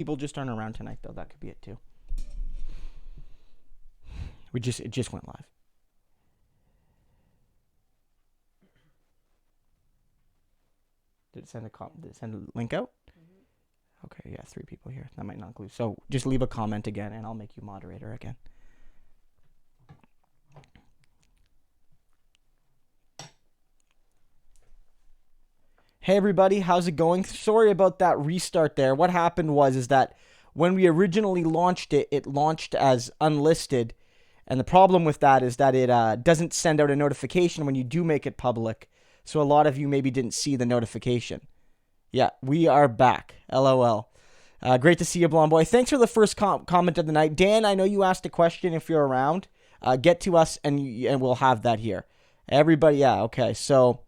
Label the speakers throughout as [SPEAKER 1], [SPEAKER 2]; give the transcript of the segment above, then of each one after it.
[SPEAKER 1] People just aren't around tonight, though. That could be it too. It just went live. Did it send a link out? Mm-hmm. Okay, yeah, 3 people here. That might not include. So just leave a comment again, and I'll make you moderator again. Hey everybody, how's it going? Sorry about that restart there. What happened is that when we originally launched it, it launched as unlisted. And the problem with that is that it doesn't send out a notification when you do make it public. So a lot of you maybe didn't see the notification. Yeah, we are back. LOL. Great to see you, Blonde Boy. Thanks for the first comment of the night. Dan, I know you asked a question. If you're around, get to us and we'll have that here. Everybody, yeah, okay. So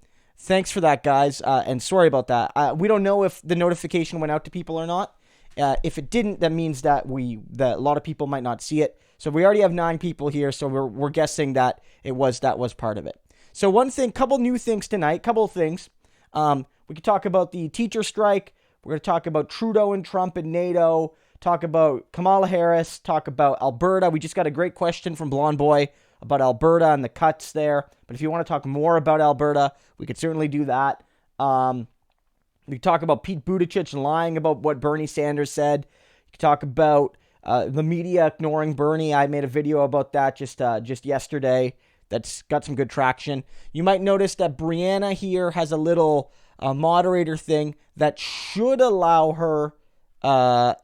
[SPEAKER 1] thanks for that, guys. And sorry about that. We don't know if the notification went out to people or not. If it didn't, that means that a lot of people might not see it. So we already have 9 people here, so we're guessing that that was part of it. So one thing, couple new things tonight, couple of things. We could talk about the teacher strike. We're going to talk about Trudeau and Trump and NATO. Talk about Kamala Harris. Talk about Alberta. We just got a great question from Blonde Boy about Alberta and the cuts there. But if you want to talk more about Alberta, we could certainly do that. We could talk about Pete Buittigieg lying about what Bernie Sanders said. You could talk about the media ignoring Bernie. I made a video about that just yesterday. That's got some good traction. You might notice that Brianna here has a little moderator thing that should allow her, to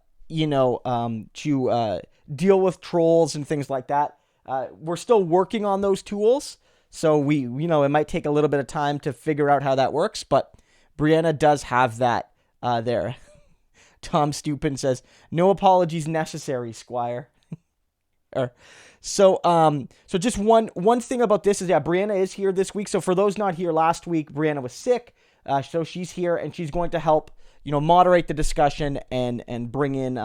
[SPEAKER 1] deal with trolls and things like that. We're still working on those tools, so it might take a little bit of time to figure out how that works, but Brianna does have that there. Tom Stupin says, "No apologies necessary, Squire." So just one thing about this is, Brianna is here this week. So for those not here last week, Brianna was sick. So she's here and she's going to help, moderate the discussion and bring in,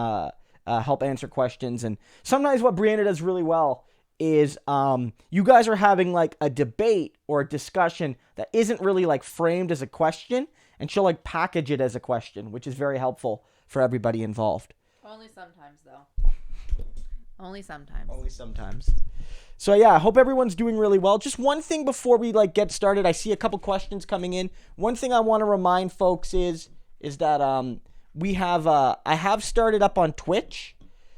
[SPEAKER 1] help answer questions. And sometimes what Brianna does really well is, you guys are having like a debate or a discussion that isn't really like framed as a question, and she'll like package it as a question, which is very helpful for everybody involved.
[SPEAKER 2] Only sometimes, though. Only sometimes.
[SPEAKER 1] So yeah, I hope everyone's doing really well. Just one thing before we get started, I see a couple questions coming in. One thing I want to remind folks is that I have started up on Twitch.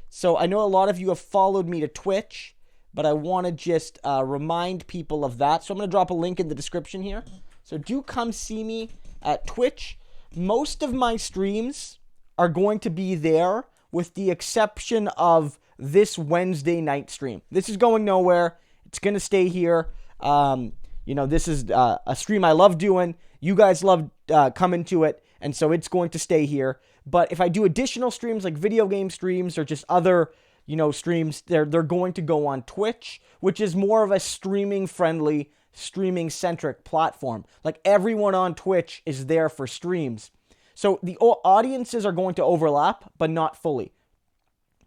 [SPEAKER 1] So I know a lot of you have followed me to Twitch, but I want to just remind people of that. So I'm going to drop a link in the description here. So do come see me at Twitch. Most of my streams are going to be there, with the exception of this Wednesday night stream. This is going nowhere. It's going to stay here. This is a stream I love doing. You guys love coming to it, and so it's going to stay here. But if I do additional streams, like video game streams or just other, streams, they're going to go on Twitch, which is more of a streaming-friendly, streaming-centric platform. Like, everyone on Twitch is there for streams. So the audiences are going to overlap, but not fully.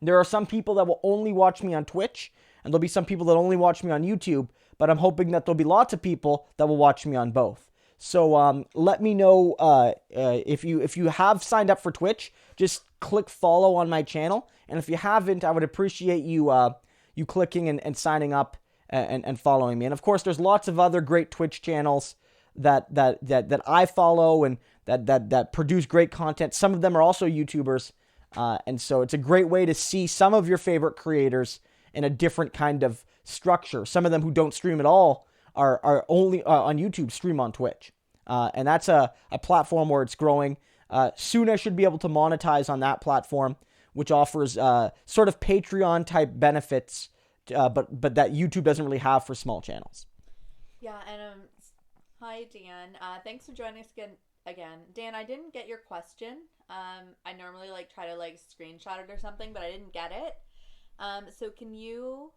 [SPEAKER 1] There are some people that will only watch me on Twitch, and there'll be some people that only watch me on YouTube, but I'm hoping that there'll be lots of people that will watch me on both. So let me know if you have signed up for Twitch, just click follow on my channel. And if you haven't, I would appreciate you clicking and signing up and following me. And of course, there's lots of other great Twitch channels that I follow and that produce great content. Some of them are also YouTubers. And so it's a great way to see some of your favorite creators in a different kind of structure. Some of them who don't stream at all are only on YouTube, stream on Twitch. And that's a platform where it's growing. Soon I should be able to monetize on that platform, which offers sort of Patreon type benefits, but that YouTube doesn't really have for small channels.
[SPEAKER 2] Yeah, and hi Dan. Thanks for joining us again. Dan, I didn't get your question. I normally try to screenshot it or something, but I didn't get it. So can you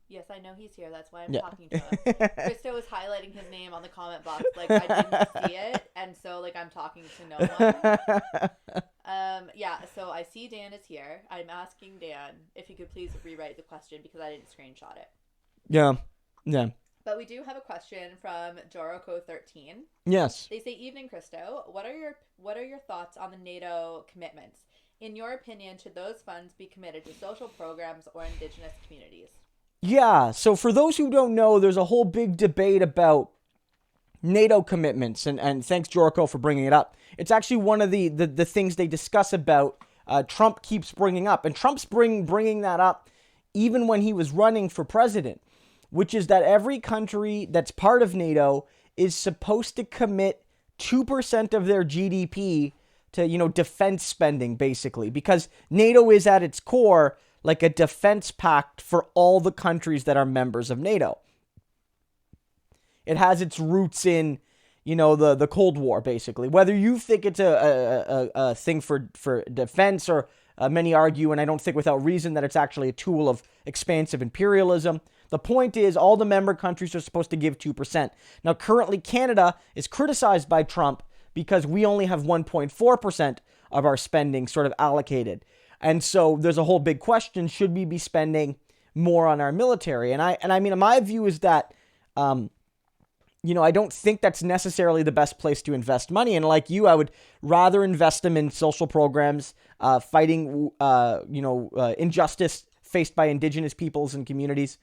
[SPEAKER 2] yes, I know he's here. That's why I'm talking to him. Christo was highlighting his name on the comment box. I didn't see it, and so I'm talking to no one. So I see Dan is here. I'm asking Dan if he could please rewrite the question because I didn't screenshot it.
[SPEAKER 1] Yeah.
[SPEAKER 2] But we do have a question from Joroco13.
[SPEAKER 1] Yes.
[SPEAKER 2] They say, "Evening, Christo. What are your thoughts on the NATO commitments? In your opinion, should those funds be committed to social programs or Indigenous communities?"
[SPEAKER 1] Yeah. So for those who don't know, there's a whole big debate about NATO commitments, and thanks, Jorico, for bringing it up. It's actually one of the things they discuss about. Trump keeps bringing up, and Trump's bringing that up even when he was running for president, which is that every country that's part of NATO is supposed to commit 2% of their GDP to, defense spending, basically, because NATO is at its core like a defense pact for all the countries that are members of NATO. It has its roots in, the Cold War, basically. Whether you think it's a thing for defense, or many argue, and I don't think without reason, that it's actually a tool of expansive imperialism. The point is, all the member countries are supposed to give 2%. Now, currently, Canada is criticized by Trump because we only have 1.4% of our spending sort of allocated. And so there's a whole big question, should we be spending more on our military? And I mean, my view is that, I don't think that's necessarily the best place to invest money. And like you, I would rather invest them in social programs, fighting, injustice faced by Indigenous peoples and communities,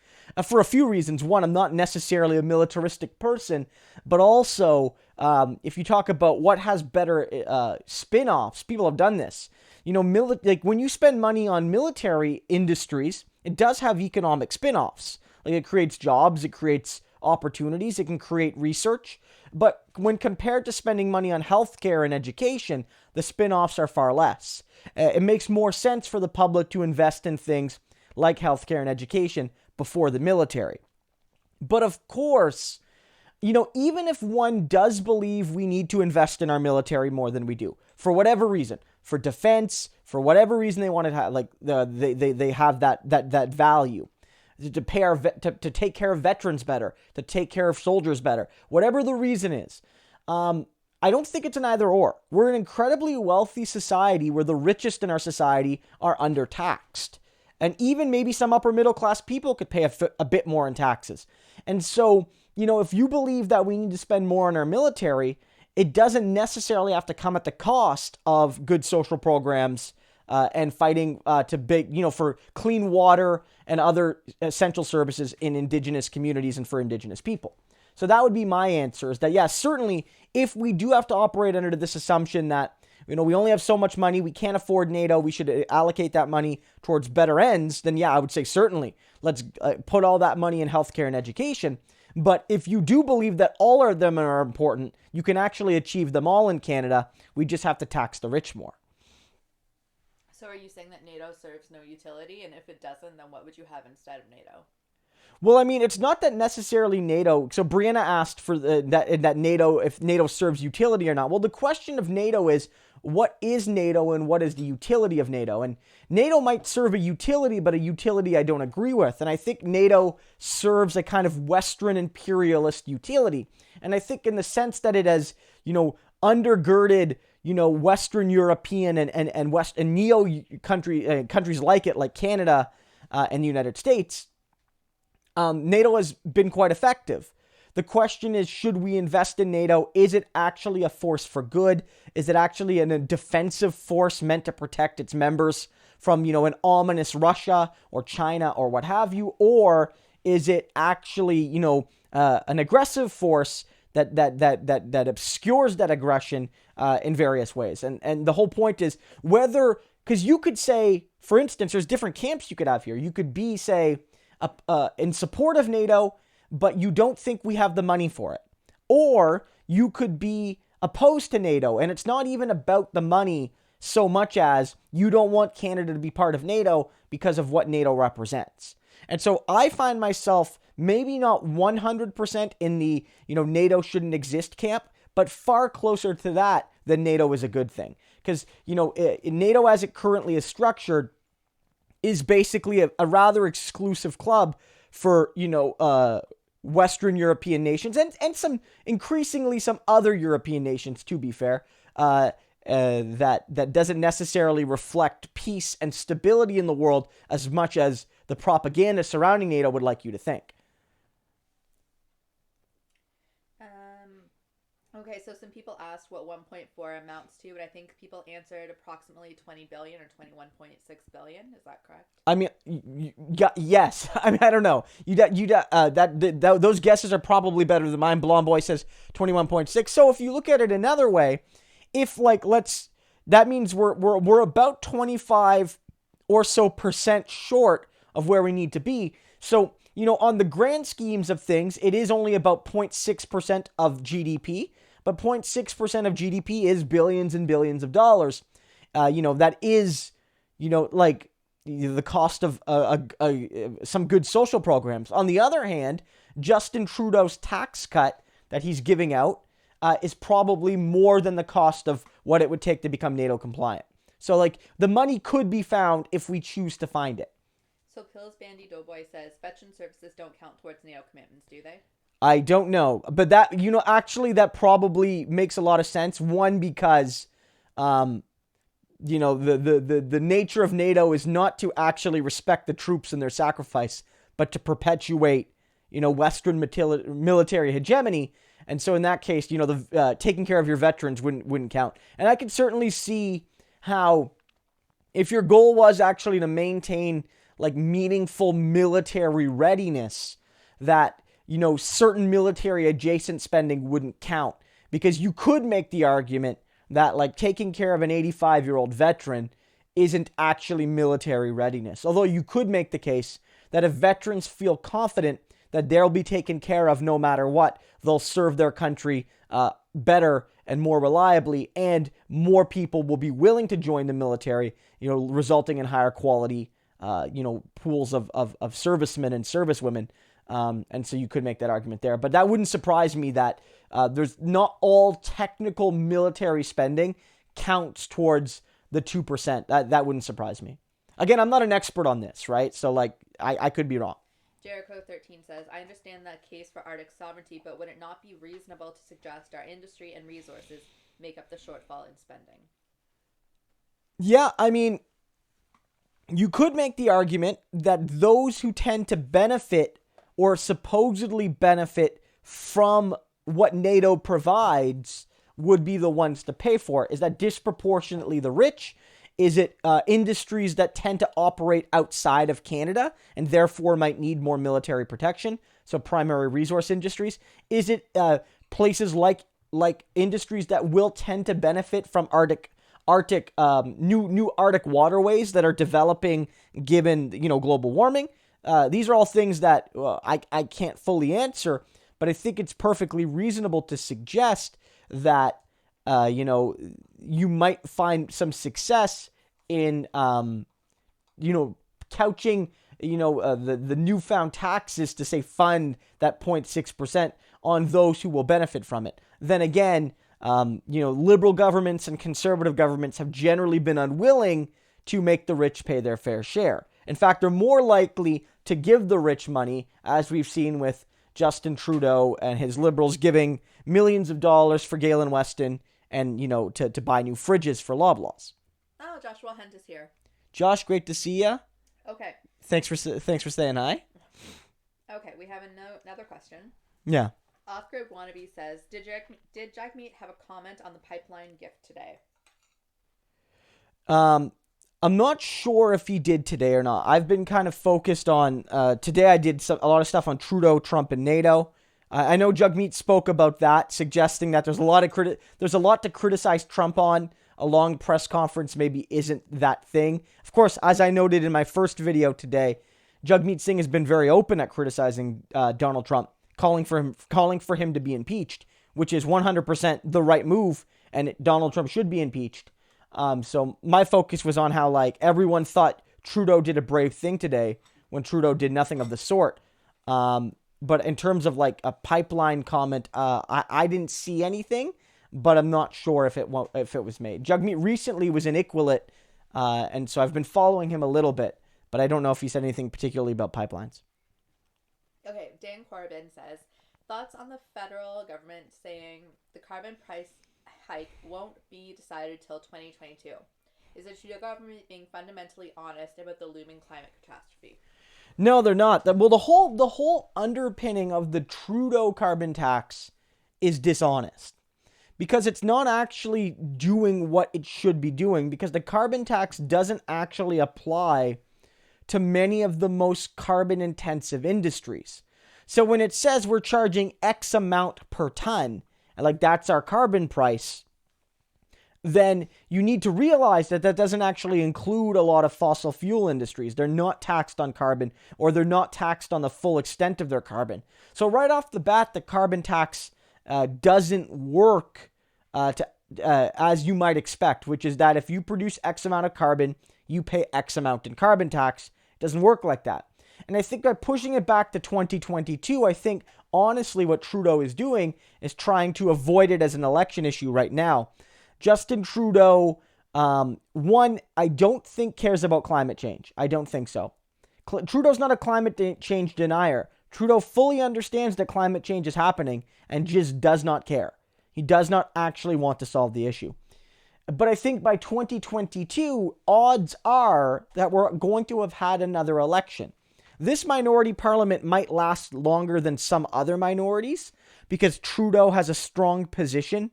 [SPEAKER 1] for a few reasons. One, I'm not necessarily a militaristic person, but also, if you talk about what has better spin-offs, people have done this. Like when you spend money on military industries, it does have economic spin-offs. Like it creates jobs, it creates opportunities, it can create research. But when compared to spending money on healthcare and education, the spin-offs are far less. It makes more sense for the public to invest in things like healthcare and education before the military. But of course, even if one does believe we need to invest in our military more than we do, for whatever reason, for defense, for whatever reason they want to have, they have that value. To take care of veterans better, to take care of soldiers better, whatever the reason is. I don't think it's an either or. We're an incredibly wealthy society where the richest in our society are undertaxed. And even maybe some upper middle class people could pay a bit more in taxes. And so, if you believe that we need to spend more on our military, it doesn't necessarily have to come at the cost of good social programs, and fighting for clean water and other essential services in Indigenous communities and for Indigenous people. So that would be my answer, is that, yes, certainly if we do have to operate under this assumption that, we only have so much money, we can't afford NATO, we should allocate that money towards better ends, then yeah, I would say certainly let's put all that money in healthcare and education. But if you do believe that all of them are important, you can actually achieve them all in Canada. We just have to tax the rich more.
[SPEAKER 2] So are you saying that NATO serves no utility? And if it doesn't, then what would you have instead of NATO?
[SPEAKER 1] Well, I mean, it's not that necessarily NATO. So Brianna asked for that NATO, if NATO serves utility or not. Well, the question of NATO is, what is NATO and what is the utility of NATO? And NATO might serve a utility, but a utility I don't agree with. And I think NATO serves a kind of Western imperialist utility. And I think in the sense that it has, undergirded, Western European and West and countries like it, like Canada and the United States, NATO has been quite effective. The question is, should we invest in NATO? Is it actually a force for good? Is it actually a defensive force meant to protect its members from, an ominous Russia or China or what have you? Or is it actually, an aggressive force that obscures that aggression in various ways? And the whole point is whether, because you could say, for instance, there's different camps you could have here. You could be, say, in support of NATO, but you don't think we have the money for it. Or you could be opposed to NATO, and it's not even about the money so much as you don't want Canada to be part of NATO because of what NATO represents. And so I find myself maybe not 100% in the, NATO shouldn't exist camp, but far closer to that than NATO is a good thing. Because, NATO as it currently is structured is basically a rather exclusive club for, Western European nations and some increasingly some other European nations, to be fair, that doesn't necessarily reflect peace and stability in the world as much as the propaganda surrounding NATO would like you to think.
[SPEAKER 2] Okay, so some people asked what 1.4 amounts to, and I think people answered approximately 20 billion or 21.6 billion. Is that correct?
[SPEAKER 1] I mean, yes. I mean, I don't know. Those guesses are probably better than mine. Blonde Boy says 21.6. So if you look at it another way, if like that means we're about 25 or so percent short of where we need to be. So, on the grand schemes of things, it is only about 0.6% of GDP, but 0.6% of GDP is billions and billions of dollars. That is, like the cost of some good social programs. On the other hand, Justin Trudeau's tax cut that he's giving out is probably more than the cost of what it would take to become NATO compliant. So, like, the money could be found if we choose to find it.
[SPEAKER 2] So Pills Bandy Doughboy says veteran services don't count towards NATO commitments, do they?
[SPEAKER 1] I don't know. But that, actually that probably makes a lot of sense. One, because, the nature of NATO is not to actually respect the troops and their sacrifice, but to perpetuate, Western military hegemony. And so in that case, taking care of your veterans wouldn't count. And I could certainly see how, if your goal was actually to maintain like meaningful military readiness, that, certain military adjacent spending wouldn't count, because you could make the argument that like taking care of an 85-year-old veteran isn't actually military readiness. Although you could make the case that if veterans feel confident that they'll be taken care of no matter what, they'll serve their country better and more reliably, and more people will be willing to join the military, resulting in higher quality pools of servicemen and servicewomen. And so you could make that argument there. But that wouldn't surprise me that there's not all technical military spending counts towards the 2%. That wouldn't surprise me. Again, I'm not an expert on this, right? So, like, I could be wrong.
[SPEAKER 2] Jericho13 says, I understand that case for Arctic sovereignty, but would it not be reasonable to suggest our industry and resources make up the shortfall in spending?
[SPEAKER 1] Yeah, I mean, you could make the argument that those who tend to benefit or supposedly benefit from what NATO provides would be the ones to pay for it. Is that disproportionately the rich? Is it industries that tend to operate outside of Canada and therefore might need more military protection? So primary resource industries. Is it places like industries that will tend to benefit from new Arctic waterways that are developing given global warming? These are all things that I can't fully answer, but I think it's perfectly reasonable to suggest that you might find some success in couching the newfound taxes to say fund that 0.6% on those who will benefit from it. Then again, liberal governments and conservative governments have generally been unwilling to make the rich pay their fair share. In fact, they're more likely to give the rich money, as we've seen with Justin Trudeau and his liberals giving millions of dollars for Galen Weston and, to buy new fridges for Loblaws.
[SPEAKER 2] Oh, Joshua Hunt is here. Josh,
[SPEAKER 1] great to see you.
[SPEAKER 2] Okay.
[SPEAKER 1] Thanks for saying hi.
[SPEAKER 2] Okay, we have another question.
[SPEAKER 1] Yeah.
[SPEAKER 2] Off-Grid Wannabe says, did Jagmeet have a comment on the pipeline gift today?
[SPEAKER 1] I'm not sure if he did today or not. I've been kind of focused on, today I did a lot of stuff on Trudeau, Trump, and NATO. I know Jagmeet spoke about that, suggesting that there's a lot to criticize Trump on. A long press conference maybe isn't that thing. Of course, as I noted in my first video today, Jagmeet Singh has been very open at criticizing Donald Trump, calling for him to be impeached, which is 100% the right move, and Donald Trump should be impeached. So my focus was on how, like, everyone thought Trudeau did a brave thing today when Trudeau did nothing of the sort. But in terms of like a pipeline comment, I didn't see anything, but I'm not sure if it was made. Jagmeet recently was in Iqaluit, and so I've been following him a little bit, but I don't know if he said anything particularly about pipelines.
[SPEAKER 2] Okay, Dan Corbyn says, thoughts on the federal government saying the carbon price hike won't be decided till 2022. Is the Trudeau government being fundamentally honest about the looming climate catastrophe?
[SPEAKER 1] No, they're not. Well, the whole underpinning of the Trudeau carbon tax is dishonest. because it's not actually doing what it should be doing, because the carbon tax doesn't actually apply to many of the most carbon intensive industries. So when it says we're charging X amount per ton, and like that's our carbon price, then you need to realize that that doesn't actually include a lot of fossil fuel industries. They're not taxed on carbon, or they're not taxed on the full extent of their carbon. So right off the bat, the carbon tax doesn't work as you might expect, which is that if you produce X amount of carbon, you pay X amount in carbon tax. It doesn't work like that. And I think by pushing it back to 2022, I think honestly what Trudeau is doing is trying to avoid it as an election issue right now. Justin Trudeau, one, I don't think cares about climate change. I don't think so. Trudeau's not a climate change denier. Trudeau fully understands that climate change is happening and just does not care. He does not actually want to solve the issue. But I think by 2022, odds are that we're going to have had another election. This minority parliament might last longer than some other minorities because Trudeau has a strong position.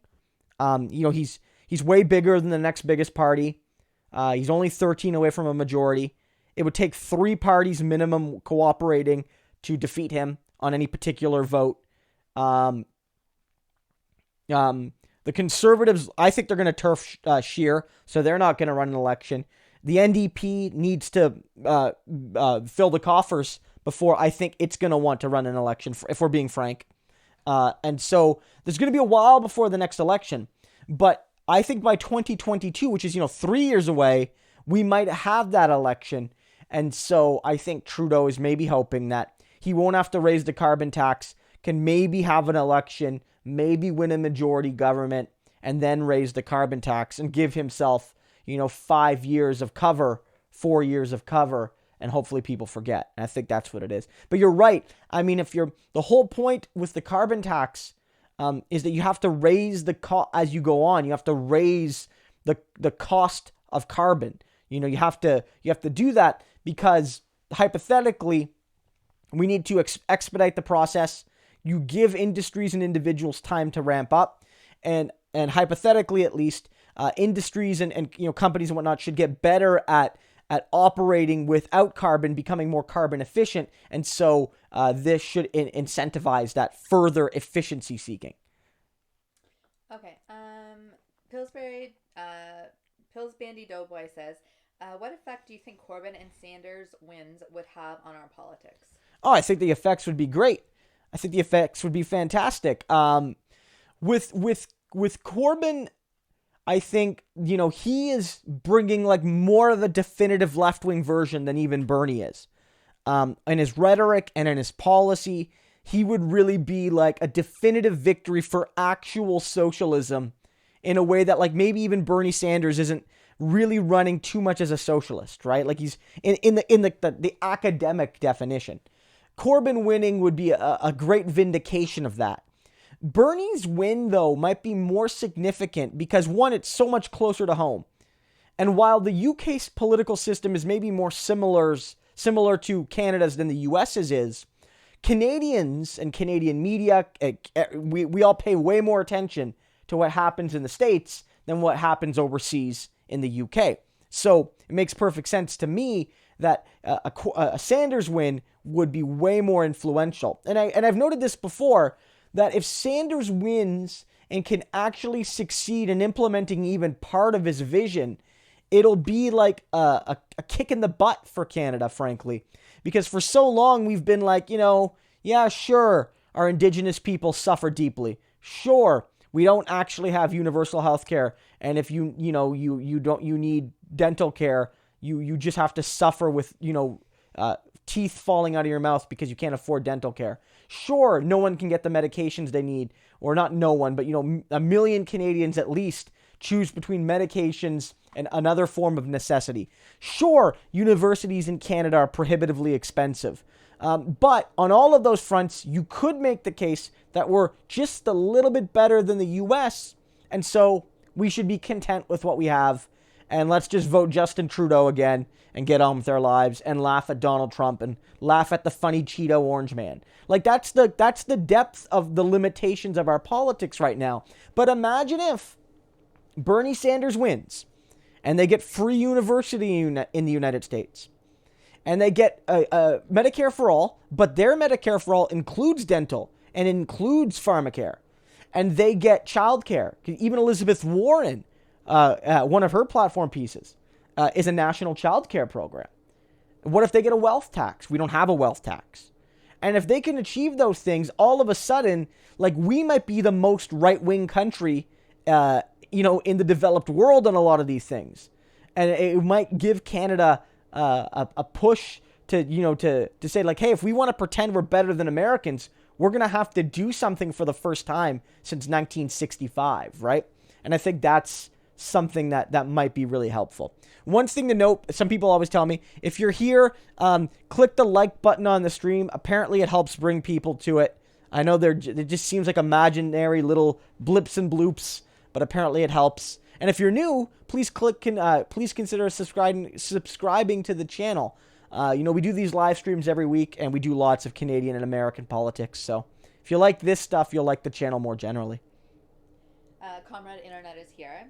[SPEAKER 1] He's way bigger than the next biggest party. He's only 13 away from a majority. It would take 3 parties minimum cooperating to defeat him on any particular vote. The Conservatives, I think they're going to turf Scheer, so they're not going to run an election. The NDP needs to fill the coffers before I think it's going to want to run an election, if we're being frank. And so there's going to be a while before the next election. But I think by 2022, which is, 3 years away, we might have that election. And so I think Trudeau is maybe hoping that he won't have to raise the carbon tax, can maybe have an election, maybe win a majority government, and then raise the carbon tax and give himself, 5 years of cover, 4 years of cover, and hopefully people forget. And I think that's what it is. But you're right. I mean, the whole point with the carbon tax is that you have to raise the cost as you go on. You have to raise the cost of carbon. You have to do that because hypothetically, we need to expedite the process. You give industries and individuals time to ramp up, and hypothetically, at least, industries and companies and whatnot should get better at operating without carbon, becoming more carbon efficient, and so this should incentivize that further efficiency seeking.
[SPEAKER 2] Okay. Pills Bandy Doughboy says, what effect do you think Corbyn and Sanders wins would have on our politics?
[SPEAKER 1] Oh, I think the effects would be great. I think the effects would be fantastic. With Corbyn, I think, he is bringing like more of a definitive left-wing version than even Bernie is. In his rhetoric and in his policy, he would really be like a definitive victory for actual socialism in a way that like maybe even Bernie Sanders isn't really running too much as a socialist, right? Like he's in the academic definition. Corbyn winning would be a great vindication of that. Bernie's win, though, might be more significant because, one, it's so much closer to home. And while the UK's political system is maybe more similar to Canada's than the US's is, Canadians and Canadian media, we all pay way more attention to what happens in the States than what happens overseas in the UK. So it makes perfect sense to me that a Sanders win would be way more influential. And I've noted this before, that if Sanders wins and can actually succeed in implementing even part of his vision, it'll be like a kick in the butt for Canada, frankly. Because for so long we've been like, yeah, sure, our Indigenous people suffer deeply. Sure, we don't actually have universal health care, and if you need dental care, you just have to suffer with teeth falling out of your mouth because you can't afford dental care. Sure, no one can get the medications they need, or not no one, but 1 million Canadians at least choose between medications and another form of necessity. Sure, universities in Canada are prohibitively expensive. But on all of those fronts, you could make the case that we're just a little bit better than the US, and so we should be content with what we have. and let's just vote Justin Trudeau again and get on with our lives and laugh at Donald Trump and laugh at the funny Cheeto orange man. Like, that's the depth of the limitations of our politics right now. But imagine if Bernie Sanders wins and they get free university in the United States, and they get Medicare for all, but their Medicare for all includes dental and includes pharmacare, and they get childcare. Even Elizabeth Warren, one of her platform pieces, is a national childcare program. What if they get a wealth tax? We don't have a wealth tax. And if they can achieve those things, all of a sudden, like, we might be the most right-wing country, in the developed world on a lot of these things. And it might give Canada a push to say, like, hey, if we want to pretend we're better than Americans, we're going to have to do something for the first time since 1965, right? And I think that's something that might be really helpful. One thing to note, some people always tell me, if you're here, click the like button on the stream. Apparently it helps bring people to it. I know it just seems like imaginary little blips and bloops, but apparently it helps. And if you're new, please consider subscribing to the channel. We do these live streams every week, and we do lots of Canadian and American politics. So if you like this stuff, you'll like the channel more generally.
[SPEAKER 2] Comrade Internet is here.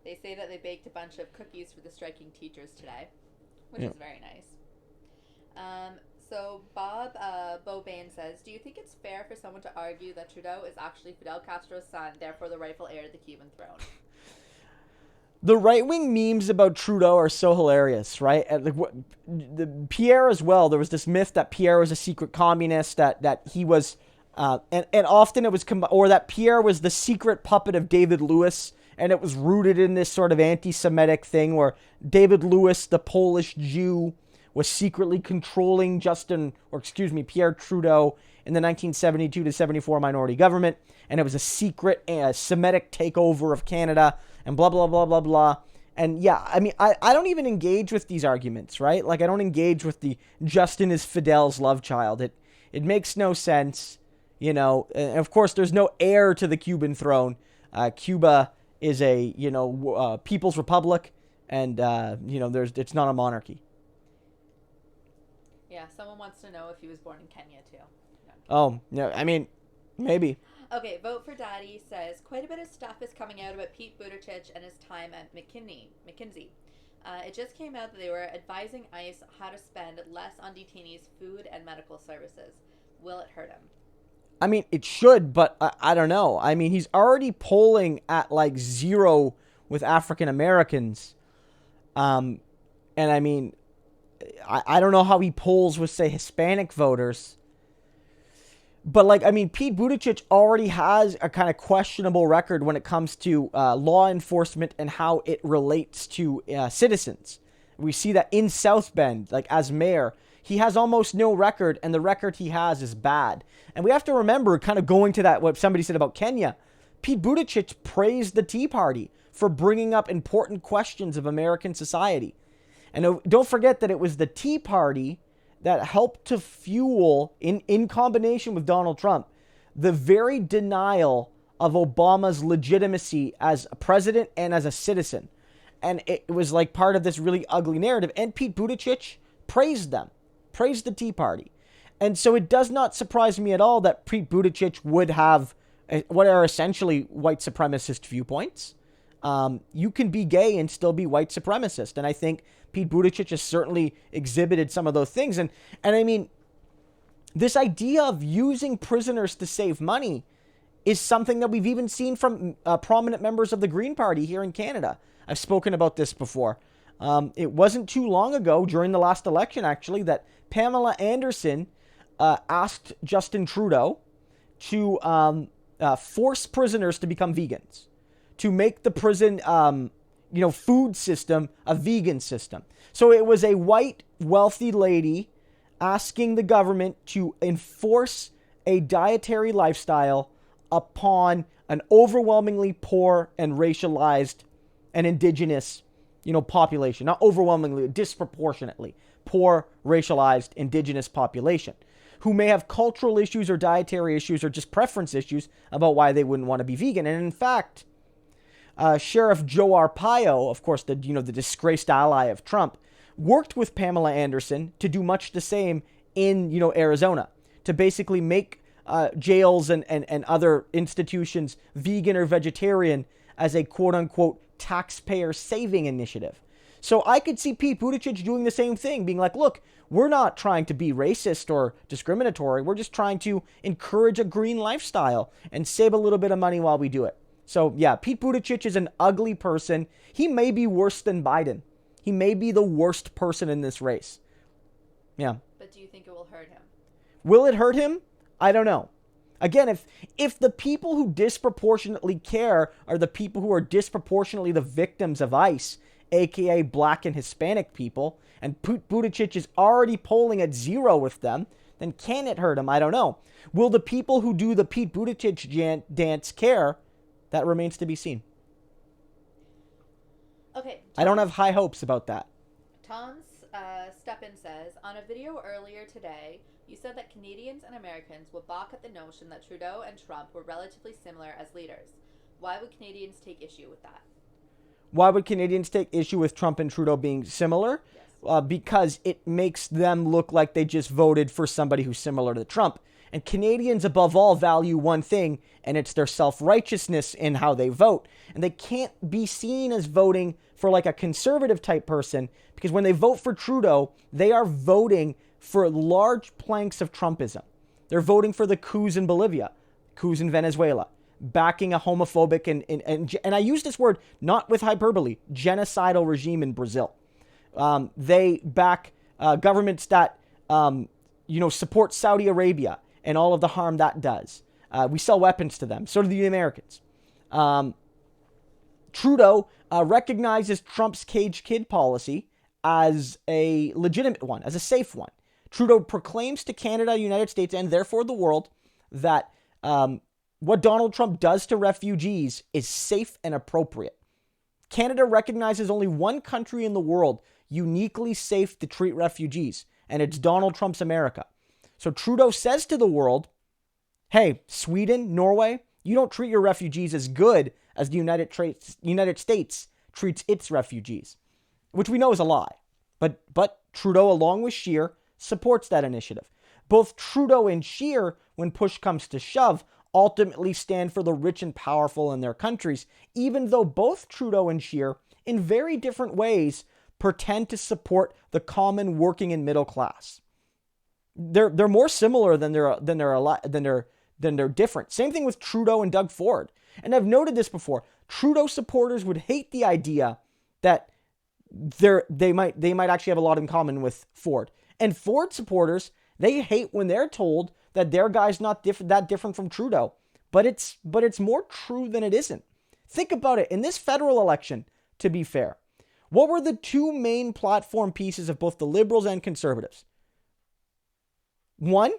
[SPEAKER 2] They say that they baked a bunch of cookies for the striking teachers today, which is very nice. So Bob Bobain says, do you think it's fair for someone to argue that Trudeau is actually Fidel Castro's son, therefore the rightful heir to the Cuban throne?
[SPEAKER 1] The right-wing memes about Trudeau are so hilarious, right? The Pierre as well. There was this myth that Pierre was a secret communist, that he was, and often it was, or that Pierre was the secret puppet of David Lewis, and it was rooted in this sort of anti-Semitic thing where David Lewis, the Polish Jew, was secretly controlling Pierre Trudeau in the 1972 to 74 minority government, and it was a secret Semitic takeover of Canada, and blah, blah, blah, blah, blah. And yeah, I mean, I don't even engage with these arguments, right? Like, I don't engage with the Justin is Fidel's love child. It makes no sense, and of course, there's no heir to the Cuban throne. Cuba is a, people's republic, and, it's not a monarchy.
[SPEAKER 2] Yeah, someone wants to know if he was born in Kenya, too. No.
[SPEAKER 1] Oh, no, I mean, maybe.
[SPEAKER 2] Okay, Vote for Daddy says, quite a bit of stuff is coming out about Pete Buittigieg and his time at McKinsey. It just came out that they were advising ICE how to spend less on detainees' food and medical services. Will it hurt him?
[SPEAKER 1] I mean, it should, but I don't know. I mean, he's already polling at, like, 0 with African Americans. And I mean, I don't know how he polls with, say, Hispanic voters. But, like, I mean, Pete Buittigieg already has a kind of questionable record when it comes to law enforcement and how it relates to citizens. We see that in South Bend, like, as mayor, he has almost no record, and the record he has is bad. And we have to remember, kind of going to that, what somebody said about Kenya, Pete Buittigieg praised the Tea Party for bringing up important questions of American society. And don't forget that it was the Tea Party that helped to fuel, in combination with Donald Trump, the very denial of Obama's legitimacy as a president and as a citizen. And it was like part of this really ugly narrative. And Pete Buittigieg praised them, praised the Tea Party. And so it does not surprise me at all that Pete Buttigieg would have what are essentially white supremacist viewpoints. You can be gay and still be white supremacist. And I think Pete Buttigieg has certainly exhibited some of those things. And I mean, this idea of using prisoners to save money is something that we've even seen from prominent members of the Green Party here in Canada. I've spoken about this before. It wasn't too long ago, during the last election, actually, that Pamela Anderson asked Justin Trudeau to force prisoners to become vegans, to make the prison food system a vegan system. So it was a white, wealthy lady asking the government to enforce a dietary lifestyle upon an overwhelmingly poor and racialized and indigenous, population. Not overwhelmingly, disproportionately poor, racialized, indigenous population who may have cultural issues or dietary issues or just preference issues about why they wouldn't want to be vegan. And in fact, Sheriff Joe Arpaio, of course, the disgraced ally of Trump, worked with Pamela Anderson to do much the same in Arizona, to basically make jails and other institutions vegan or vegetarian as a quote unquote taxpayer saving initiative. So I could see Pete Buittigieg doing the same thing, being like, look, we're not trying to be racist or discriminatory. We're just trying to encourage a green lifestyle and save a little bit of money while we do it. So yeah, Pete Buittigieg is an ugly person. He may be worse than Biden. He may be the worst person in this race. Yeah.
[SPEAKER 2] But do you think it will hurt him?
[SPEAKER 1] Will it hurt him? I don't know. Again, if the people who disproportionately care are the people who are disproportionately the victims of ICE, aka black and Hispanic people, and Pete Buttigieg is already polling at 0 with them, then can it hurt him? I don't know. Will the people who do the Pete Buttigieg dance care? That remains to be seen.
[SPEAKER 2] Okay.
[SPEAKER 1] I don't have high hopes about that.
[SPEAKER 2] Tom's Steppen says, on a video earlier today, you said that Canadians and Americans will balk at the notion that Trudeau and Trump were relatively similar as leaders. Why would Canadians take issue with that?
[SPEAKER 1] Why would Canadians take issue with Trump and Trudeau being similar? Yes. Because it makes them look like they just voted for somebody who's similar to Trump. And Canadians, above all, value one thing, and it's their self-righteousness in how they vote. And they can't be seen as voting for like a conservative type person, because when they vote for Trudeau, they are voting for large planks of Trumpism. They're voting for the coups in Bolivia, coups in Venezuela, backing a homophobic and I use this word not with hyperbole, genocidal regime in Brazil. They back governments that support Saudi Arabia and all of the harm that does. We sell weapons to them. So do the Americans. Trudeau recognizes Trump's caged kid policy as a legitimate one, as a safe one. Trudeau proclaims to Canada, United States, and therefore the world that what Donald Trump does to refugees is safe and appropriate. Canada recognizes only one country in the world uniquely safe to treat refugees, and it's Donald Trump's America. So Trudeau says to the world, hey, Sweden, Norway, you don't treat your refugees as good as the United States treats its refugees, which we know is a lie. But Trudeau, along with Scheer, supports that initiative. Both Trudeau and Scheer, when push comes to shove, ultimately stand for the rich and powerful in their countries, even though both Trudeau and Scheer, in very different ways, pretend to support the common working and middle class. They're more similar than they're different. Same thing with Trudeau and Doug Ford. And I've noted this before. Trudeau supporters would hate the idea that they might actually have a lot in common with Ford. And Ford supporters, they hate when they're told that their guy's not that different from Trudeau. But it's more true than it isn't. Think about it. In this federal election, to be fair, what were the two main platform pieces of both the Liberals and Conservatives? One,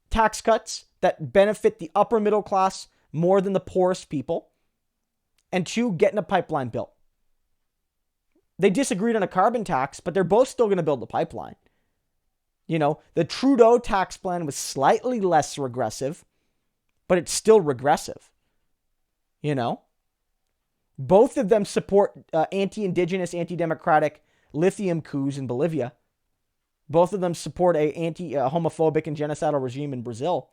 [SPEAKER 1] tax cuts that benefit the upper middle class more than the poorest people. And two, getting a pipeline built. They disagreed on a carbon tax, but they're both still going to build the pipeline. The Trudeau tax plan was slightly less regressive, but it's still regressive. Both of them support anti-indigenous, anti-democratic lithium coups in Bolivia. Both of them support a homophobic and genocidal regime in Brazil.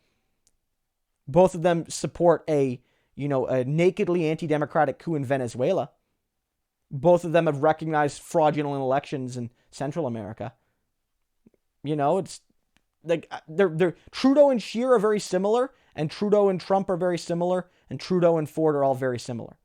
[SPEAKER 1] Both of them support a nakedly anti-democratic coup in Venezuela. Both of them have recognized fraudulent elections in Central America. It's like they're Trudeau and Scheer are very similar, and Trudeau and Trump are very similar, and Trudeau and Ford are all very similar.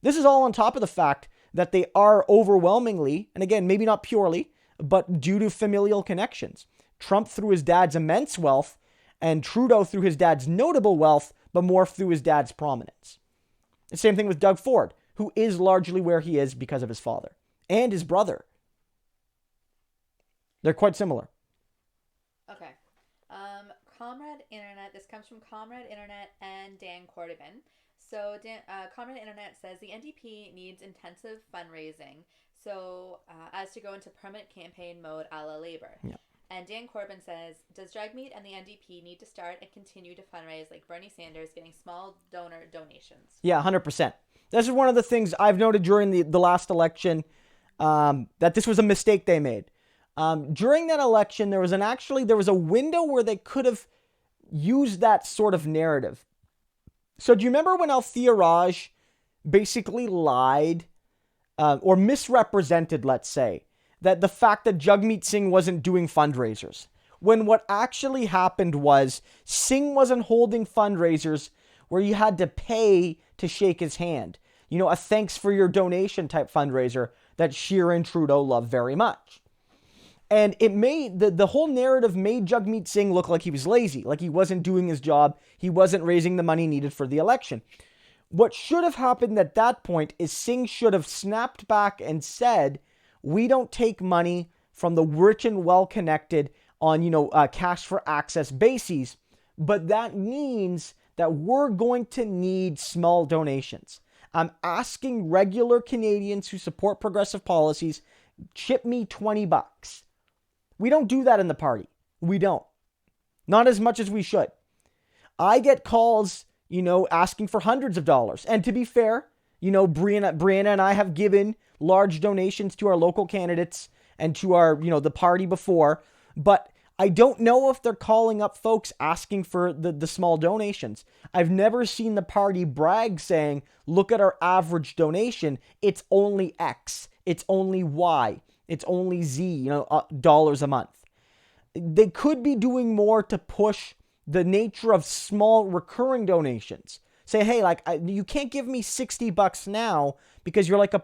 [SPEAKER 1] This is all on top of the fact that they are overwhelmingly, and again, maybe not purely, but due to familial connections. Trump through his dad's immense wealth, and Trudeau through his dad's notable wealth, but more through his dad's prominence. The same thing with Doug Ford, who is largely where he is because of his father and his brother. They're quite similar.
[SPEAKER 2] Okay. Comrade Internet, this comes from Comrade Internet and Dan Corbyn. So Comrade Internet says the NDP needs intensive fundraising as to go into permanent campaign mode a la Labour.
[SPEAKER 1] Yeah.
[SPEAKER 2] And Dan Corbyn says, does Jagmeet and the NDP need to start and continue to fundraise like Bernie Sanders, getting small donor donations?
[SPEAKER 1] Yeah, 100%. This is one of the things I've noted during the last election, that this was a mistake they made. During that election, there was a window where they could have used that sort of narrative. So do you remember when Althea Raj basically lied or misrepresented, let's say, that the fact that Jagmeet Singh wasn't doing fundraisers, when what actually happened was Singh wasn't holding fundraisers where you had to pay to shake his hand. You know, a thanks for your donation type fundraiser that Scheer and Trudeau love very much. And it made, the whole narrative made Jagmeet Singh look like he was lazy, like he wasn't doing his job, he wasn't raising the money needed for the election. What should have happened at that point is Singh should have snapped back and said, we don't take money from the rich and well-connected on, cash for access bases, but that means that we're going to need small donations. I'm asking regular Canadians who support progressive policies, chip me $20. We don't do that in the party. We don't. Not as much as we should. I get calls, asking for hundreds of dollars. And to be fair, Brianna and I have given large donations to our local candidates and to our, the party before, but I don't know if they're calling up folks asking for the small donations. I've never seen the party brag saying, look at our average donation. It's only X. It's only Y. It's only Z, dollars a month. They could be doing more to push the nature of small recurring donations. Say, hey, you can't give me $60 now because you're like a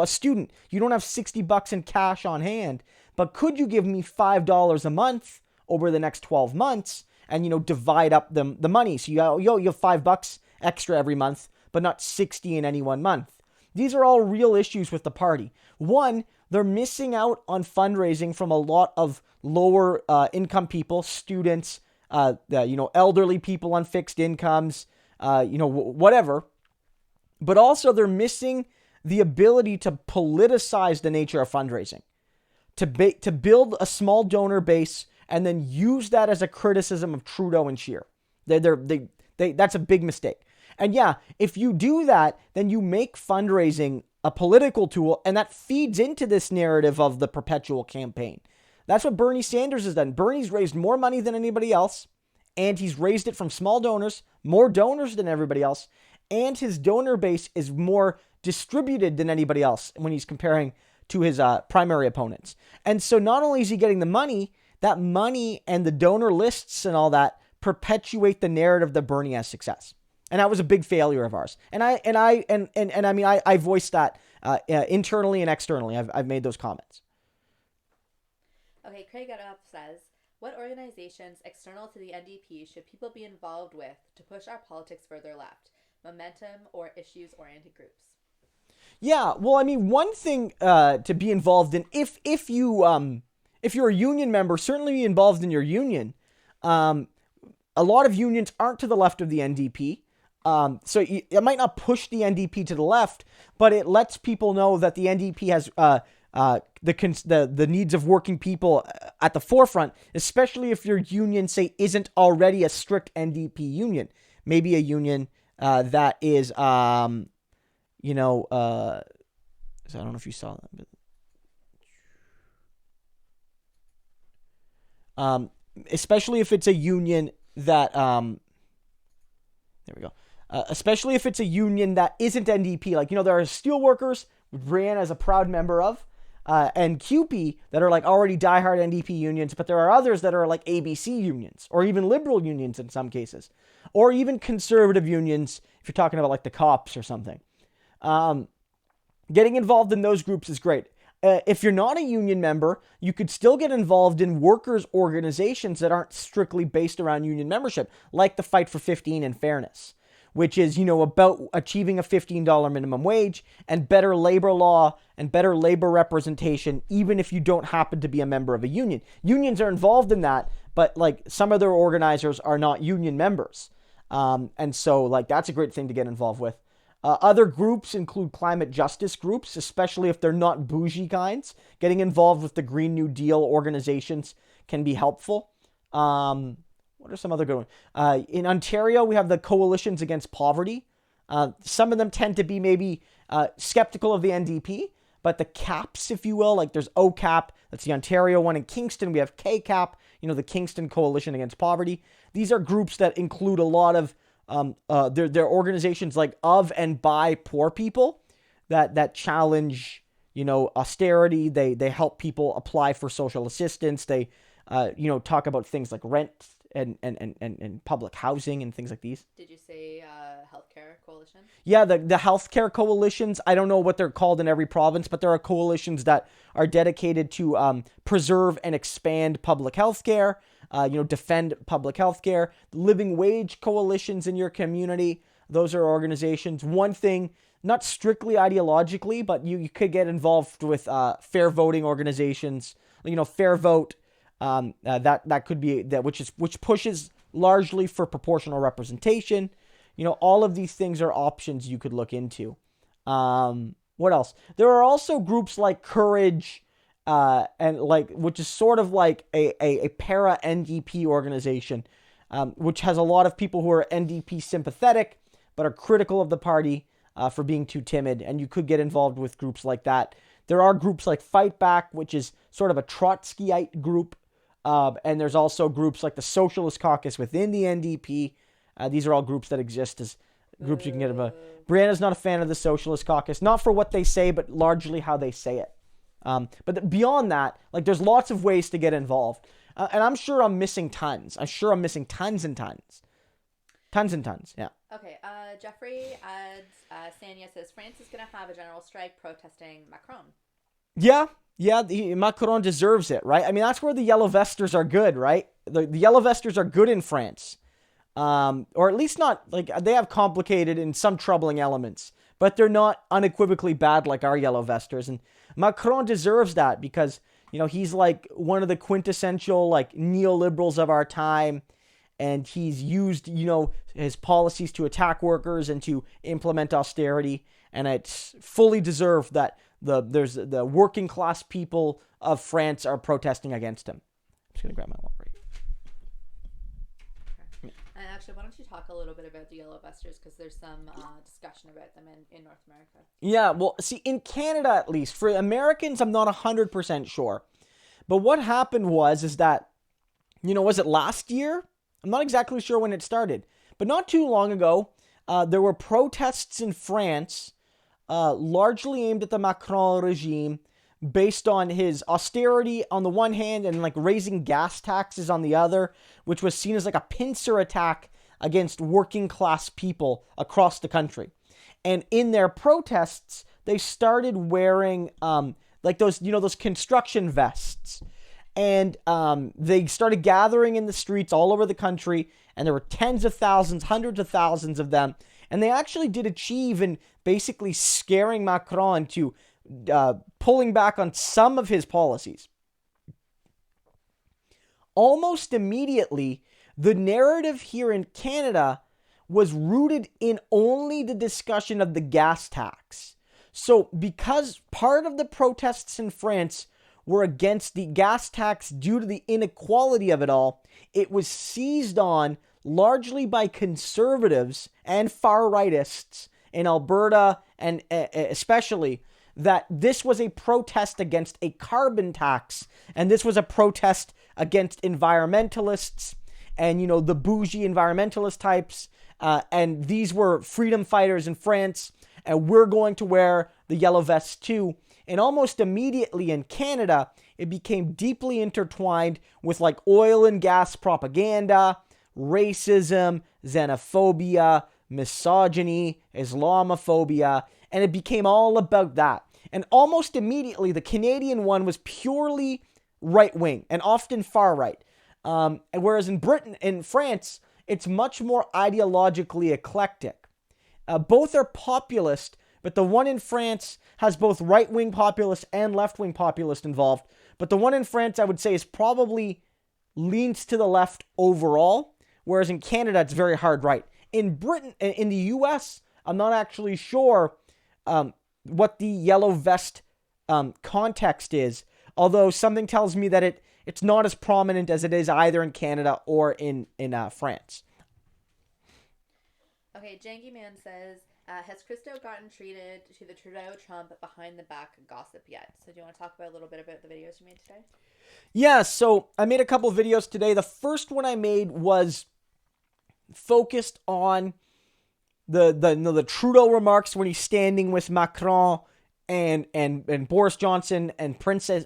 [SPEAKER 1] student. You don't have $60 in cash on hand, but could you give me $5 a month over the next 12 months and, divide up the money? So you have $5 extra every month, but not 60 in any one month. These are all real issues with the party. One, they're missing out on fundraising from a lot of lower income people, students, elderly people on fixed incomes, whatever. But also they're missing the ability to politicize the nature of fundraising, to build a small donor base and then use that as a criticism of Trudeau and Scheer. That's a big mistake. And yeah, if you do that, then you make fundraising a political tool, and that feeds into this narrative of the perpetual campaign. That's what Bernie Sanders has done. Bernie's raised more money than anybody else, and he's raised it from small donors, more donors than everybody else, and his donor base is more distributed than anybody else when he's comparing to his primary opponents. And so not only is he getting the money, that money and the donor lists and all that perpetuate the narrative that Bernie has success. And that was a big failure of ours. And I voiced that internally and externally. I've made those comments.
[SPEAKER 2] Okay, Craig Up says, what organizations external to the NDP should people be involved with to push our politics further left? Momentum or issues-oriented groups?
[SPEAKER 1] Yeah, well, one thing to be involved in, if you're a union member, certainly be involved in your union. A lot of unions aren't to the left of the NDP. So it might not push the NDP to the left, but it lets people know that the NDP has the needs of working people at the forefront, especially if your union, say, isn't already a strict NDP union. Maybe a union that is, I don't know if you saw that. But, especially if it's a union that, there we go. Especially if it's a union that isn't NDP. There are steelworkers, which Brianna is a proud member of, and CUPE that are already diehard NDP unions, but there are others that are like ABC unions, or even liberal unions in some cases, or even conservative unions, if you're talking about the cops or something. Getting involved in those groups is great. If you're not a union member, you could still get involved in workers' organizations that aren't strictly based around union membership, like the Fight for 15 and Fairness, which is, about achieving a $15 minimum wage and better labor law and better labor representation, even if you don't happen to be a member of a union. Unions are involved in that, but some of their organizers are not union members. And so that's a great thing to get involved with. Other groups include climate justice groups, especially if they're not bougie kinds. Getting involved with the Green New Deal organizations can be helpful. What are some other good ones? In Ontario, we have the Coalitions Against Poverty. Some of them tend to be maybe skeptical of the NDP, but the CAPs, if you will, like there's OCAP, that's the Ontario one. In Kingston, we have KCAP, the Kingston Coalition Against Poverty. These are groups that include a lot of they're organizations like of and by poor people that challenge, austerity. They help people apply for social assistance. They, talk about things like rent and public housing and things like these.
[SPEAKER 2] Did you say healthcare coalition?
[SPEAKER 1] Yeah, the healthcare coalitions. I don't know what they're called in every province, but there are coalitions that are dedicated to preserve and expand public healthcare. Defend public healthcare. Living wage coalitions in your community. Those are organizations. One thing, not strictly ideologically, but you could get involved with fair voting organizations. Fair vote. That could be that which pushes largely for proportional representation. All of these things are options you could look into. What else? There are also groups like Courage, which is sort of like a para NDP organization, which has a lot of people who are NDP sympathetic but are critical of the party for being too timid. And you could get involved with groups like that. There are groups like Fight Back, which is sort of a Trotskyite group. And there's also groups like the Socialist Caucus within the NDP. These are all groups that exist as groups you can get involved. Brianna's not a fan of the Socialist Caucus, not for what they say, but largely how they say it. But beyond that, there's lots of ways to get involved. And I'm sure I'm missing tons. I'm sure I'm missing tons and tons. Tons and tons, yeah.
[SPEAKER 2] Okay, Jeffrey adds, Sanya says, France is going to have a general strike protesting Macron.
[SPEAKER 1] Yeah, Macron deserves it, right? I mean, that's where the yellow vesters are good, right? The yellow vesters are good in France. Or at least not, they have complicated and some troubling elements, but they're not unequivocally bad like our yellow vesters. And Macron deserves that because, he's one of the quintessential, neoliberals of our time. And he's used, his policies to attack workers and to implement austerity. And it's fully deserved that the working class people of France are protesting against him. I'm just going to grab my water.
[SPEAKER 2] Okay. And actually, why don't you talk a little bit about the yellow vesters, because there's some discussion about them in North America.
[SPEAKER 1] Yeah, well, see, in Canada at least, for Americans, I'm not 100% sure. But what happened is that, was it last year? I'm not exactly sure when it started, but not too long ago, there were protests in France, largely aimed at the Macron regime, based on his austerity on the one hand and raising gas taxes on the other, which was seen as a pincer attack against working class people across the country. And in their protests, they started wearing those construction vests. And they started gathering in the streets all over the country, and there were tens of thousands, hundreds of thousands of them. And they actually did achieve in basically scaring Macron to pulling back on some of his policies. Almost immediately, the narrative here in Canada was rooted in only the discussion of the gas tax. So because part of the protests in France were against the gas tax due to the inequality of it all, it was seized on largely by conservatives and far-rightists in Alberta, and especially that this was a protest against a carbon tax, and this was a protest against environmentalists and, the bougie environmentalist types, and these were freedom fighters in France, and we're going to wear the yellow vests too. And almost immediately in Canada, it became deeply intertwined with oil and gas propaganda, racism, xenophobia, misogyny, Islamophobia, and it became all about that. And almost immediately, the Canadian one was purely right-wing and often far-right. Whereas in France, it's much more ideologically eclectic. Both are populist, but the one in France has both right-wing populists and left-wing populists involved. But the one in France, I would say, is probably leans to the left overall, whereas in Canada, it's very hard right. In Britain, in the US, I'm not actually sure what the yellow vest context is, although something tells me that it's not as prominent as it is either in Canada or in France.
[SPEAKER 2] Okay, Janky Man says, has Christo gotten treated to the Trudeau-Trump behind-the-back gossip yet? So do you want to talk about a little bit about the videos you made today?
[SPEAKER 1] Yeah, so I made a couple videos today. The first one I made was focused on the Trudeau remarks when he's standing with Macron and Boris Johnson and Princess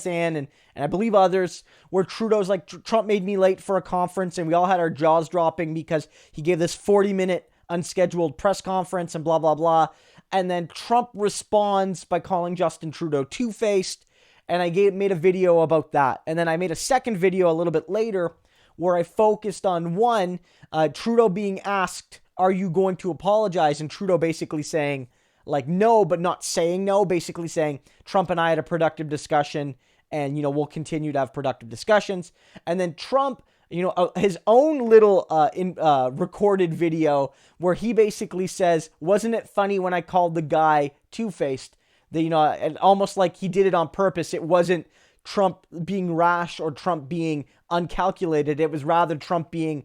[SPEAKER 1] Anne and I believe others, where Trudeau's like, Trump made me late for a conference, and we all had our jaws dropping because he gave this 40-minute unscheduled press conference and blah, blah, blah. And then Trump responds by calling Justin Trudeau two-faced, and I made a video about that. And then I made a second video a little bit later where I focused on one, Trudeau being asked, are you going to apologize? And Trudeau basically saying, like, no, but not saying no, basically saying Trump and I had a productive discussion and, we'll continue to have productive discussions. And then Trump, his own little recorded video where he basically says, wasn't it funny when I called the guy two-faced? And almost like he did it on purpose. It wasn't Trump being rash or Trump being uncalculated. It was rather Trump being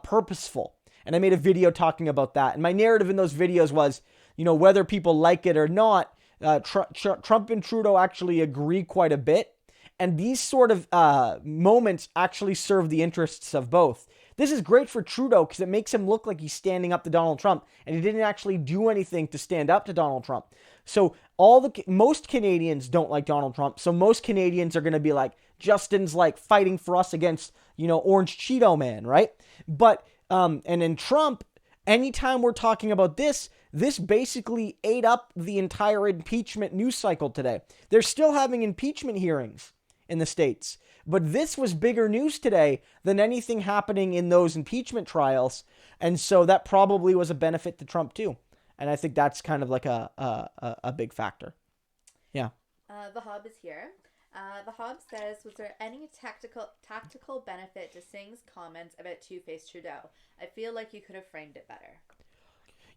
[SPEAKER 1] purposeful. And I made a video talking about that. And my narrative in those videos was, whether people like it or not, Trump and Trudeau actually agree quite a bit. And these sort of moments actually serve the interests of both. This is great for Trudeau because it makes him look like he's standing up to Donald Trump, and he didn't actually do anything to stand up to Donald Trump. So most Canadians don't like Donald Trump. So most Canadians are going to be like, Justin's like fighting for us against, Orange Cheeto Man, right? But and in Trump, anytime we're talking about this basically ate up the entire impeachment news cycle today. They're still having impeachment hearings in the States. But this was bigger news today than anything happening in those impeachment trials. And so that probably was a benefit to Trump too. And I think that's kind of like a big factor. Yeah.
[SPEAKER 2] The Hob is here. The Hob says, was there any tactical benefit to Singh's comments about two-faced Trudeau? I feel like you could have framed it better.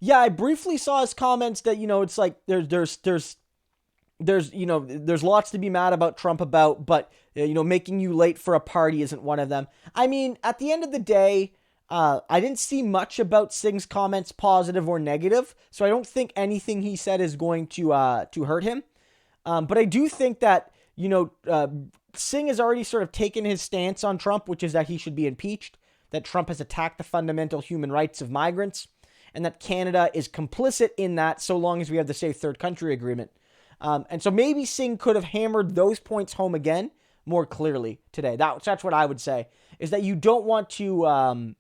[SPEAKER 1] Yeah, I briefly saw his comments that, it's like there's lots to be mad about Trump about, but, making you late for a party isn't one of them. I mean, at the end of the day, I didn't see much about Singh's comments, positive or negative, so I don't think anything he said is going to hurt him. But I do think that, Singh has already sort of taken his stance on Trump, which is that he should be impeached, that Trump has attacked the fundamental human rights of migrants, and that Canada is complicit in that so long as we have the Safe Third Country Agreement. And so maybe Singh could have hammered those points home again more clearly today. That's what I would say, is that you don't want to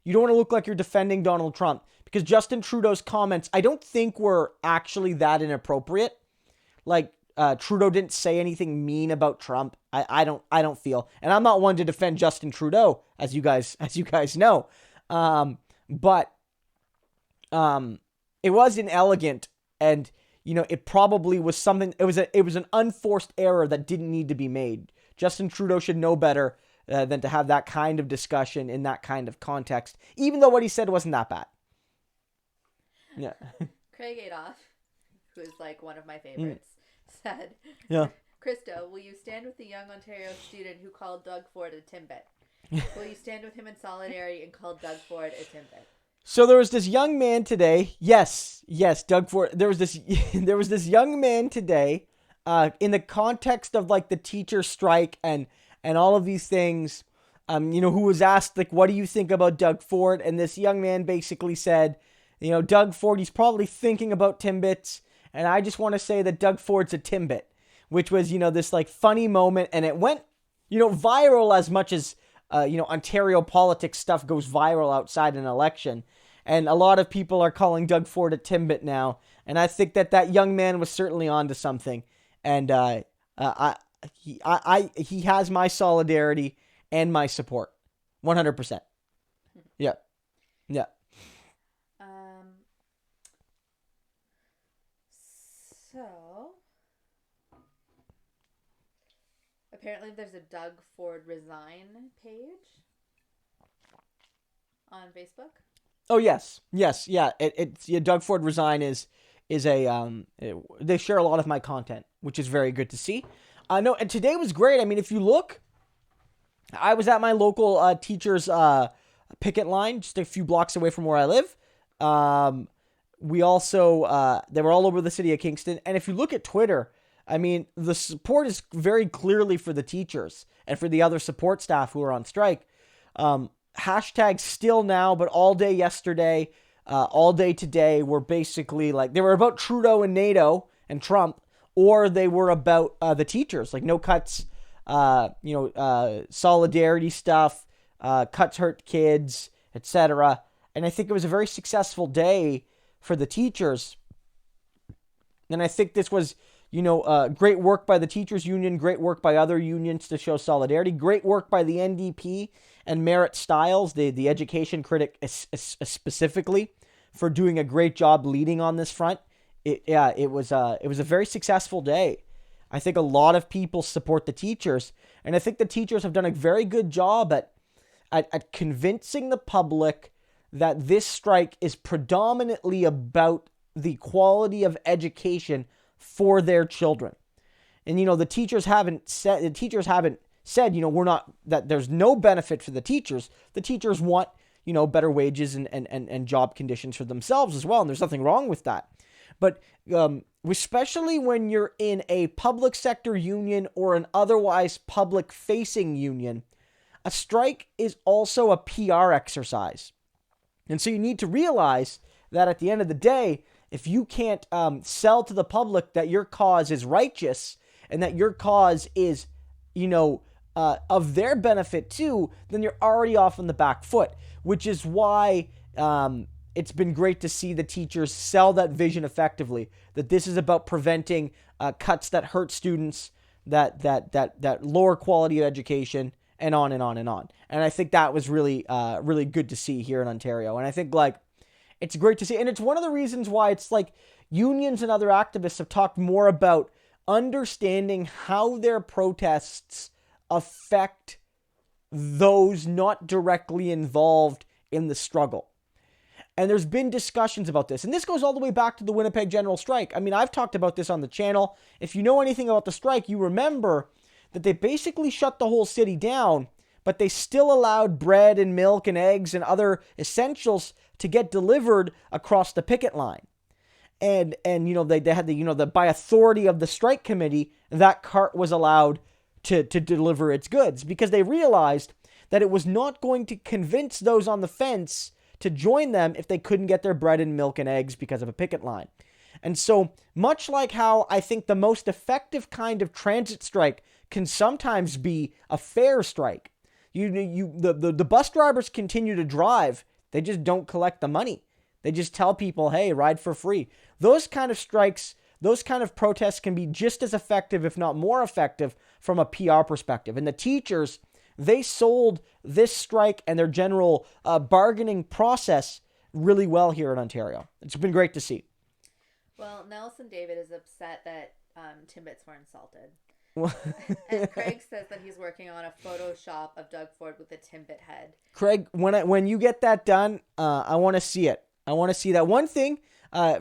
[SPEAKER 1] look like you're defending Donald Trump, because Justin Trudeau's comments, I don't think were actually that inappropriate. Like, Trudeau didn't say anything mean about Trump. I don't feel, and I'm not one to defend Justin Trudeau, as you guys know. But it was inelegant, and it probably was something. It was an unforced error that didn't need to be made. Justin Trudeau should know better than to have that kind of discussion in that kind of context, even though what he said wasn't that bad. Yeah.
[SPEAKER 2] Craig Adolph, who is like one of my favorites, said,
[SPEAKER 1] "Yeah,
[SPEAKER 2] Christo, will you stand with the young Ontario student who called Doug Ford a Timbit? Will you stand with him in solidarity and call Doug Ford a Timbit?"
[SPEAKER 1] So there was this young man today. Yes, Doug Ford. There was this young man today, in the context of like the teacher strike and all of these things, who was asked like, what do you think about Doug Ford? And this young man basically said, Doug Ford, he's probably thinking about Timbits, and I just want to say that Doug Ford's a Timbit, which was, this like funny moment, and it went, viral as much as Ontario politics stuff goes viral outside an election. And a lot of people are calling Doug Ford a Timbit now. And I think that young man was certainly onto something. And he has my solidarity and my support. 100%. Yeah. Yeah.
[SPEAKER 2] So apparently there's a Doug Ford resign page on Facebook.
[SPEAKER 1] Oh yes, yes, yeah. It's yeah, Doug Ford resign is a they share a lot of my content, which is very good to see. No, and today was great. I mean, if you look, I was at my local teachers picket line, just a few blocks away from where I live. We also they were all over the city of Kingston, and if you look at Twitter, I mean, the support is very clearly for the teachers and for the other support staff who are on strike. Hashtag still now, but all day yesterday, all day today were basically like, they were about Trudeau and NATO and Trump, or they were about the teachers, like no cuts, solidarity stuff, cuts hurt kids, etc. And I think it was a very successful day for the teachers. And I think this was, great work by the teachers union, great work by other unions to show solidarity, great work by the NDP and Merritt Stiles, the education critic specifically, for doing a great job leading on this front. It was a very successful day. I think a lot of people support the teachers, and I think the teachers have done a very good job at convincing the public that this strike is predominantly about the quality of education for their children. And the teachers haven't said we're not, that there's no benefit for the teachers. The teachers want better wages and job conditions for themselves as well, and there's nothing wrong with that. But especially when you're in a public sector union or an otherwise public facing union, a strike is also a PR exercise. And so you need to realize that at the end of the day, if you can't sell to the public that your cause is righteous and that your cause is, of their benefit too, then you're already off on the back foot, which is why it's been great to see the teachers sell that vision effectively, that this is about preventing cuts that hurt students, that lower quality of education, and on and on and on. And I think that was really, really good to see here in Ontario. And I think it's great to see. And it's one of the reasons why it's like unions and other activists have talked more about understanding how their protests affect those not directly involved in the struggle. And there's been discussions about this. And this goes all the way back to the Winnipeg General Strike. I mean, I've talked about this on the channel. If you know anything about the strike, you remember that they basically shut the whole city down, but they still allowed bread and milk and eggs and other essentials to get delivered across the picket line. And they had the by authority of the strike committee, that cart was allowed to deliver its goods, because they realized that it was not going to convince those on the fence to join them if they couldn't get their bread and milk and eggs because of a picket line. And so, much like how I think the most effective kind of transit strike can sometimes be a fair strike. The bus drivers continue to drive, they just don't collect the money. They just tell people, hey, ride for free. Those kind of strikes, those kind of protests can be just as effective, if not more effective, from a PR perspective. And the teachers, they sold this strike and their general bargaining process really well here in Ontario. It's been great to see.
[SPEAKER 2] Well, Nelson David is upset that Timbits were insulted. And Craig says that he's working on a Photoshop of Doug Ford with a Timbit head.
[SPEAKER 1] Craig, when you get that done, I want to see it. I want to see that. One thing,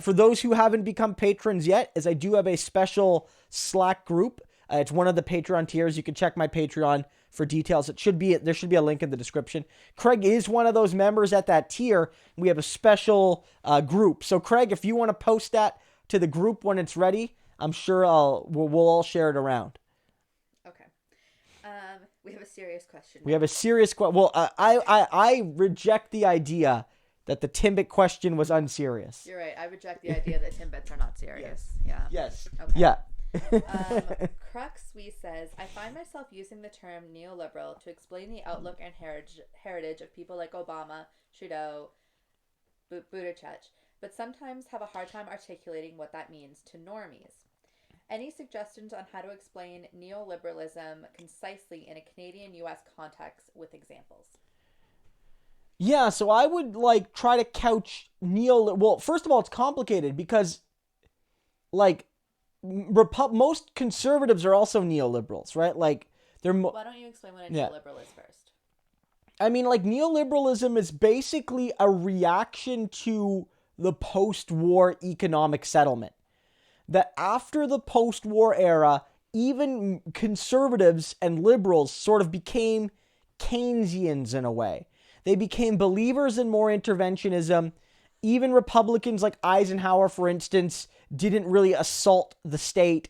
[SPEAKER 1] for those who haven't become patrons yet, is I do have a special Slack group. It's one of the Patreon tiers. You can check my Patreon for details. There should be a link in the description. Craig is one of those members at that tier. We have a special group. So Craig, if you want to post that to the group when it's ready, I'm sure we'll all share it around.
[SPEAKER 2] Okay. We have a serious question.
[SPEAKER 1] We have a serious question. Well, I reject the idea that the Timbit question was unserious.
[SPEAKER 2] You're right. I reject the idea that Timbits are not serious. Yeah.
[SPEAKER 1] Yes.
[SPEAKER 2] Okay.
[SPEAKER 1] Yeah.
[SPEAKER 2] Crux says, I find myself using the term neoliberal to explain the outlook and heritage of people like Obama, Trudeau, Buittigieg, but sometimes have a hard time articulating what that means to normies. Any suggestions on how to explain neoliberalism concisely in a Canadian-U.S. context with examples?
[SPEAKER 1] Yeah, so I would try to couch well, first of all, it's complicated because most conservatives are also neoliberals, right?
[SPEAKER 2] Why don't you explain what a neoliberal is first?
[SPEAKER 1] I mean, like, neoliberalism is basically a reaction to the post-war economic settlement. That after the post-war era, even conservatives and liberals sort of became Keynesians in a way. They became believers in more interventionism. Even Republicans like Eisenhower, for instance, didn't really assault the state.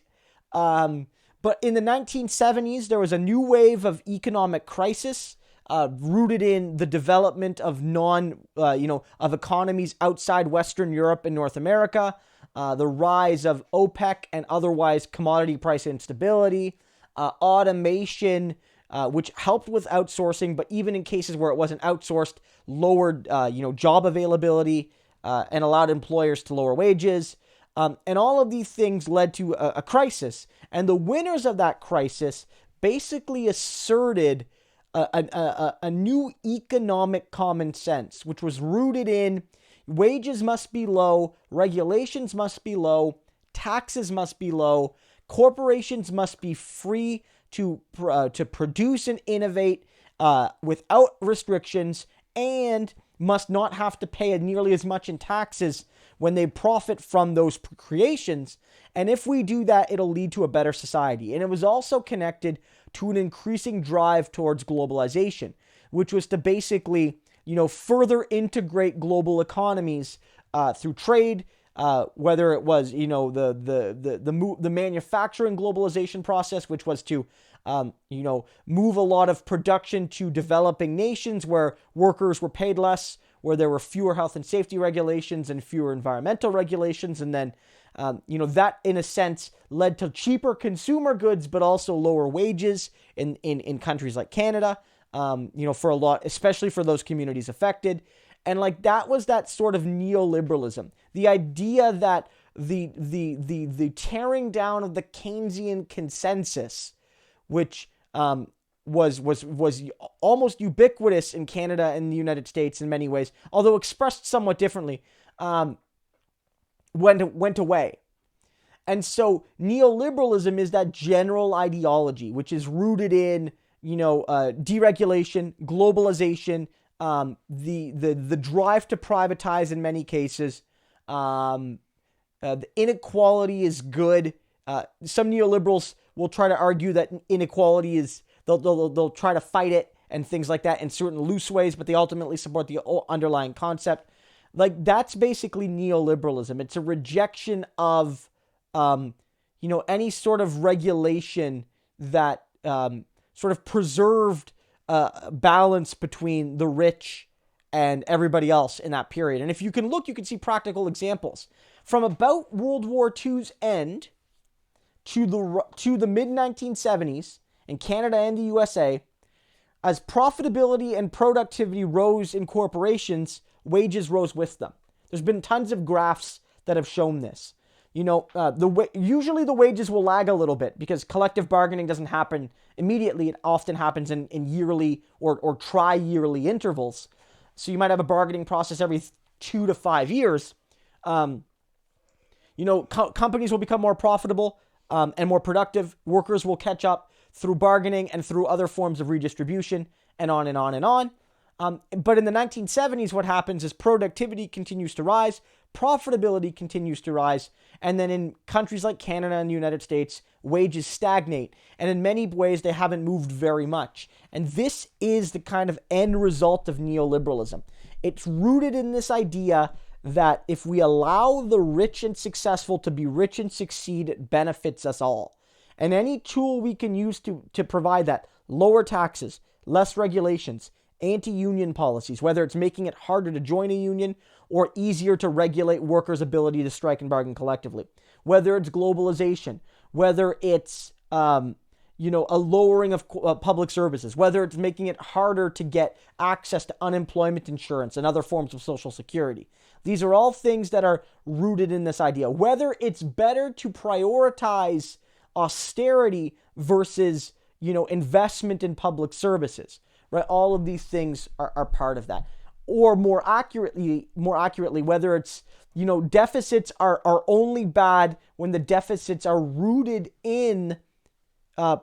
[SPEAKER 1] But in the 1970s, there was a new wave of economic crisis rooted in the development of of economies outside Western Europe and North America, the rise of OPEC and otherwise commodity price instability, automation, which helped with outsourcing, but even in cases where it wasn't outsourced, lowered job availability and allowed employers to lower wages. And all of these things led to a crisis. And the winners of that crisis basically asserted a new economic common sense, which was rooted in wages must be low, regulations must be low, taxes must be low, corporations must be free to produce and innovate without restrictions, and must not have to pay nearly as much in taxes when they profit from those creations. And if we do that, it'll lead to a better society. And it was also connected to an increasing drive towards globalization, which was to basically, further integrate global economies through trade, whether it was, the manufacturing globalization process, which was to, move a lot of production to developing nations where workers were paid less, where there were fewer health and safety regulations and fewer environmental regulations. And then, that in a sense led to cheaper consumer goods, but also lower wages in countries like Canada, for a lot, especially for those communities affected. And like, that was that sort of neoliberalism. The idea that the tearing down of the Keynesian consensus, which was almost ubiquitous in Canada and the United States in many ways, although expressed somewhat differently, went away. And so neoliberalism is that general ideology, which is rooted in, deregulation, globalization, the drive to privatize in many cases. The inequality is good. Some neoliberals will try to argue that inequality is, they'll try to fight it and things like that in certain loose ways, but they ultimately support the underlying concept. Like, that's basically neoliberalism. It's a rejection of, any sort of regulation that sort of preserved balance between the rich and everybody else in that period. And if you can look, you can see practical examples. From about World War II's end to the mid-1970s in Canada and the USA, as profitability and productivity rose in corporations, wages rose with them. There's been tons of graphs that have shown this. Usually the wages will lag a little bit because collective bargaining doesn't happen immediately. It often happens in yearly or tri-yearly intervals. So you might have a bargaining process every 2 to 5 years. Companies will become more profitable and more productive. Workers will catch up through bargaining and through other forms of redistribution, and on and on and on. But in the 1970s, what happens is productivity continues to rise, profitability continues to rise, and then in countries like Canada and the United States, wages stagnate. And in many ways, they haven't moved very much. And this is the kind of end result of neoliberalism. It's rooted in this idea that if we allow the rich and successful to be rich and succeed, it benefits us all. And any tool we can use to provide that, lower taxes, less regulations, anti-union policies, whether it's making it harder to join a union or easier to regulate workers' ability to strike and bargain collectively, whether it's globalization, whether it's a lowering of public services, whether it's making it harder to get access to unemployment insurance and other forms of social security. These are all things that are rooted in this idea. Whether it's better to prioritize austerity versus, investment in public services, right? All of these things are part of that. Or more accurately, whether it's, deficits are only bad when the deficits are rooted in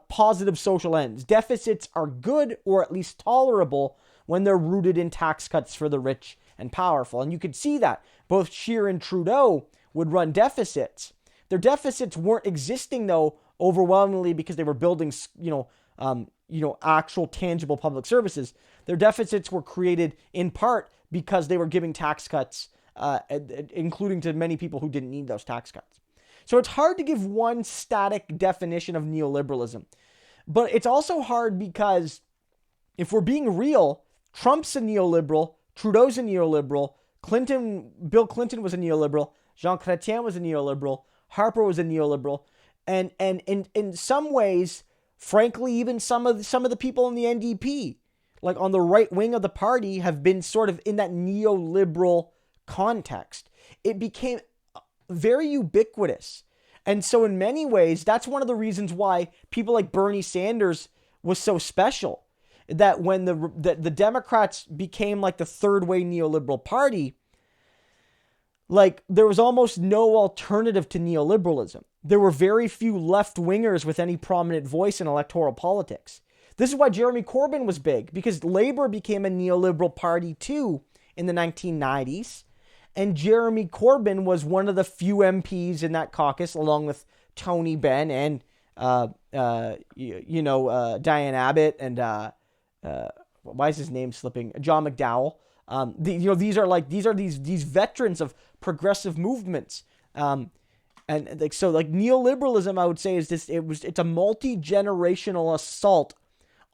[SPEAKER 1] positive social ends. Deficits are good or at least tolerable when they're rooted in tax cuts for the rich and powerful. And you could see that both Scheer and Trudeau would run deficits. Their deficits weren't existing, though, overwhelmingly because they were building, actual tangible public services. Their deficits were created in part because they were giving tax cuts, including to many people who didn't need those tax cuts. So it's hard to give one static definition of neoliberalism. But it's also hard because if we're being real, Trump's a neoliberal, Trudeau's a neoliberal, Bill Clinton was a neoliberal, Jean Chrétien was a neoliberal, Harper was a neoliberal, and in some ways, frankly, even some of the people in the NDP, like on the right wing of the party, have been sort of in that neoliberal context. It became very ubiquitous. And so in many ways, that's one of the reasons why people like Bernie Sanders was so special. That when the Democrats became like the third way neoliberal party, like there was almost no alternative to neoliberalism. There were very few left-wingers with any prominent voice in electoral politics. This is why Jeremy Corbyn was big, because Labour became a neoliberal party too in the 1990s. And Jeremy Corbyn was one of the few MPs in that caucus, along with Tony Benn and, Diane Abbott and, why is his name slipping? John McDowell. These are these veterans of progressive movements. Neoliberalism, I would say, it's a multi-generational assault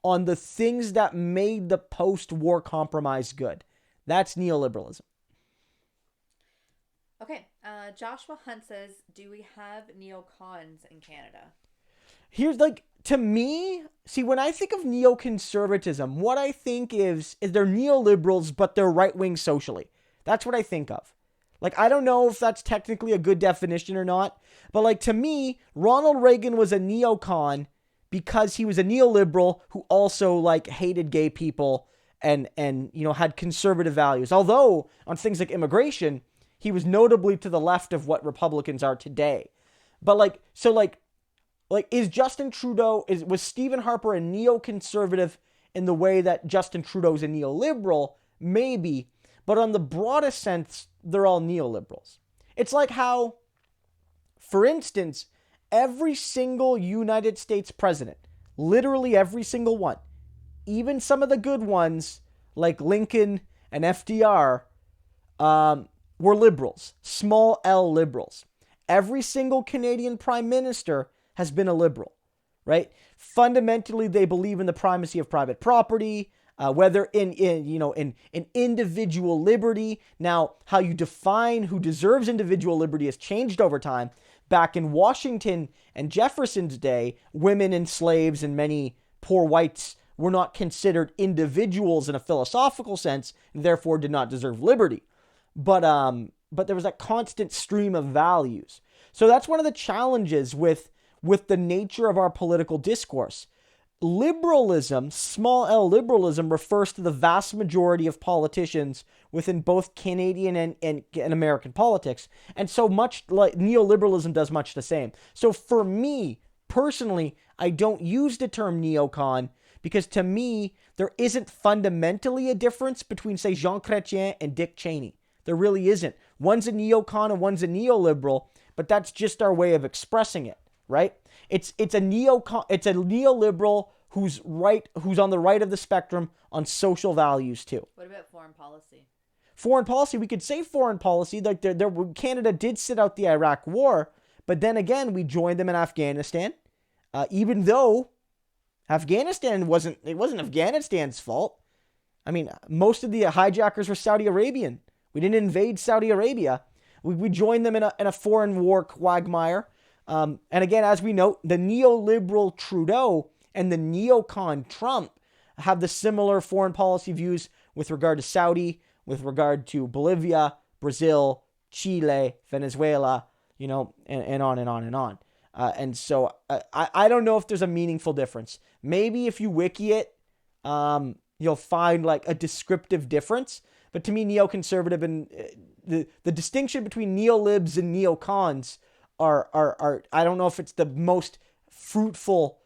[SPEAKER 1] on the things that made the post-war compromise good. That's neoliberalism.
[SPEAKER 2] Okay, Joshua Hunt says, do we have neocons in Canada?
[SPEAKER 1] Here's to me, see, when I think of neoconservatism, what I think is they're neoliberals, but they're right-wing socially. That's what I think of. I don't know if that's technically a good definition or not, but to me, Ronald Reagan was a neocon because he was a neoliberal who also hated gay people and had conservative values. Although on things like immigration, he was notably to the left of what Republicans are today. But is Justin Trudeau, was Stephen Harper a neoconservative in the way that Justin Trudeau's a neoliberal? Maybe. But on the broadest sense, they're all neoliberals. It's like how, for instance, every single United States president, literally every single one, even some of the good ones like Lincoln and FDR, were liberals, small L liberals. Every single Canadian prime minister has been a liberal, right? Fundamentally, they believe in the primacy of private property, whether in individual liberty. Now, how you define who deserves individual liberty has changed over time. Back in Washington and Jefferson's day, women and slaves and many poor whites were not considered individuals in a philosophical sense, and therefore did not deserve liberty. But there was that constant stream of values. So that's one of the challenges with the nature of our political discourse. Liberalism, small L liberalism, refers to the vast majority of politicians within both Canadian and American politics. And so much like neoliberalism does much the same. So for me, personally, I don't use the term neocon because to me, there isn't fundamentally a difference between, say, Jean Chrétien and Dick Cheney. There really isn't. One's a neocon and one's a neoliberal, but that's just our way of expressing it, right? It's a neoliberal who's on the right of the spectrum on social values too.
[SPEAKER 2] What about foreign policy?
[SPEAKER 1] Foreign policy, we could say foreign policy. Canada did sit out the Iraq War, but then again, we joined them in Afghanistan, even though Afghanistan wasn't Afghanistan's fault. I mean, most of the hijackers were Saudi Arabian. We didn't invade Saudi Arabia. We joined them in a foreign war quagmire. And again, as we note, the neoliberal Trudeau and the neocon Trump have the similar foreign policy views with regard to Saudi, with regard to Bolivia, Brazil, Chile, Venezuela, and on and on and on. And so I don't know if there's a meaningful difference. Maybe if you wiki it, you'll find a descriptive difference. But to me, neoconservative and the distinction between neolibs and neocons are I don't know if it's the most fruitful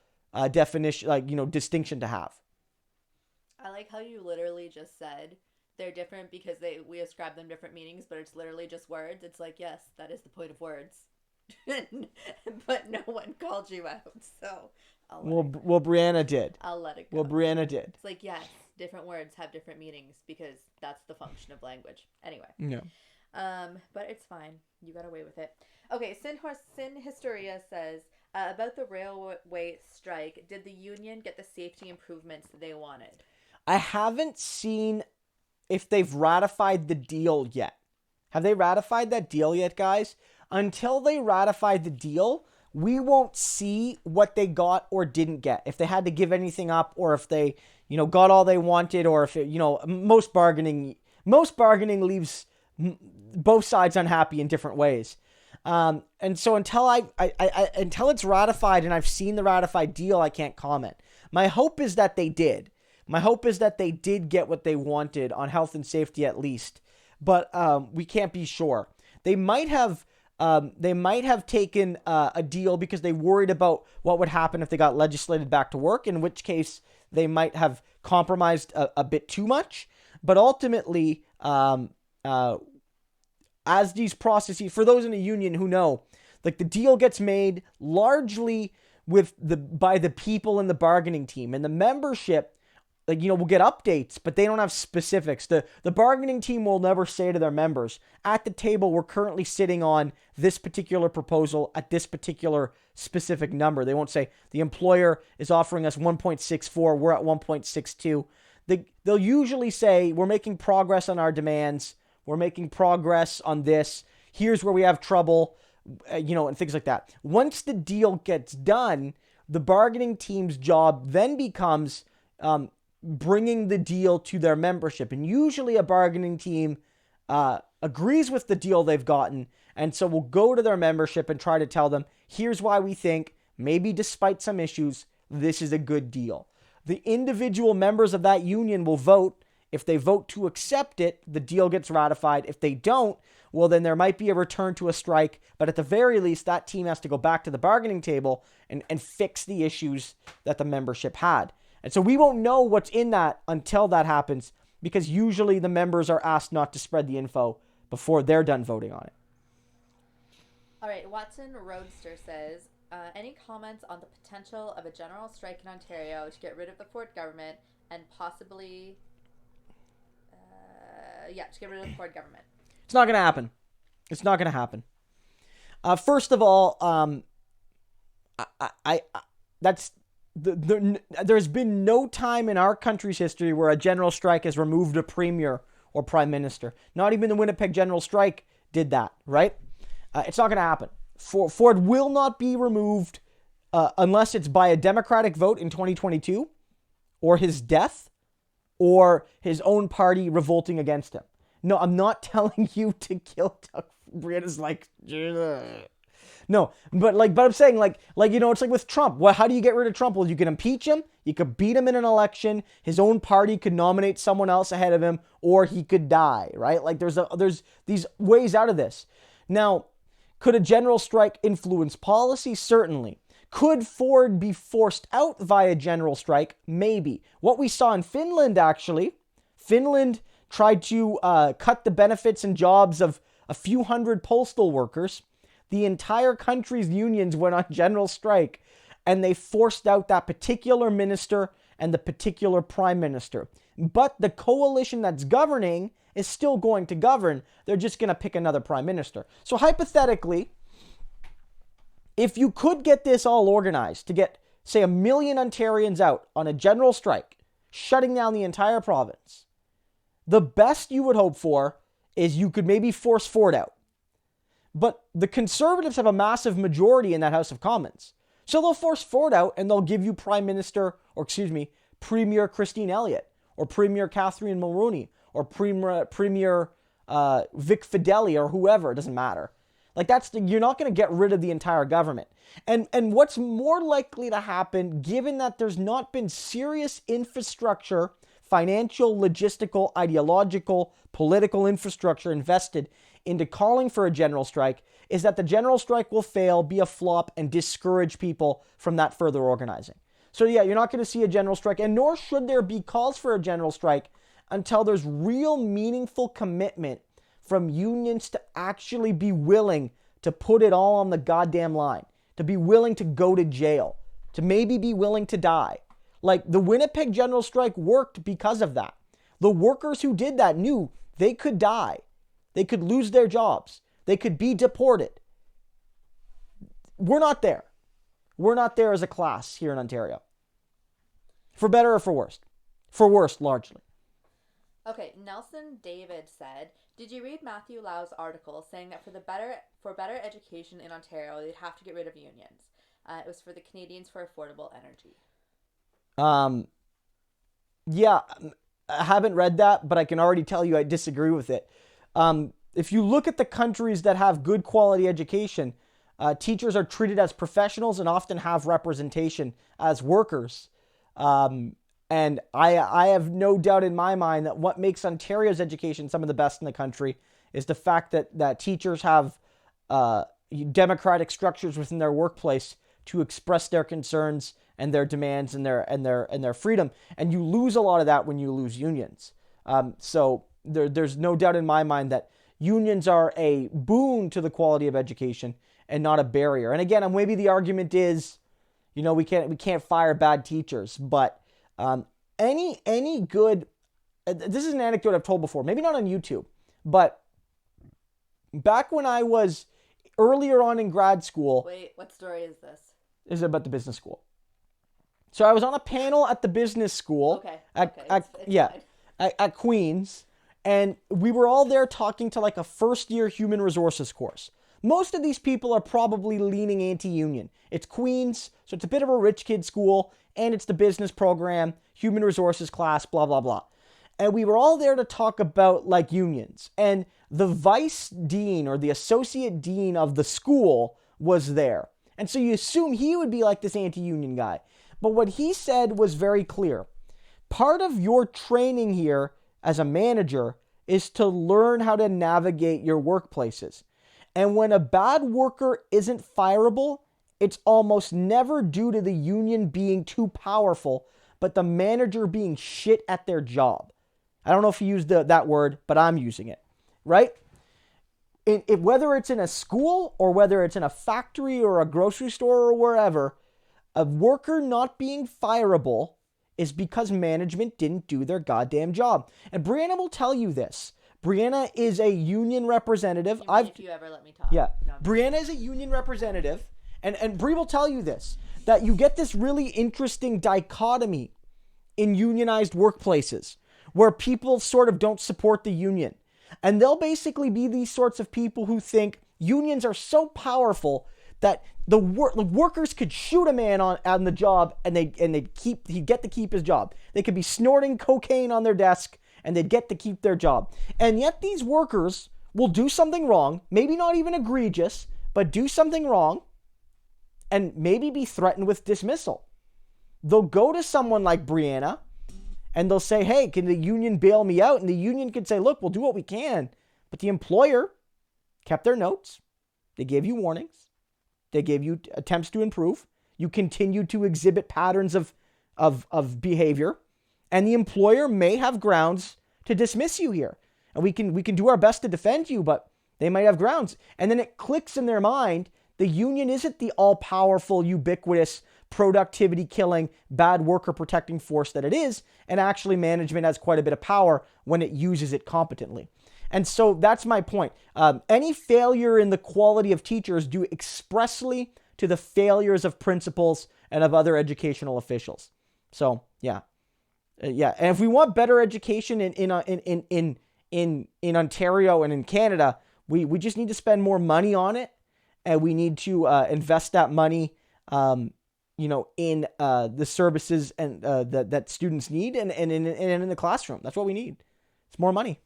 [SPEAKER 1] definition, distinction to have.
[SPEAKER 2] I like how you literally just said they're different because we ascribe them different meanings, but it's literally just words. It's like, yes, that is the point of words. But no one called you out, so
[SPEAKER 1] Well, Brianna did.
[SPEAKER 2] I'll let it go.
[SPEAKER 1] Well, Brianna did.
[SPEAKER 2] It's like, yes, different words have different meanings because that's the function of language. Anyway.
[SPEAKER 1] Yeah.
[SPEAKER 2] But it's fine. You got away with it. Okay, Sin Historia says, about the railway strike, did the union get the safety improvements they wanted?
[SPEAKER 1] I haven't seen if they've ratified the deal yet. Have they ratified that deal yet, guys? Until they ratify the deal, we won't see what they got or didn't get. If they had to give anything up, or if they, got all they wanted, or if it, most bargaining leaves both sides unhappy in different ways. And so until until it's ratified and I've seen the ratified deal, I can't comment. My hope is that they did. My hope is that they did get what they wanted on health and safety at least, but we can't be sure. They might have taken a deal because they worried about what would happen if they got legislated back to work, in which case they might have compromised a bit too much. But ultimately, as these processes, for those in the union who know, like, the deal gets made largely by the people in the bargaining team, and the membership, will get updates, but they don't have specifics. The bargaining team will never say to their members, at the table, we're currently sitting on this particular proposal at this particular specific number. They won't say the employer is offering us 1.64, we're at 1.62. They'll usually say, we're making progress on our demands, we're making progress on this, here's where we have trouble, and things like that. Once the deal gets done, the bargaining team's job then becomes bringing the deal to their membership. And usually a bargaining team agrees with the deal they've gotten, and so we'll go to their membership and try to tell them, here's why we think, maybe despite some issues, this is a good deal. The individual members of that union will vote. If they vote to accept it, the deal gets ratified. If they don't, well, then there might be a return to a strike, but at the very least, that team has to go back to the bargaining table and fix the issues that the membership had. And so we won't know what's in that until that happens, because usually the members are asked not to spread the info before they're done voting on it.
[SPEAKER 2] All right, Watson Roadster says, any comments on the potential of a general strike in Ontario to get rid of the Ford government and possibly, to get rid of the Ford government?
[SPEAKER 1] It's not going to happen. It's not going to happen. First of all, there's been no time in our country's history where a general strike has removed a premier or prime minister. Not even the Winnipeg General Strike did that, right? It's not going to happen. Ford will not be removed unless it's by a Democratic vote in 2022, or his death, or his own party revolting against him. No, I'm not telling you to kill Doug. Brianna's like, no, but I'm saying, it's like with Trump. Well, how do you get rid of Trump? Well, you can impeach him, you could beat him in an election, his own party could nominate someone else ahead of him, or he could die, right? Like, there's these ways out of this. Now, could a general strike influence policy? Certainly. Could Ford be forced out via general strike? Maybe. What we saw in Finland, actually, Finland tried to cut the benefits and jobs of a few hundred postal workers. The entire country's unions went on general strike, and they forced out that particular minister and the particular prime minister. But the coalition that's governing is still going to govern. They're just going to pick another prime minister. So hypothetically, if you could get this all organized to get, say, 1 million Ontarians out on a general strike, shutting down the entire province, the best you would hope for is you could maybe force Ford out. But the Conservatives have a massive majority in that House of Commons. So they'll force Ford out, and they'll give you Premier Christine Elliott, or Premier Catherine Mulroney, or Premier Vic Fideli, or whoever. It doesn't matter. You're not going to get rid of the entire government. And what's more likely to happen, given that there's not been serious infrastructure, financial, logistical, ideological, political infrastructure invested into calling for a general strike, is that the general strike will fail, be a flop, and discourage people from that further organizing. So yeah, you're not going to see a general strike, and nor should there be calls for a general strike until there's real meaningful commitment from unions to actually be willing to put it all on the goddamn line, to be willing to go to jail, to maybe be willing to die. Like, the Winnipeg general strike worked because of that. The workers who did that knew they could die. They could lose their jobs. They could be deported. We're not there. We're not there as a class here in Ontario. For better or for worse? For worse, largely.
[SPEAKER 2] Okay, Nelson David said, did you read Matthew Lau's article saying that for better education in Ontario, they'd have to get rid of unions? It was for the Canadians for Affordable Energy.
[SPEAKER 1] Yeah, I haven't read that, but I can already tell you I disagree with it. If you look at the countries that have good quality education, teachers are treated as professionals and often have representation as workers. And I have no doubt in my mind that what makes Ontario's education some of the best in the country is the fact that teachers have democratic structures within their workplace to express their concerns and their demands and their freedom. And you lose a lot of that when you lose unions. So there's no doubt in my mind that unions are a boon to the quality of education and not a barrier. And again, maybe the argument is, we can't fire bad teachers, but any good, this is an anecdote I've told before, maybe not on YouTube, but back when I was earlier on in grad school.
[SPEAKER 2] Wait, what story is this?
[SPEAKER 1] This is about the business school. So I was on a panel at the business school at Queen's, and we were all there talking to like a first year human resources course. Most of these people are probably leaning anti-union. It's Queen's, so it's a bit of a rich kid school, and it's the business program, human resources class, blah, blah, blah. And we were all there to talk about like unions. And the vice dean or the associate dean of the school was there. And so you assume he would be like this anti-union guy. But what he said was very clear. Part of your training here as a manager is to learn how to navigate your workplaces. And when a bad worker isn't fireable, it's almost never due to the union being too powerful, but the manager being shit at their job. I don't know if he used that word, but I'm using it, right? Whether it's in a school or whether it's in a factory or a grocery store or wherever, a worker not being fireable is because management didn't do their goddamn job. And Brianna will tell you this. Brianna is a union representative.
[SPEAKER 2] If you ever let me talk.
[SPEAKER 1] Yeah.
[SPEAKER 2] No,
[SPEAKER 1] Brianna is a union representative. And Bri will tell you this, that you get this really interesting dichotomy in unionized workplaces where people sort of don't support the union. And they'll basically be these sorts of people who think unions are so powerful that the workers could shoot a man on the job and he'd get to keep his job. They could be snorting cocaine on their desk and they'd get to keep their job. And yet these workers will do something wrong, maybe not even egregious, but do something wrong and maybe be threatened with dismissal. They'll go to someone like Brianna and they'll say, hey, can the union bail me out? And the union could say, look, we'll do what we can. But the employer kept their notes. They gave you warnings. They gave you attempts to improve. You continue to exhibit patterns of behavior. And the employer may have grounds to dismiss you here. And we can do our best to defend you, but they might have grounds. And then it clicks in their mind, the union isn't the all-powerful, ubiquitous, productivity-killing, bad worker-protecting force that it is, and actually management has quite a bit of power when it uses it competently. And so that's my point. Any failure in the quality of teachers due expressly to the failures of principals and of other educational officials. So, yeah. And if we want better education in Ontario and in Canada, we just need to spend more money on it. And we need to invest that money, in the services and that students need, and in the classroom. That's what we need. It's more money.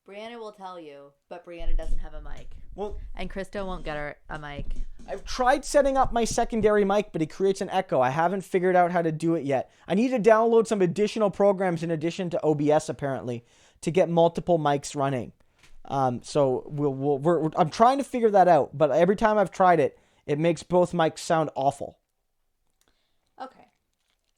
[SPEAKER 2] Brianna will tell you, but Brianna doesn't have a mic.
[SPEAKER 1] Well,
[SPEAKER 2] and Krista won't get her a mic.
[SPEAKER 1] I've tried setting up my secondary mic, but it creates an echo. I haven't figured out how to do it yet. I need to download some additional programs in addition to OBS, apparently, to get multiple mics running. So I'm trying to figure that out, but every time I've tried it, it makes both mics sound awful.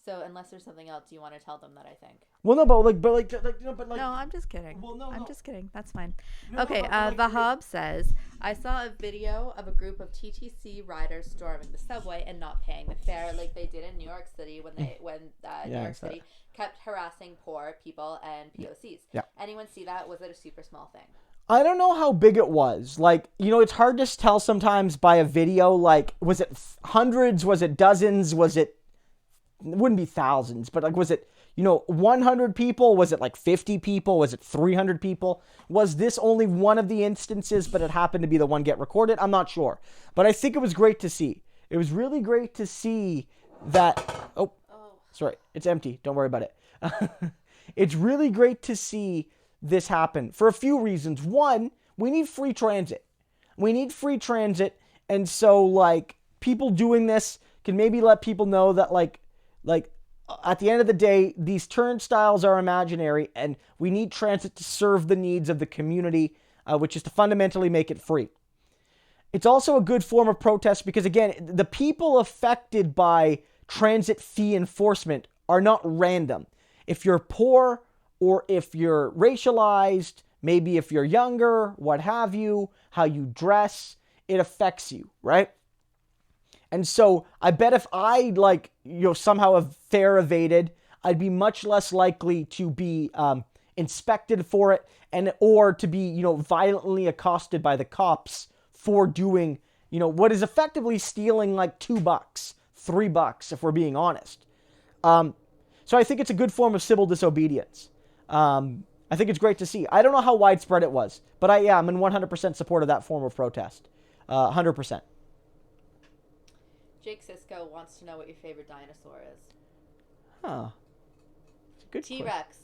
[SPEAKER 2] So unless there's something else you want to tell them that I think.
[SPEAKER 1] Well, no, but
[SPEAKER 2] No, I'm just kidding.
[SPEAKER 1] Well, no,
[SPEAKER 2] I'm just kidding. That's fine.
[SPEAKER 1] No,
[SPEAKER 2] Okay, Vahab says, I saw a video of a group of TTC riders storming the subway and not paying the fare like they did in New York City when New York City kept harassing poor people and POCs.
[SPEAKER 1] Yeah.
[SPEAKER 2] Anyone see that? Was it a super small thing?
[SPEAKER 1] I don't know how big it was. Like, it's hard to tell sometimes by a video. Like, was it hundreds? Was it dozens? Was it wouldn't be thousands, but like, was it, 100 people? Was it like 50 people? Was it 300 people? Was this only one of the instances, but it happened to be the one get recorded? I'm not sure, but I think it was great to see. It was really great to see that. Oh, sorry. It's empty. Don't worry about it. It's really great to see this happen for a few reasons. One, we need free transit. And so like people doing this can maybe let people know that like at the end of the day, these turnstiles are imaginary and we need transit to serve the needs of the community, which is to fundamentally make it free. It's also a good form of protest because, again, the people affected by transit fee enforcement are not random. If you're poor or if you're racialized, maybe if you're younger, what have you, how you dress, it affects you, right? And so I bet if I somehow have fare evaded, I'd be much less likely to be inspected for it or to be, violently accosted by the cops for doing, what is effectively stealing like $2, $3 if we're being honest. So I think it's a good form of civil disobedience. I think it's great to see. I don't know how widespread it was, but I'm in 100% support of that form of protest. 100%.
[SPEAKER 2] Jake Sisko wants to know what your favorite dinosaur is.
[SPEAKER 1] Huh. It's a good
[SPEAKER 2] T-Rex.
[SPEAKER 1] question.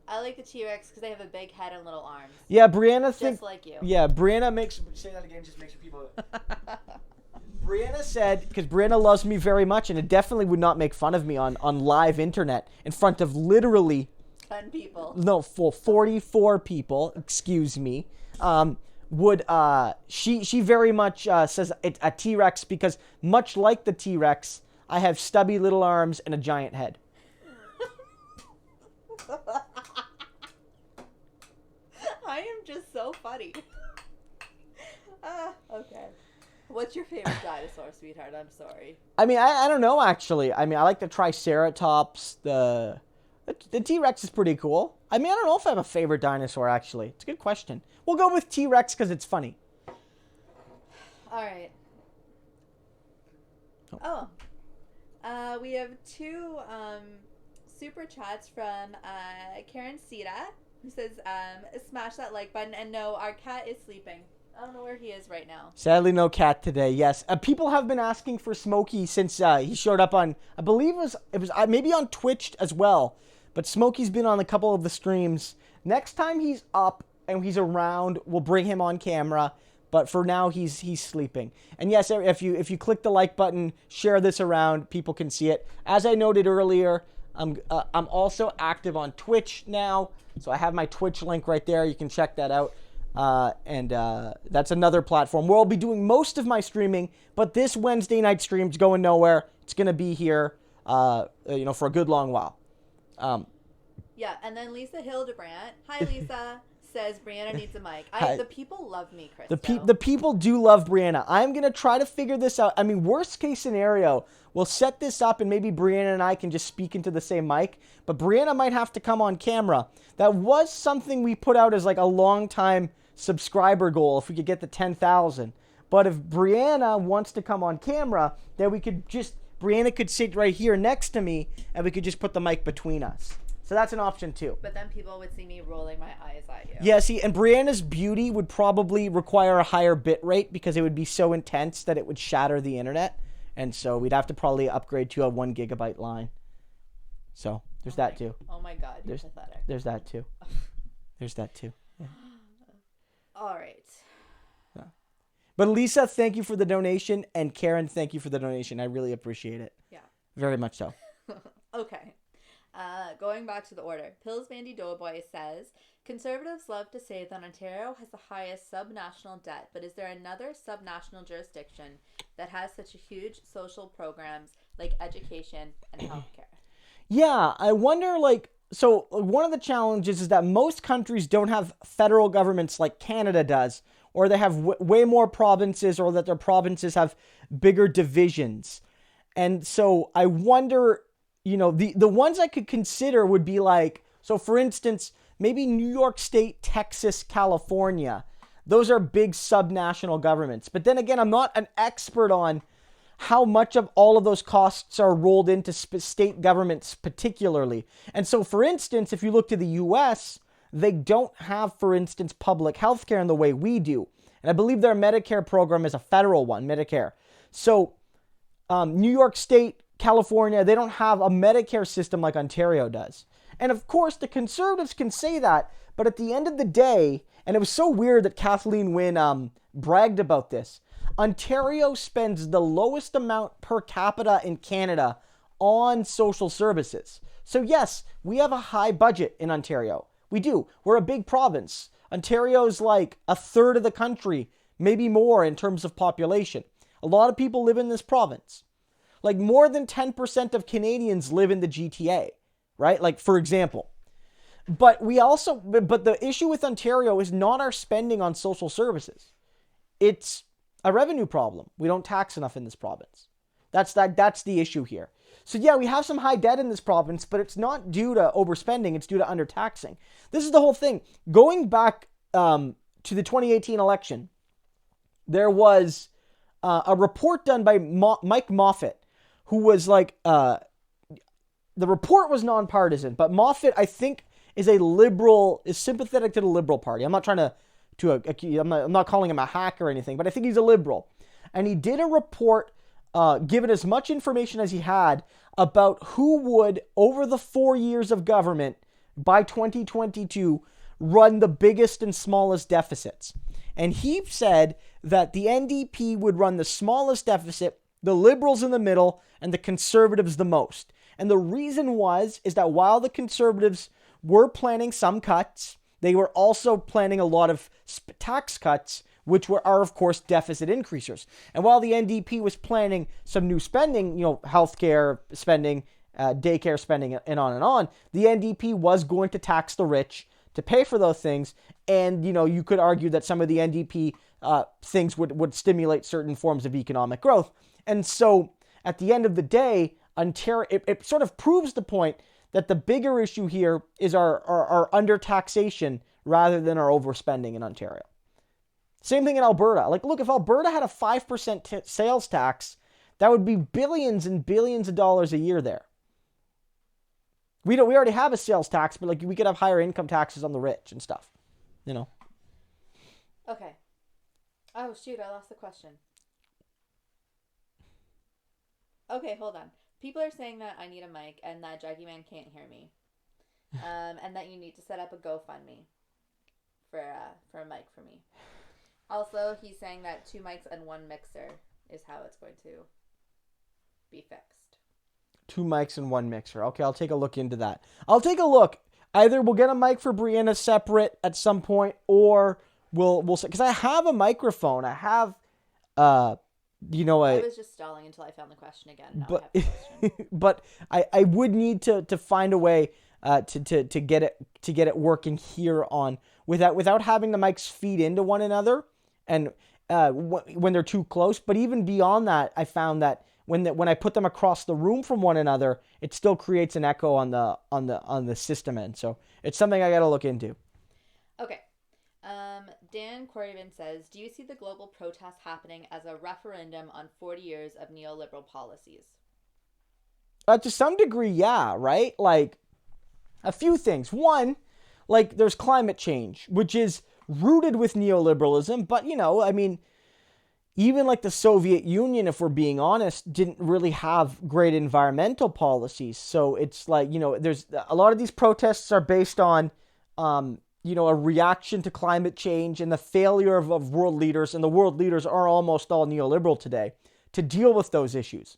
[SPEAKER 2] I like the T-Rex because they have a big head and little arms.
[SPEAKER 1] Yeah, Brianna thinks...
[SPEAKER 2] Just like you.
[SPEAKER 1] Yeah, Brianna makes... Say that again, just make sure people... Brianna said, because Brianna loves me very much, and it definitely would not make fun of me on live internet in front of literally...
[SPEAKER 2] 10 people.
[SPEAKER 1] No, 44 people, excuse me. She very much says it's a T-Rex because much like the T-Rex, I have stubby little arms and a giant head.
[SPEAKER 2] I am just so funny. Okay. What's your favorite dinosaur, sweetheart? I'm sorry.
[SPEAKER 1] I mean, I don't know, actually. I mean, I like the Triceratops. The T-Rex is pretty cool. I mean, I don't know if I have a favorite dinosaur, actually. It's a good question. We'll go with T-Rex because it's funny.
[SPEAKER 2] All right. We have two super chats from Karen Sita, who says, smash that like button. And no, our cat is sleeping. I don't know where he is right now.
[SPEAKER 1] Sadly, no cat today. Yes, people have been asking for Smokey since he showed up on, I believe it was maybe on Twitch as well. But Smokey's been on a couple of the streams. Next time he's up and he's around, we'll bring him on camera. But for now, he's sleeping. And yes, if you click the like button, share this around, people can see it. As I noted earlier, I'm also active on Twitch now, so I have my Twitch link right there. You can check that out. And that's another platform where I'll be doing most of my streaming. But this Wednesday night stream's going nowhere. It's gonna be here, for a good long while.
[SPEAKER 2] Yeah, and then Lisa Hildebrandt. Hi, Lisa. Says Brianna needs a mic. The people love me, Chris.
[SPEAKER 1] The people do love Brianna. I'm going to try to figure this out. I mean, worst case scenario, we'll set this up and maybe Brianna and I can just speak into the same mic. But Brianna might have to come on camera. That was something we put out as like a long time subscriber goal if we could get to 10,000. But if Brianna wants to come on camera, then Brianna could sit right here next to me and we could just put the mic between us. So that's an option too.
[SPEAKER 2] But then people would see me rolling my eyes at you.
[SPEAKER 1] Yeah, see, and Brianna's beauty would probably require a higher bit rate because it would be so intense that it would shatter the internet. And so we'd have to probably upgrade to a 1 gigabyte line. So there's that too.
[SPEAKER 2] Oh my God, you're pathetic.
[SPEAKER 1] There's that too. There's that too. Yeah.
[SPEAKER 2] All right.
[SPEAKER 1] Yeah. But Lisa, thank you for the donation. And Karen, thank you for the donation. I really appreciate it.
[SPEAKER 2] Yeah.
[SPEAKER 1] Very much so.
[SPEAKER 2] Okay. Going back to the order, Pills Bandy Doughboy says, Conservatives love to say that Ontario has the highest subnational debt, but is there another subnational jurisdiction that has such a huge social programs like education and healthcare?
[SPEAKER 1] Yeah, I wonder, like, so one of the challenges is that most countries don't have federal governments like Canada does, or they have way more provinces, or that their provinces have bigger divisions. And so I wonder, the ones I could consider would be like, so for instance, maybe New York State, Texas, California. Those are big subnational governments. But then again, I'm not an expert on how much of all of those costs are rolled into state governments particularly. And so, for instance, if you look to the US, they don't have, for instance, public health care in the way we do. And I believe their Medicare program is a federal one, Medicare. So New York State, California, they don't have a Medicare system like Ontario does. And of course, the Conservatives can say that, but at the end of the day, and it was so weird that Kathleen Wynne bragged about this, Ontario spends the lowest amount per capita in Canada on social services. So yes, we have a high budget in Ontario. We do. We're a big province. Ontario's like a third of the country, maybe more in terms of population. A lot of people live in this province. Like more than 10% of Canadians live in the GTA, right? Like for example. But the issue with Ontario is not our spending on social services. It's a revenue problem. We don't tax enough in this province. That's the issue here. So yeah, we have some high debt in this province, but it's not due to overspending. It's due to undertaxing. This is the whole thing. Going back to the 2018 election, there was a report done by Mike Moffat, who was like, the report was nonpartisan, but Moffat, I think, is sympathetic to the Liberal Party. I'm not trying I'm not calling him a hack or anything, but I think he's a liberal. And he did a report, given as much information as he had about who would, over the 4 years of government by 2022, run the biggest and smallest deficits. And he said that the NDP would run the smallest deficit, the Liberals in the middle, and the Conservatives the most. And the reason is that while the Conservatives were planning some cuts, they were also planning a lot of tax cuts, which are, of course, deficit increasers. And while the NDP was planning some new spending, healthcare spending, daycare spending, and on, the NDP was going to tax the rich to pay for those things. And, you could argue that some of the NDP things would stimulate certain forms of economic growth. And so, at the end of the day, Ontario, it sort of proves the point that the bigger issue here is our under-taxation rather than our overspending in Ontario. Same thing in Alberta. Like, look, if Alberta had a 5% sales tax, that would be billions and billions of dollars a year there. We already have a sales tax, but like we could have higher income taxes on the rich and stuff.
[SPEAKER 2] Okay. Oh, shoot, I lost the question. Okay, hold on. People are saying that I need a mic and that Jaggy Man can't hear me. And that you need to set up a GoFundMe for a mic for me. Also, he's saying that 2 mics and 1 mixer is how it's going to be fixed.
[SPEAKER 1] 2 mics and 1 mixer. Okay, I'll take a look into that. I'll take a look. Either we'll get a mic for Brianna separate at some point, or we'll because I have a microphone. I have I
[SPEAKER 2] was just stalling until I found the question again. Now
[SPEAKER 1] but
[SPEAKER 2] I have the question.
[SPEAKER 1] but I would need to find a way to get it working here on without having the mics feed into one another and when they're too close. But even beyond that, I found that when I put them across the room from one another, it still creates an echo on the system end. So it's something I got to look into.
[SPEAKER 2] Okay. Dan Corbyn says, do you see the global protests happening as a referendum on 40 years of neoliberal policies?
[SPEAKER 1] To some degree, yeah, right? Like, a few things. One, like, there's climate change, which is rooted with neoliberalism, but, even like the Soviet Union, if we're being honest, didn't really have great environmental policies. So it's like, there's a lot of these protests are based on, a reaction to climate change and the failure of world leaders, and the world leaders are almost all neoliberal today, to deal with those issues.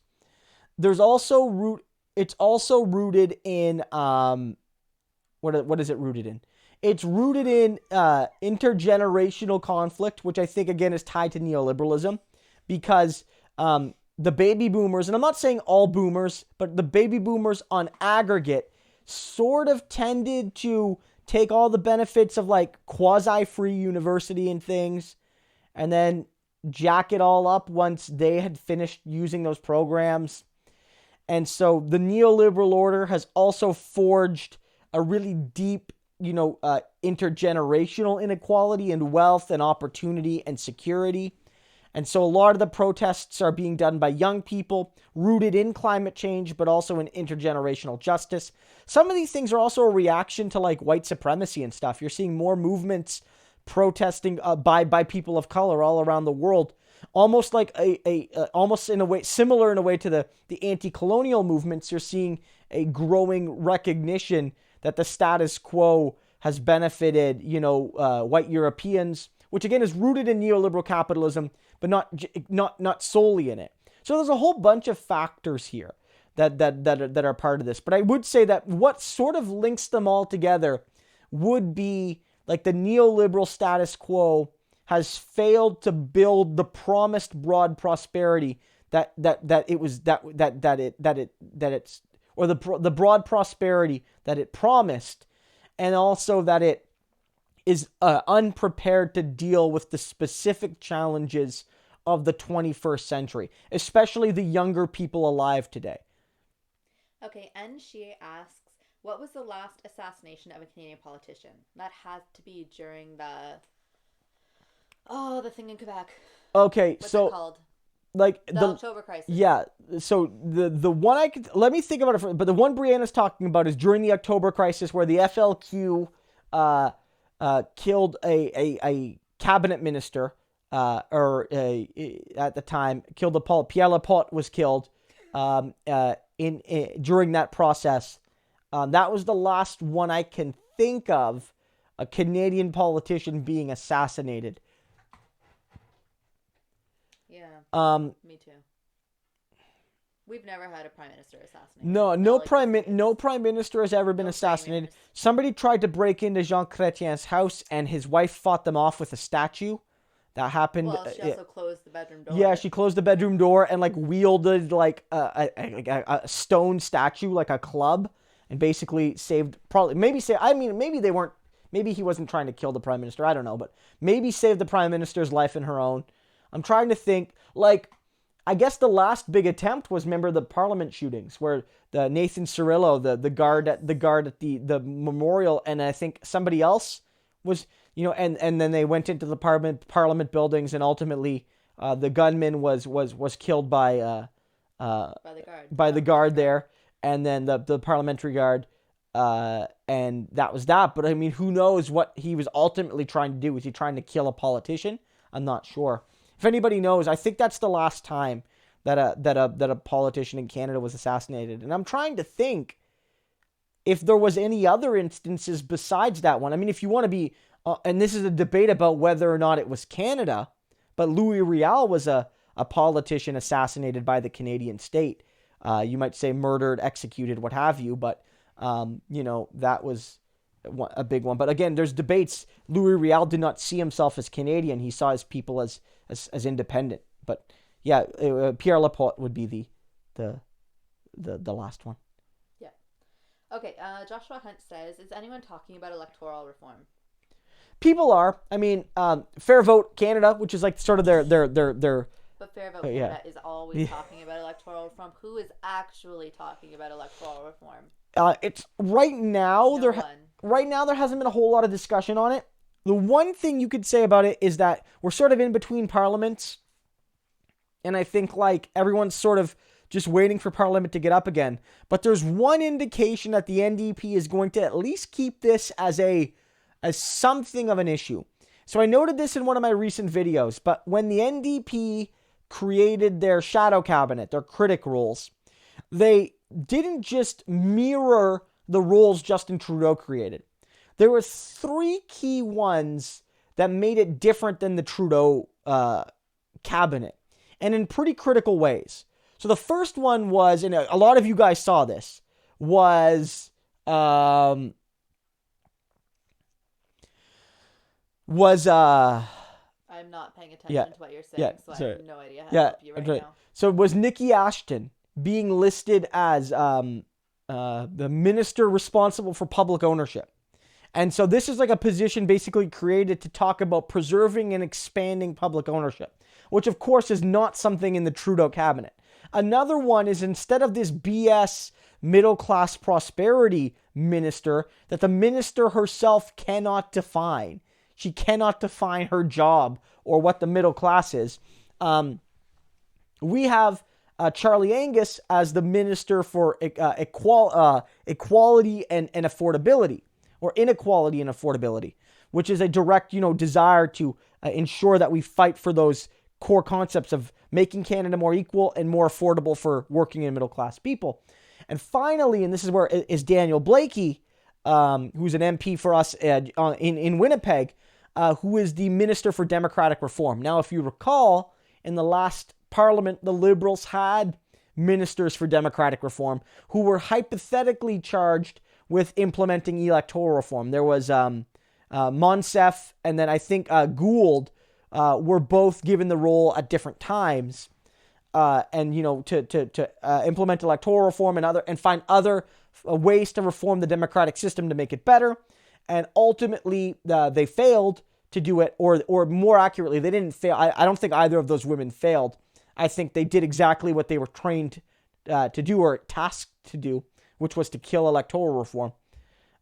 [SPEAKER 1] There's also it's also rooted in, what is it rooted in? It's rooted in intergenerational conflict, which I think, again, is tied to neoliberalism, because the baby boomers, and I'm not saying all boomers, but the baby boomers on aggregate sort of tended to take all the benefits of like quasi-free university and things, and then jack it all up once they had finished using those programs. And so the neoliberal order has also forged a really deep, intergenerational inequality in wealth and opportunity and security. And so a lot of the protests are being done by young people, rooted in climate change, but also in intergenerational justice. Some of these things are also a reaction to like white supremacy and stuff. You're seeing more movements protesting by people of color all around the world, almost like almost in a way similar in a way to the anti-colonial movements. You're seeing a growing recognition that the status quo has benefited, white Europeans, which again is rooted in neoliberal capitalism, but not solely in it. So there's a whole bunch of factors here that are part of this. But I would say that what sort of links them all together would be like the neoliberal status quo has failed to build the promised broad prosperity the broad prosperity that it promised, and also that it is unprepared to deal with the specific challenges of the 21st century, especially the younger people alive today.
[SPEAKER 2] Okay, N. Shea asks, what was the last assassination of a Canadian politician? That had to be during the thing in Quebec.
[SPEAKER 1] Okay,
[SPEAKER 2] What's
[SPEAKER 1] so
[SPEAKER 2] it called?
[SPEAKER 1] Like
[SPEAKER 2] the October crisis.
[SPEAKER 1] Yeah, so the one let me think about it, but the one Brianna's talking about is during the October crisis, where the FLQ killed a cabinet minister, at the time killed Pierre Laporte was killed during that process. That was the last one I can think of, a Canadian politician being assassinated.
[SPEAKER 2] Yeah. Me too. We've never had a prime minister assassinated.
[SPEAKER 1] No prime minister has ever been assassinated. Somebody tried to break into Jean Chrétien's house, and his wife fought them off with a statue. That happened.
[SPEAKER 2] Well, she also closed the bedroom door.
[SPEAKER 1] Yeah, she closed the bedroom door and like wielded like a stone statue, like a club, and basically maybe he wasn't trying to kill the prime minister. I don't know, but maybe saved the prime minister's life and her own. I'm trying to think, like, I guess the last big attempt was, remember the Parliament shootings, where the Nathan Cirillo, the guard at the memorial, and I think somebody else was, and then they went into the Parliament buildings, and ultimately the gunman was killed by the guard there, and then the parliamentary guard, and that was that. But I mean, who knows what he was ultimately trying to do? Was he trying to kill a politician? I'm not sure. If anybody knows, I think that's the last time that a politician in Canada was assassinated. And I'm trying to think if there was any other instances besides that one. I mean, if you want to be, and this is a debate about whether or not it was Canada, but Louis Riel was a politician assassinated by the Canadian state. You might say murdered, executed, what have you, but that was a big one. But again, there's debates. Louis Riel did not see himself as Canadian. He saw his people as independent. But yeah, Pierre Laporte would be the last one.
[SPEAKER 2] Yeah. Okay. Joshua Hunt says, is anyone talking about electoral reform?
[SPEAKER 1] People are. I mean, Fair Vote Canada, which is like sort of their.
[SPEAKER 2] But Fair Vote Canada is always talking about electoral reform. Who is actually talking about electoral reform?
[SPEAKER 1] It's right now. Right now, there hasn't been a whole lot of discussion on it. The one thing you could say about it is that we're sort of in between parliaments, and I think like everyone's sort of just waiting for Parliament to get up again. But there's one indication that the NDP is going to at least keep this as something of an issue. So I noted this in one of my recent videos, but when the NDP created their shadow cabinet, their critic rules, they didn't just mirror the rules Justin Trudeau created. There were three key ones that made it different than the Trudeau cabinet, and in pretty critical ways. So the first one was, and a lot of you guys saw this, was
[SPEAKER 2] I I'm not paying attention to what you're saying, so I have no idea how to help you right now.
[SPEAKER 1] So was Nikki Ashton being listed as the minister responsible for public ownership? And so this is like a position basically created to talk about preserving and expanding public ownership, which of course is not something in the Trudeau cabinet. Another one is, instead of this BS middle class prosperity minister that the minister herself cannot define. She cannot define her job or what the middle class is. We have Charlie Angus as the minister for equality and affordability, or inequality and affordability, which is a direct, desire to ensure that we fight for those core concepts of making Canada more equal and more affordable for working and middle class people. And finally, and this is where is Daniel Blakey, who's an MP for us in Winnipeg, who is the Minister for Democratic Reform. Now, if you recall, in the last Parliament, the Liberals had ministers for democratic reform who were hypothetically charged with implementing electoral reform. There was Monsef, and then I think Gould were both given the role at different times, and to implement electoral reform and find other ways to reform the democratic system to make it better. And ultimately, they failed to do it, or more accurately, they didn't fail. I don't think either of those women failed. I think they did exactly what they were trained to do, or tasked to do, which was to kill electoral reform.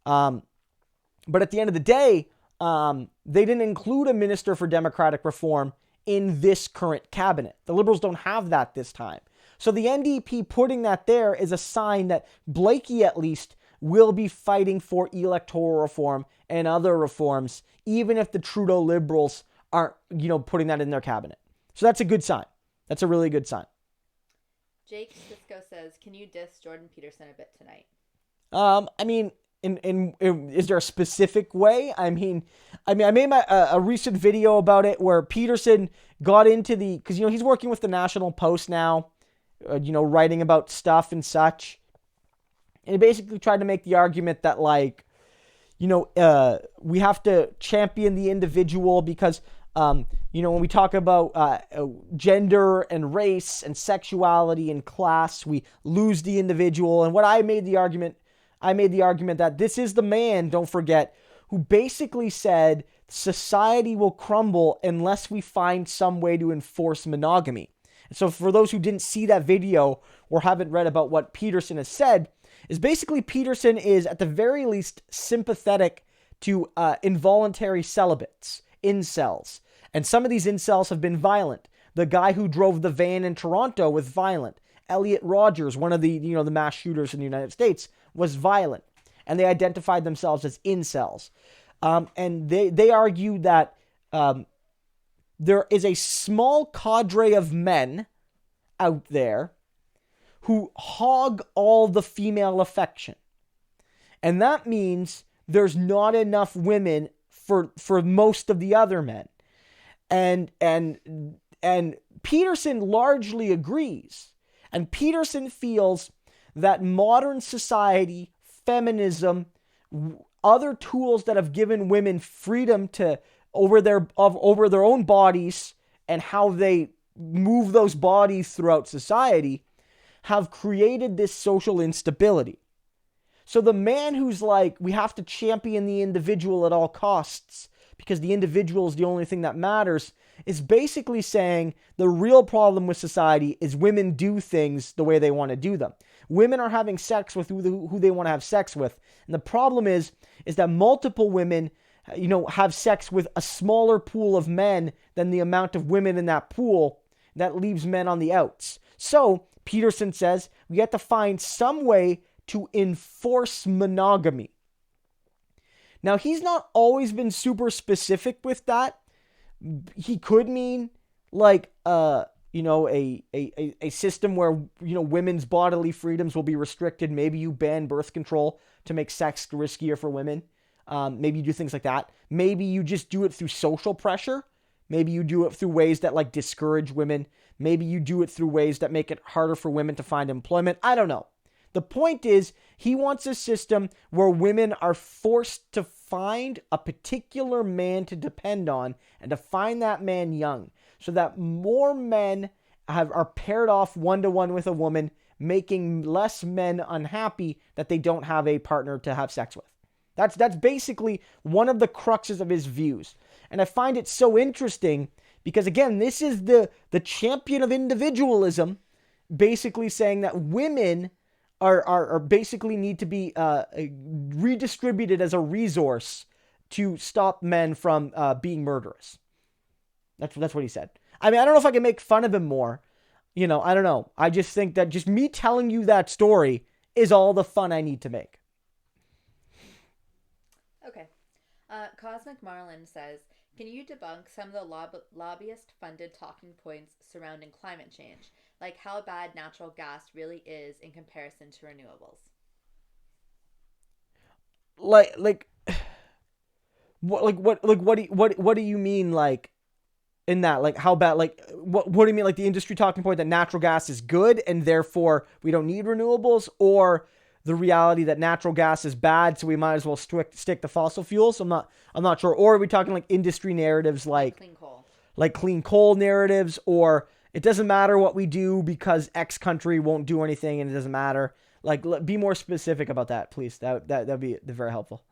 [SPEAKER 1] But at the end of the day, they didn't include a minister for democratic reform in this current cabinet. The Liberals don't have that this time. So the NDP putting that there is a sign that Blakey, at least, will be fighting for electoral reform and other reforms, even if the Trudeau Liberals aren't, putting that in their cabinet. So that's a good sign. That's a really good sign.
[SPEAKER 2] Jake Sisko says, "Can you diss Jordan Peterson a bit tonight?"
[SPEAKER 1] I mean, is there a specific way? I made a recent video about it where Peterson got into because he's working with the National Post now, writing about stuff and such. And he basically tried to make the argument that, we have to champion the individual because, when we talk about gender and race and sexuality and class, we lose the individual. And what I made the argument that this is the man, don't forget, who basically said society will crumble unless we find some way to enforce monogamy. And so for those who didn't see that video or haven't read about what Peterson has said, is basically Peterson is at the very least sympathetic to involuntary celibates, incels. And some of these incels have been violent. The guy who drove the van in Toronto was violent. Elliot Rogers, one of the the mass shooters in the United States, was violent. And they identified themselves as incels. And they argue that there is a small cadre of men out there who hog all the female affection. And that means there's not enough women for most of the other men. And Peterson largely agrees. And Peterson feels that modern society, feminism, other tools that have given women freedom over their own bodies and how they move those bodies throughout society have created this social instability. So the man who's like, we have to champion the individual at all costs because the individual is the only thing that matters, is basically saying the real problem with society is women do things the way they want to do them. Women are having sex with who they want to have sex with. And the problem is that multiple women, have sex with a smaller pool of men than the amount of women in that pool. That leaves men on the outs. So Peterson says we have to find some way to enforce monogamy. Now, he's not always been super specific with that. He could mean a system where, women's bodily freedoms will be restricted. Maybe you ban birth control to make sex riskier for women. Maybe you do things like that. Maybe you just do it through social pressure. Maybe you do it through ways that discourage women. Maybe you do it through ways that make it harder for women to find employment. I don't know. The point is, he wants a system where women are forced to find a particular man to depend on and to find that man young, so that more men are paired off one-to-one with a woman, making less men unhappy that they don't have a partner to have sex with. That's basically one of the cruxes of his views. And I find it so interesting because, again, this is the champion of individualism, basically saying that women are basically need to be redistributed as a resource to stop men from being murderous. That's what he said. I mean, I don't know if I can make fun of him more. I don't know. I just think that just me telling you that story is all the fun I need to make.
[SPEAKER 2] Okay. Cosmic Marlin says, can you debunk some of the lobbyist-funded talking points surrounding climate change? Like how bad natural gas really is in comparison to renewables.
[SPEAKER 1] What do you mean, like, in that? Like, how bad? Like, what do you mean? Like, the industry talking point that natural gas is good and therefore we don't need renewables, or the reality that natural gas is bad, so we might as well stick to fossil fuels? I'm not sure. Or are we talking like industry narratives, like clean coal narratives, or it doesn't matter what we do because X country won't do anything and it doesn't matter? Like, be more specific about that, please. That'd be very helpful.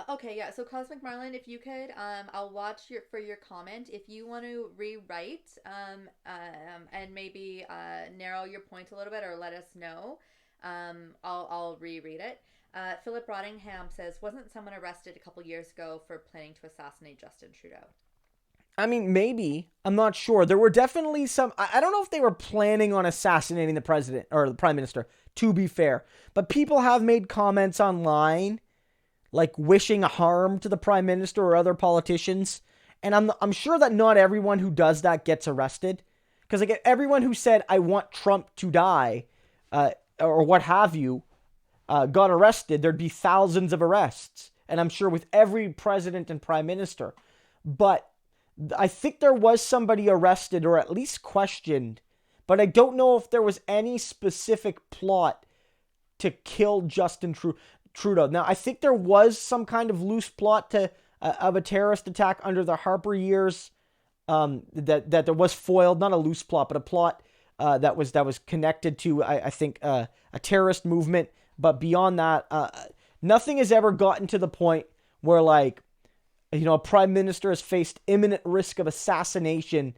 [SPEAKER 2] Okay, yeah. So Cosmic Marlin, if you could, I'll watch for your comment. If you want to rewrite, and maybe narrow your point a little bit, or let us know, I'll reread it. Philip Rottingham says, wasn't someone arrested a couple years ago for planning to assassinate Justin Trudeau?
[SPEAKER 1] I mean, maybe. I'm not sure. There were definitely some... I don't know if they were planning on assassinating the president or the prime minister, to be fair. But people have made comments online, like wishing harm to the prime minister or other politicians. And I'm sure that not everyone who does that gets arrested. Because like everyone who said, I want Trump to die, or what have you, got arrested. There'd be thousands of arrests. And I'm sure with every president and prime minister. But I think there was somebody arrested or at least questioned, but I don't know if there was any specific plot to kill Justin Trudeau. Now, I think there was some kind of loose plot of a terrorist attack under the Harper years, that there was foiled, not a loose plot, but a plot that was connected to, I think, a terrorist movement. But beyond that, nothing has ever gotten to the point where, like, a prime minister has faced imminent risk of assassination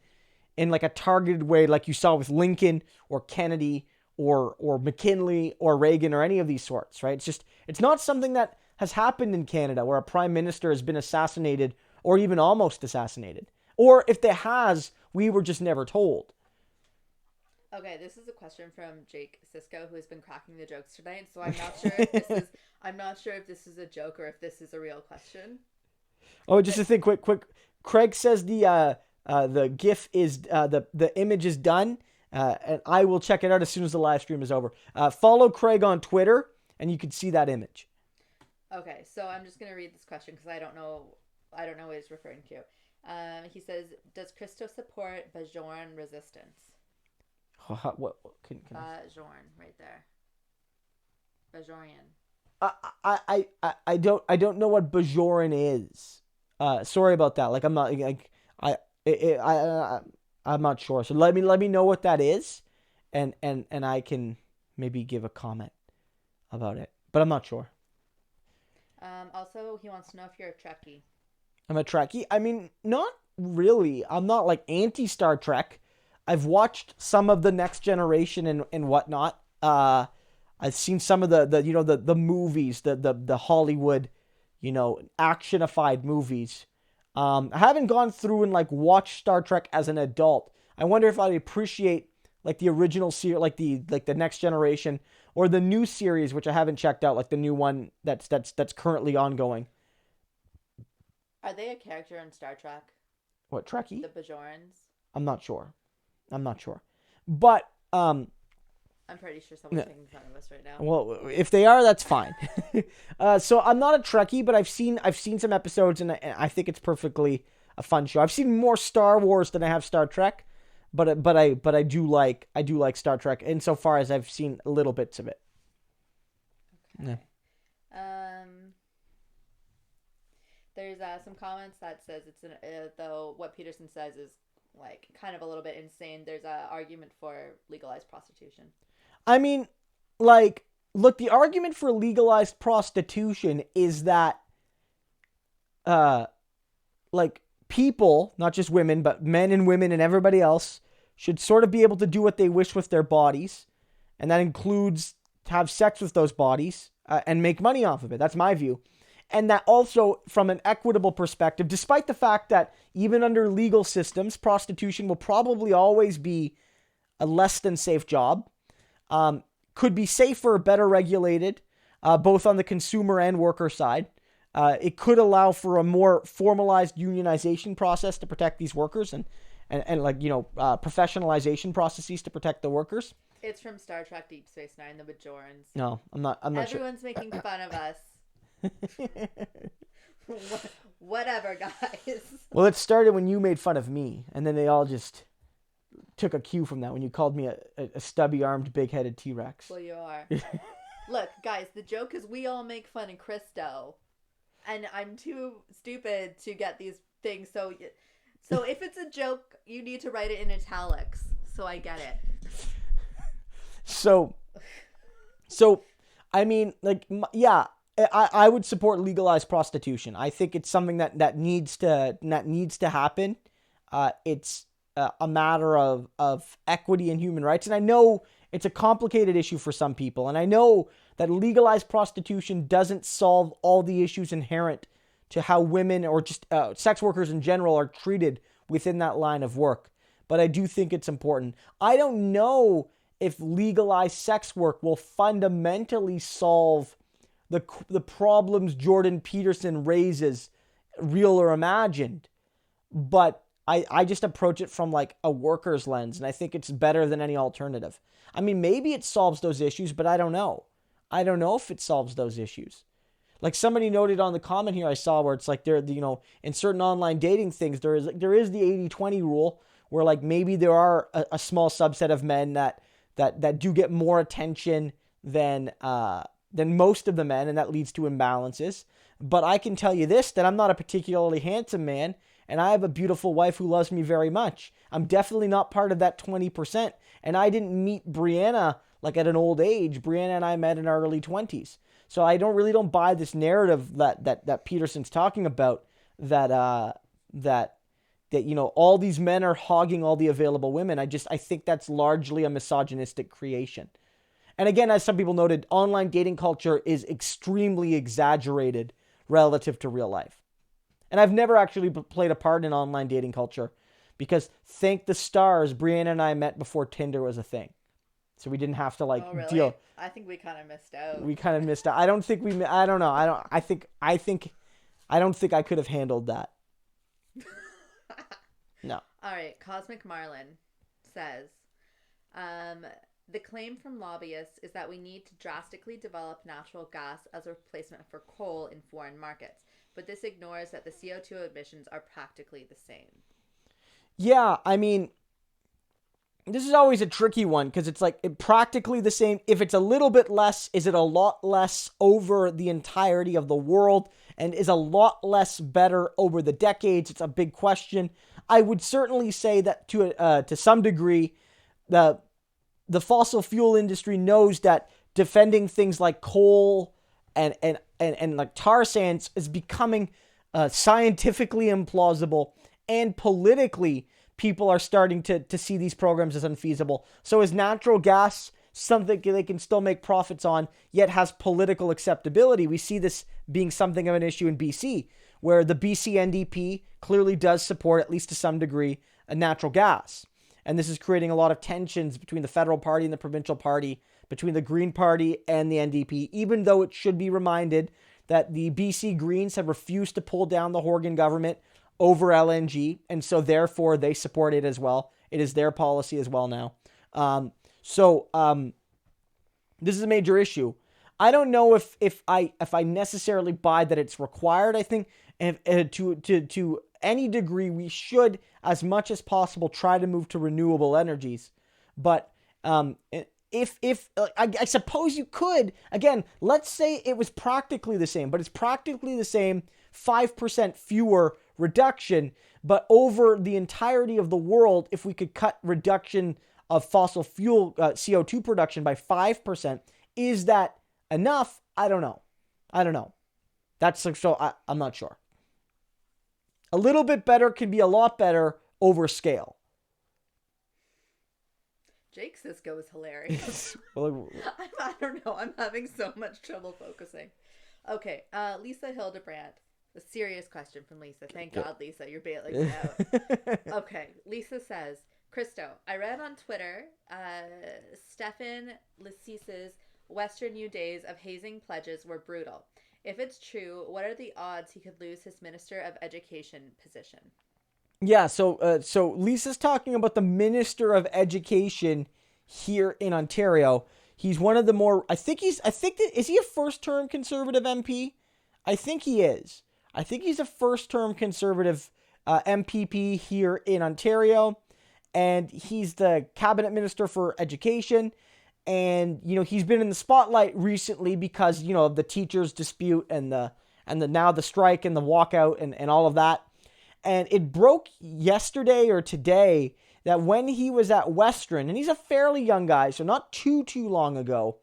[SPEAKER 1] in like a targeted way, like you saw with Lincoln or Kennedy or McKinley or Reagan or any of these sorts, right? It's not something that has happened in Canada where a prime minister has been assassinated or even almost assassinated. Or if there has, we were just never told.
[SPEAKER 2] Okay, this is a question from Jake Sisko, who has been cracking the jokes tonight. So I'm not sure if this is a joke or if this is a real question.
[SPEAKER 1] Oh, just a thing, quick. Craig says the GIF is the image is done, and I will check it out as soon as the live stream is over. Follow Craig on Twitter, and you can see that image.
[SPEAKER 2] Okay, so I'm just gonna read this question because I don't know what he's referring to. He says, "Does Christo support Bajoran resistance?"
[SPEAKER 1] What can
[SPEAKER 2] Bajoran, right there. Bajorian.
[SPEAKER 1] I don't know what Bajoran is. Sorry about that. Like, I'm not like I'm not sure. So let me know what that is, and I can maybe give a comment about it. But I'm not sure.
[SPEAKER 2] Also, he wants to know if you're a Trekkie.
[SPEAKER 1] I'm a Trekkie. I mean, not really. I'm not like anti-Star Trek. I've watched some of the Next Generation and whatnot. I've seen some of the movies, the Hollywood, actionified movies. I haven't gone through and like watched Star Trek as an adult. I wonder if I'd appreciate like the original series, like the Next Generation, or the new series, which I haven't checked out, like the new one that's currently ongoing.
[SPEAKER 2] Are they a character in Star Trek?
[SPEAKER 1] What, Trekkie?
[SPEAKER 2] The Bajorans?
[SPEAKER 1] I'm not sure. But
[SPEAKER 2] I'm pretty sure someone's making fun of us right now.
[SPEAKER 1] Well, if they are, that's fine. So I'm not a Trekkie, but I've seen some episodes, and I think it's perfectly a fun show. I've seen more Star Wars than I have Star Trek, but I do like Star Trek insofar as I've seen little bits of it.
[SPEAKER 2] Okay.
[SPEAKER 1] Yeah.
[SPEAKER 2] There's some comments that says it's though what Peterson says is like kind of a little bit insane. There's an argument for legalized prostitution.
[SPEAKER 1] I mean, like, look, the argument for legalized prostitution is that, like, people, not just women, but men and women and everybody else, should sort of be able to do what they wish with their bodies. And that includes to have sex with those bodies and make money off of it. That's my view. And that also, from an equitable perspective, despite the fact that even under legal systems, prostitution will probably always be a less than safe job, could be safer, better regulated, both on the consumer and worker side. It could allow for a more formalized unionization process to protect these workers and like, professionalization processes to protect the workers.
[SPEAKER 2] It's from Star Trek Deep Space Nine, the Bajorans.
[SPEAKER 1] No, I'm not
[SPEAKER 2] Everyone's making fun of us. Whatever, guys.
[SPEAKER 1] Well, it started when you made fun of me, and then they all just took a cue from that when you called me a stubby-armed, big-headed T-Rex.
[SPEAKER 2] Well, you are. Look, guys, the joke is we all make fun of Christo, and I'm too stupid to get these things. So if it's a joke, you need to write it in italics, so I get it.
[SPEAKER 1] So, I mean, like, yeah. I would support legalized prostitution. I think it's something that needs to happen. It's a matter of equity and human rights. And I know it's a complicated issue for some people. And I know that legalized prostitution doesn't solve all the issues inherent to how women or just sex workers in general are treated within that line of work. But I do think it's important. I don't know if legalized sex work will fundamentally solve the problems Jordan Peterson raises, real or imagined. But I just approach it from like a worker's lens, and I think it's better than any alternative. I mean, maybe it solves those issues, but I don't know. I don't know if it solves those issues. Like somebody noted on the comment here I saw where it's like in certain online dating things, there is the 80-20 rule where like maybe there are a small subset of men that do get more attention than most of the men, and that leads to imbalances. But I can tell you this, that I'm not a particularly handsome man, and I have a beautiful wife who loves me very much. I'm definitely not part of that 20%, and I didn't meet Brianna like at an old age. Brianna and I met in our early 20s. So I don't buy this narrative that Peterson's talking about, that all these men are hogging all the available women. I think that's largely a misogynistic creation. And again, as some people noted, online dating culture is extremely exaggerated relative to real life. And I've never actually played a part in online dating culture because, thank the stars, Brianna and I met before Tinder was a thing. So we didn't have to
[SPEAKER 2] really?
[SPEAKER 1] deal.
[SPEAKER 2] I think we kind of missed out.
[SPEAKER 1] We kind of missed out. I don't know. I don't think I could have handled that. No.
[SPEAKER 2] All right. Cosmic Marlin says, the claim from lobbyists is that we need to drastically develop natural gas as a replacement for coal in foreign markets, but this ignores that the CO2 emissions are practically the same. Yeah,
[SPEAKER 1] I mean, this is always a tricky one because it's like practically the same. If it's a little bit less, is it a lot less over the entirety of the world? And is a lot less better over the decades? It's a big question. I would certainly say that to some degree, the fossil fuel industry knows that defending things like coal and like tar sands is becoming scientifically implausible, and politically people are starting to see these programs as unfeasible. So is natural gas something they can still make profits on, yet has political acceptability? We see this being something of an issue in BC, where the BC NDP clearly does support, at least to some degree, a natural gas. And this is creating a lot of tensions between the federal party and the provincial party, between the Green Party and the NDP, even though it should be reminded that the BC Greens have refused to pull down the Horgan government over LNG, and so therefore they support it as well. It is their policy as well now. This is a major issue. I don't know if I necessarily buy that it's required. I think to any degree we should, as much as possible, try to move to renewable energies. But if I suppose you could, again, let's say it was practically the same, but it's practically the same 5% fewer reduction. But over the entirety of the world, if we could cut reduction of fossil fuel CO2 production by 5%, is that enough? I don't know. I'm not sure. A little bit better can be a lot better over scale.
[SPEAKER 2] Jake Sisko is hilarious.
[SPEAKER 1] Well,
[SPEAKER 2] I don't know. I'm having so much trouble focusing. Okay, Lisa Hildebrand. A serious question from Lisa. Thank God, Lisa, you're bailing me out. Okay, Lisa says, Christo, I read on Twitter Stefan Lisice's Western New Days of hazing pledges were brutal. If it's true, what are the odds he could lose his Minister of Education position?
[SPEAKER 1] Yeah, so Lisa's talking about the Minister of Education here in Ontario. He's one of the more, is he a first-term Conservative MP? I think he is. I think he's a first-term Conservative MPP here in Ontario, and he's the Cabinet Minister for Education. And, he's been in the spotlight recently because, of the teachers' dispute and the now the strike and the walkout and all of that. And it broke yesterday or today that when he was at Western, and he's a fairly young guy, so not too long ago,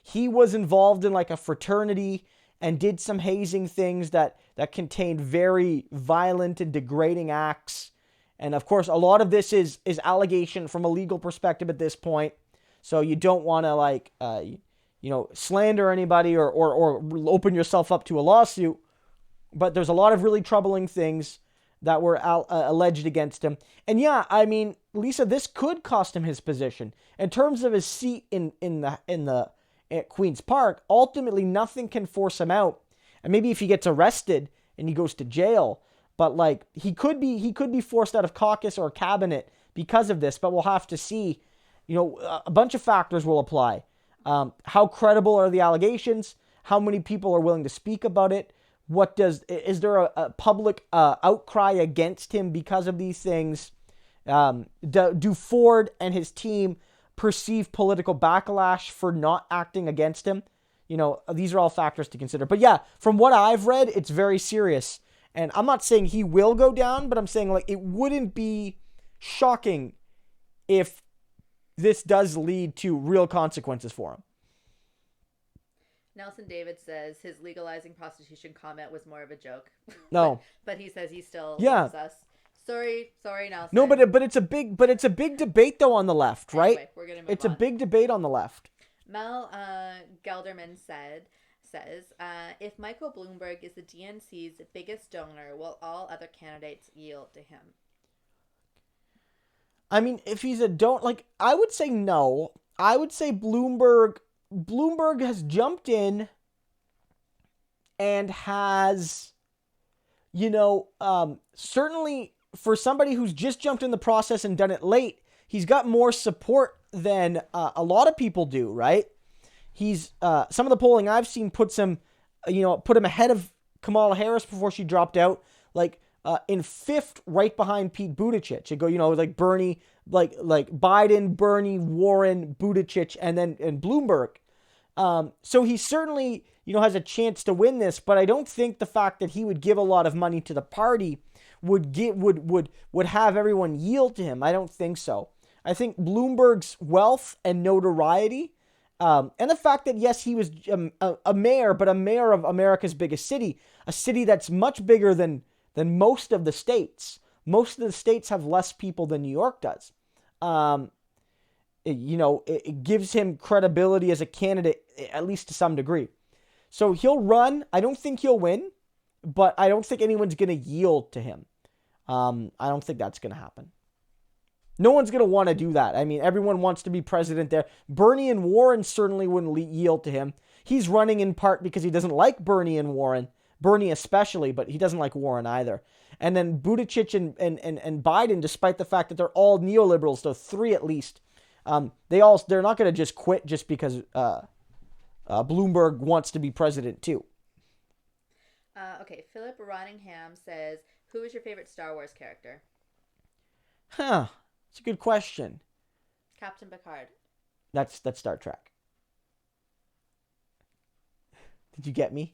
[SPEAKER 1] he was involved in like a fraternity and did some hazing things that contained very violent and degrading acts. And of course, a lot of this is allegation from a legal perspective at this point. So you don't want to slander anybody or open yourself up to a lawsuit. But there's a lot of really troubling things that were alleged against him. And yeah, I mean, Lisa, this could cost him his position. In terms of his seat at Queen's Park, ultimately nothing can force him out. And maybe if he gets arrested and he goes to jail, but like he could be forced out of caucus or cabinet because of this, but we'll have to see. A bunch of factors will apply. How credible are the allegations? How many people are willing to speak about it? Is there a public outcry against him because of these things? Do Ford and his team perceive political backlash for not acting against him? These are all factors to consider. But yeah, from what I've read, it's very serious. And I'm not saying he will go down, but I'm saying like it wouldn't be shocking if this does lead to real consequences for him.
[SPEAKER 2] Nelson David says his legalizing prostitution comment was more of a joke.
[SPEAKER 1] No,
[SPEAKER 2] but he says he still loves us. Sorry, Nelson.
[SPEAKER 1] No, but it's a big debate though on the left, right?
[SPEAKER 2] Anyway, we're gonna move
[SPEAKER 1] It's
[SPEAKER 2] on.
[SPEAKER 1] a big debate on the left.
[SPEAKER 2] Mel Gelderman says if Michael Bloomberg is the DNC's biggest donor, will all other candidates yield to him?
[SPEAKER 1] I mean, if he's I would say no. I would say Bloomberg has jumped in and has, certainly for somebody who's just jumped in the process and done it late, he's got more support than a lot of people do, right? He's, some of the polling I've seen put him ahead of Kamala Harris before she dropped out, in fifth, right behind Pete Buittigieg. You go, like Bernie, like Biden, Bernie, Warren, Buttigieg, and Bloomberg. So he certainly, has a chance to win this, but I don't think the fact that he would give a lot of money to the party would have everyone yield to him. I don't think so. I think Bloomberg's wealth and notoriety, and the fact that yes, he was a mayor, but a mayor of America's biggest city, a city that's much bigger than most of the states. Most of the states have less people than New York does. It gives him credibility as a candidate, at least to some degree. So he'll run. I don't think he'll win, but I don't think anyone's going to yield to him. I don't think that's going to happen. No one's going to want to do that. I mean, everyone wants to be president there. Bernie and Warren certainly wouldn't yield to him. He's running in part because he doesn't like Bernie and Warren. Bernie especially, but he doesn't like Warren either. And then Buttigieg and Biden, despite the fact that they're all neoliberals, so three at least, they're not going to just quit just because Bloomberg wants to be president too.
[SPEAKER 2] Okay, Philip Rottingham says, who is your favorite Star Wars character?
[SPEAKER 1] It's a good question.
[SPEAKER 2] Captain Picard.
[SPEAKER 1] That's Star Trek. Did you get me?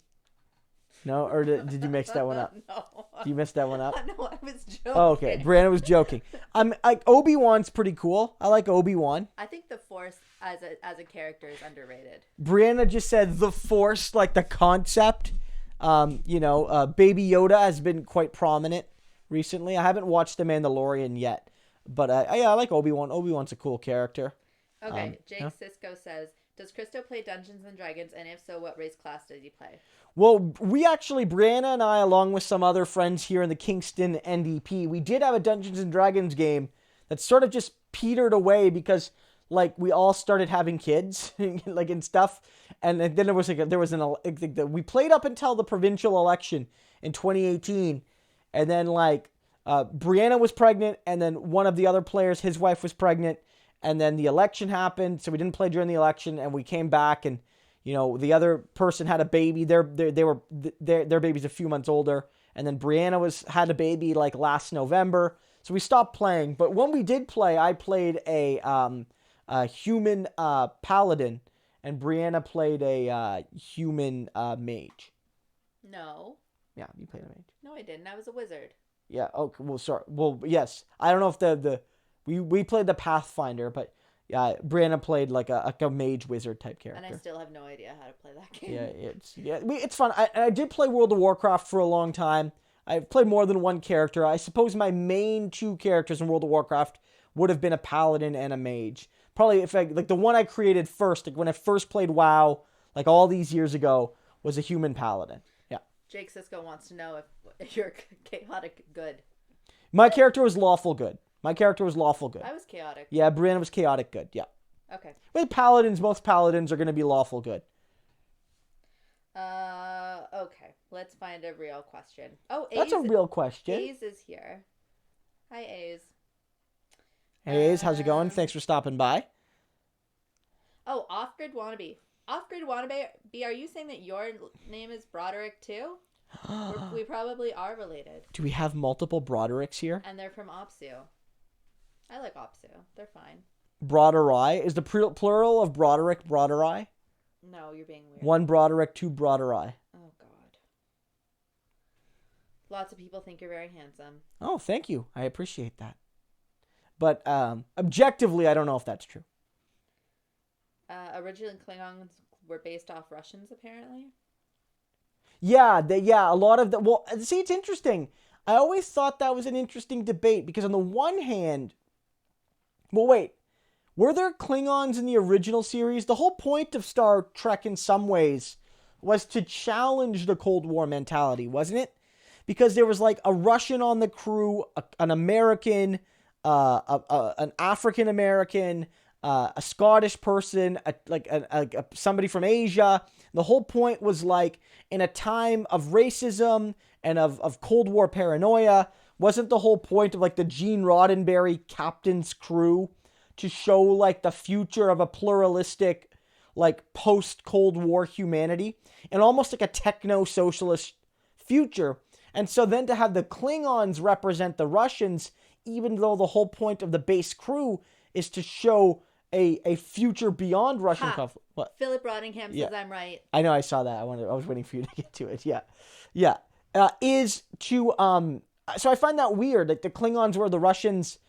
[SPEAKER 1] No, or did you mix that one up?
[SPEAKER 2] No.
[SPEAKER 1] Did you mess that one up?
[SPEAKER 2] No, I was joking.
[SPEAKER 1] Oh, okay. Brianna was joking. I'm like Obi-Wan's pretty cool. I like Obi-Wan.
[SPEAKER 2] I think the Force as a character is underrated.
[SPEAKER 1] Brianna just said the Force, like the concept. Baby Yoda has been quite prominent recently. I haven't watched The Mandalorian yet, but I like Obi-Wan. Obi-Wan's a cool character.
[SPEAKER 2] Okay, Jake Cisco says, does Christo play Dungeons and Dragons, and if so, what race class does he play?
[SPEAKER 1] Well, we actually, Brianna and I, along with some other friends here in the Kingston NDP, we did have a Dungeons and Dragons game that sort of just petered away because, like, we all started having kids, like, and stuff, and then we played up until the provincial election in 2018, and then, like, Brianna was pregnant, and then one of the other players, his wife was pregnant, and then the election happened, so we didn't play during the election, and we came back, and the other person had a baby. Their baby's a few months older, and then Brianna had a baby like last November, so we stopped playing. But when we did play, I played a human paladin, and Brianna played a human mage.
[SPEAKER 2] No.
[SPEAKER 1] Yeah, you played a mage.
[SPEAKER 2] No, I didn't. I was a wizard.
[SPEAKER 1] Yeah. Okay. Well, sorry. Well, yes. I don't know if we played the Pathfinder, but yeah, Brianna played like a mage wizard type character.
[SPEAKER 2] And I still have no idea how to play that game.
[SPEAKER 1] Yeah, it's fun. I did play World of Warcraft for a long time. I've played more than one character. I suppose my main two characters in World of Warcraft would have been a paladin and a mage. Probably the one I created first, like when I first played WoW, like all these years ago, was a human paladin. Yeah.
[SPEAKER 2] Jake Cisco wants to know if you're chaotic good.
[SPEAKER 1] My character was lawful good. I
[SPEAKER 2] was chaotic.
[SPEAKER 1] Yeah, Brianna was chaotic good. Yeah.
[SPEAKER 2] Okay.
[SPEAKER 1] With paladins, most paladins are going to be lawful good.
[SPEAKER 2] Okay. Let's find a real question. Oh,
[SPEAKER 1] That's a real question.
[SPEAKER 2] A's is here. Hi, A's.
[SPEAKER 1] Hey, A's, how's it going? Thanks for stopping by.
[SPEAKER 2] Oh, Off-Grid Wannabe. Off-Grid Wannabe, are you saying that your name is Broderick too? We probably are related.
[SPEAKER 1] Do we have multiple Brodericks here?
[SPEAKER 2] And they're from OPSU. I like OPSU. They're fine.
[SPEAKER 1] Broderai? Is the plural of Broderick Broderai?
[SPEAKER 2] No, you're being weird.
[SPEAKER 1] One Broderick, two Broderai.
[SPEAKER 2] Oh, God. Lots of people think you're very handsome.
[SPEAKER 1] Oh, thank you. I appreciate that. But objectively, I don't know if that's true.
[SPEAKER 2] Originally, Klingons were based off Russians, apparently.
[SPEAKER 1] Yeah, a lot of the... Well, see, it's interesting. I always thought that was an interesting debate because on the one hand... Well, wait. Were there Klingons in the original series? The whole point of Star Trek in some ways was to challenge the Cold War mentality, wasn't it? Because there was like a Russian on the crew, an American, an African American, a Scottish person, somebody from Asia. The whole point was like in a time of racism and of Cold War paranoia, wasn't the whole point of like the Gene Roddenberry captain's crew to show like the future of a pluralistic, like post-Cold War humanity and almost like a techno-socialist future? And so then to have the Klingons represent the Russians, even though the whole point of the base crew is to show a future beyond Russian conflict. What?
[SPEAKER 2] Philip Rodingham says I'm right.
[SPEAKER 1] I know, I saw that. I was waiting for you to get to it. Yeah. So I find that weird. Like the Klingons were the Russians.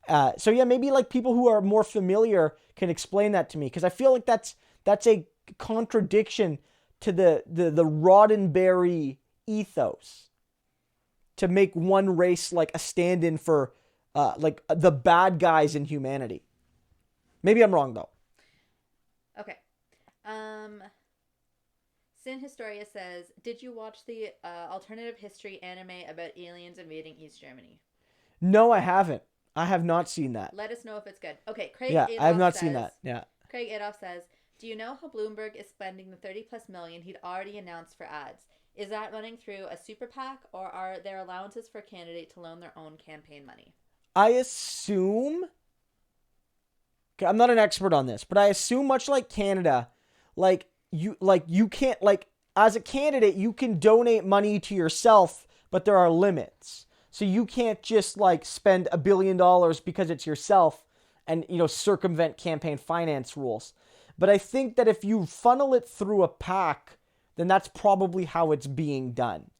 [SPEAKER 1] So yeah, maybe like people who are more familiar can explain that to me, because I feel like that's a contradiction to the Roddenberry ethos to make one race like a stand-in for like the bad guys in humanity. Maybe I'm wrong though.
[SPEAKER 2] Okay. Sin Historia says, did you watch the alternative history anime about aliens invading East Germany?
[SPEAKER 1] No, I haven't. I have not seen that.
[SPEAKER 2] Let us know if it's good. Okay, Craig
[SPEAKER 1] Yeah,
[SPEAKER 2] Adolph
[SPEAKER 1] I have not
[SPEAKER 2] says,
[SPEAKER 1] seen that. Yeah.
[SPEAKER 2] Craig Adolph says, do you know how Bloomberg is spending the 30+ million he'd already announced for ads? Is that running through a super PAC, or are there allowances for a candidate to loan their own campaign money?
[SPEAKER 1] I assume... I'm not an expert on this, but I assume much like Canada, you can't, as a candidate, you can donate money to yourself, but there are limits. So you can't just spend $1 billion because it's yourself and, circumvent campaign finance rules. But I think that if you funnel it through a PAC, then that's probably how it's being done.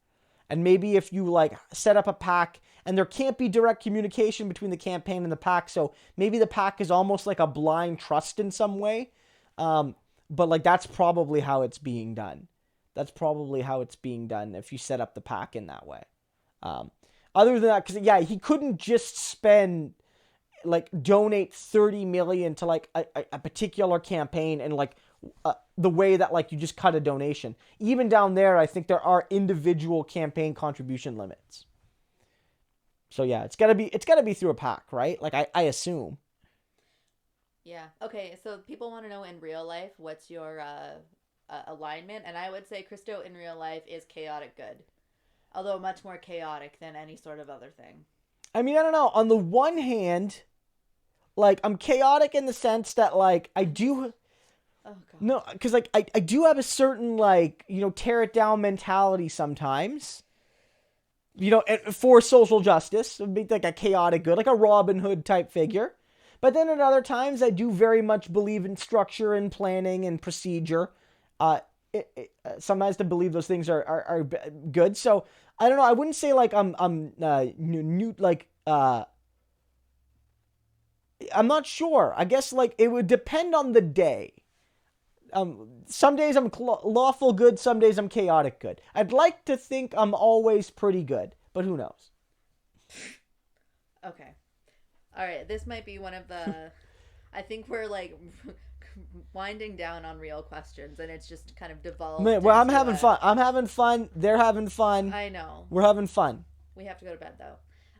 [SPEAKER 1] And maybe if you like set up a PAC, and there can't be direct communication between the campaign and the PAC, so maybe the PAC is almost like a blind trust in some way. But like that's probably how it's being done. That's probably how it's being done if you set up the PAC in that way. Other than that, because yeah, he couldn't just spend like donate 30 million to like a particular campaign and like the way that like you just cut a donation. Even down there, I think there are individual campaign contribution limits. So yeah, it's gotta be through a PAC, right? Like I assume.
[SPEAKER 2] Yeah. Okay. So people want to know in real life, what's your alignment? And I would say Christo in real life is chaotic good, although much more chaotic than any sort of other thing.
[SPEAKER 1] I mean, I don't know. On the one hand, like I'm chaotic in the sense that like I do.
[SPEAKER 2] Oh God.
[SPEAKER 1] No, because like I do have a certain like tear it down mentality sometimes. For social justice, it'd be like a chaotic good, like a Robin Hood type figure. But then at other times, I do very much believe in structure and planning and procedure. Sometimes to believe those things are good. So I don't know. I wouldn't say like I'm not sure. I guess like it would depend on the day. Some days I'm lawful good, some days I'm chaotic good. I'd like to think I'm always pretty good, but who knows?
[SPEAKER 2] Okay. All right, this might be one of the I think we're like winding down on real questions and it's just kind of devolved.
[SPEAKER 1] Well, I'm having fun. I'm having fun. They're having fun.
[SPEAKER 2] I know.
[SPEAKER 1] We're having fun.
[SPEAKER 2] We have to go to bed though.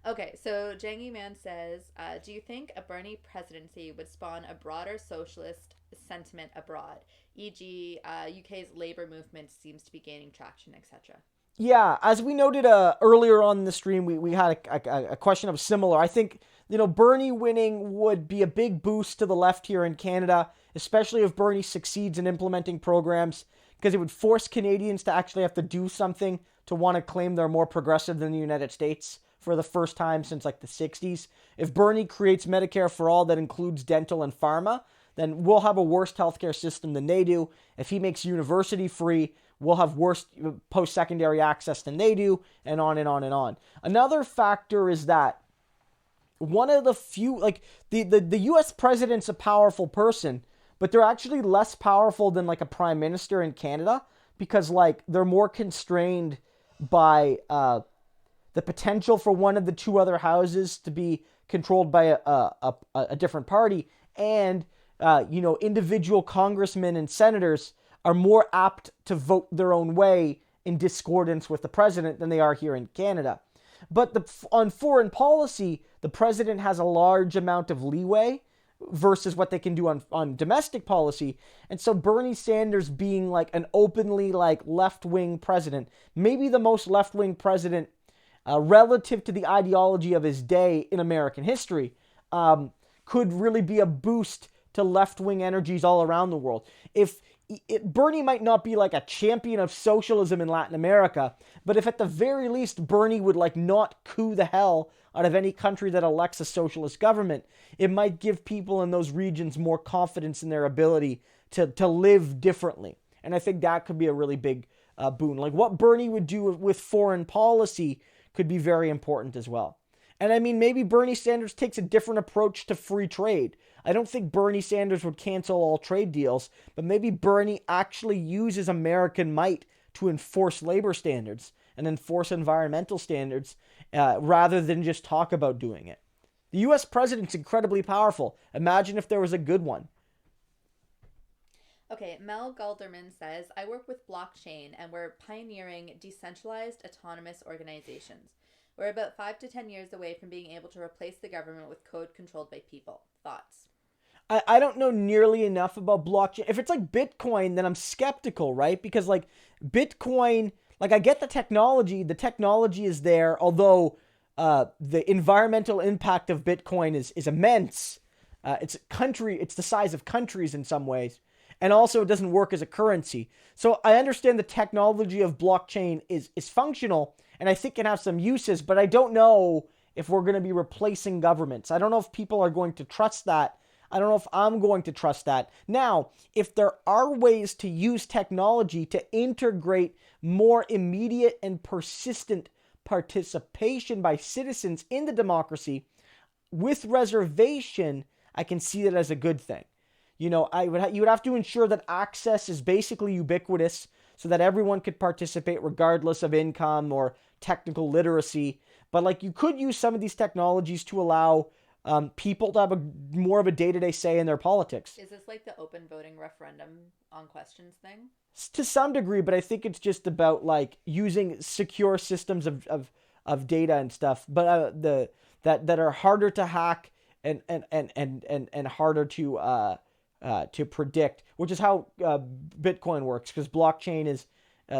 [SPEAKER 2] Okay, so Jangy Man says, do you think a Bernie presidency would spawn a broader socialist sentiment abroad, e.g. UK's labour movement seems to be gaining traction, etc.?
[SPEAKER 1] Yeah, as we noted earlier on the stream, we had a question of similar. I think, Bernie winning would be a big boost to the left here in Canada, especially if Bernie succeeds in implementing programs, because it would force Canadians to actually have to do something to want to claim they're more progressive than the United States for the first time since like the 60s. If Bernie creates Medicare for all that includes dental and pharma, then we'll have a worse healthcare system than they do. If he makes university free, we'll have worse post-secondary access than they do, and on and on and on. Another factor is that one of the few, like the U.S. president's a powerful person, but they're actually less powerful than like a prime minister in Canada because like they're more constrained by the potential for one of the two other houses to be controlled by a different party, and individual congressmen and senators are more apt to vote their own way in discordance with the president than they are here in Canada. But on foreign policy, the president has a large amount of leeway versus what they can do on domestic policy. And so Bernie Sanders being like an openly like left-wing president, maybe the most left-wing president relative to the ideology of his day in American history, could really be a boost to left-wing energies all around the world. Bernie might not be like a champion of socialism in Latin America, but if at the very least Bernie would like not coup the hell out of any country that elects a socialist government, it might give people in those regions more confidence in their ability to live differently. And I think that could be a really big boon. Like what Bernie would do with foreign policy could be very important as well. And I mean, maybe Bernie Sanders takes a different approach to free trade. I don't think Bernie Sanders would cancel all trade deals, but maybe Bernie actually uses American might to enforce labor standards and enforce environmental standards rather than just talk about doing it. The U.S. president's incredibly powerful. Imagine if there was a good one.
[SPEAKER 2] Okay, Mel Galderman says, I work with blockchain and we're pioneering decentralized autonomous organizations. We're about 5 to 10 years away from being able to replace the government with code controlled by people. Thoughts?
[SPEAKER 1] I don't know nearly enough about blockchain. If it's like Bitcoin, then I'm skeptical, right? Because like Bitcoin, like I get the technology is there, although the environmental impact of Bitcoin is immense. It's the size of countries in some ways. And also it doesn't work as a currency. So I understand the technology of blockchain is functional, and I think it has some uses, but I don't know if we're going to be replacing governments. I don't know if people are going to trust that. I don't know if I'm going to trust that. Now, if there are ways to use technology to integrate more immediate and persistent participation by citizens in the democracy with reservation, I can see that as a good thing. You know, you would have to ensure that access is basically ubiquitous so that everyone could participate regardless of income or technical literacy. But like, you could use some of these technologies to allow people to have more of a day-to-day say in their politics.
[SPEAKER 2] Is this like the open voting referendum on questions thing?
[SPEAKER 1] To some degree, but I think it's just about like using secure systems of data and stuff, but that are harder to hack and harder to predict, which is how Bitcoin works, because blockchain is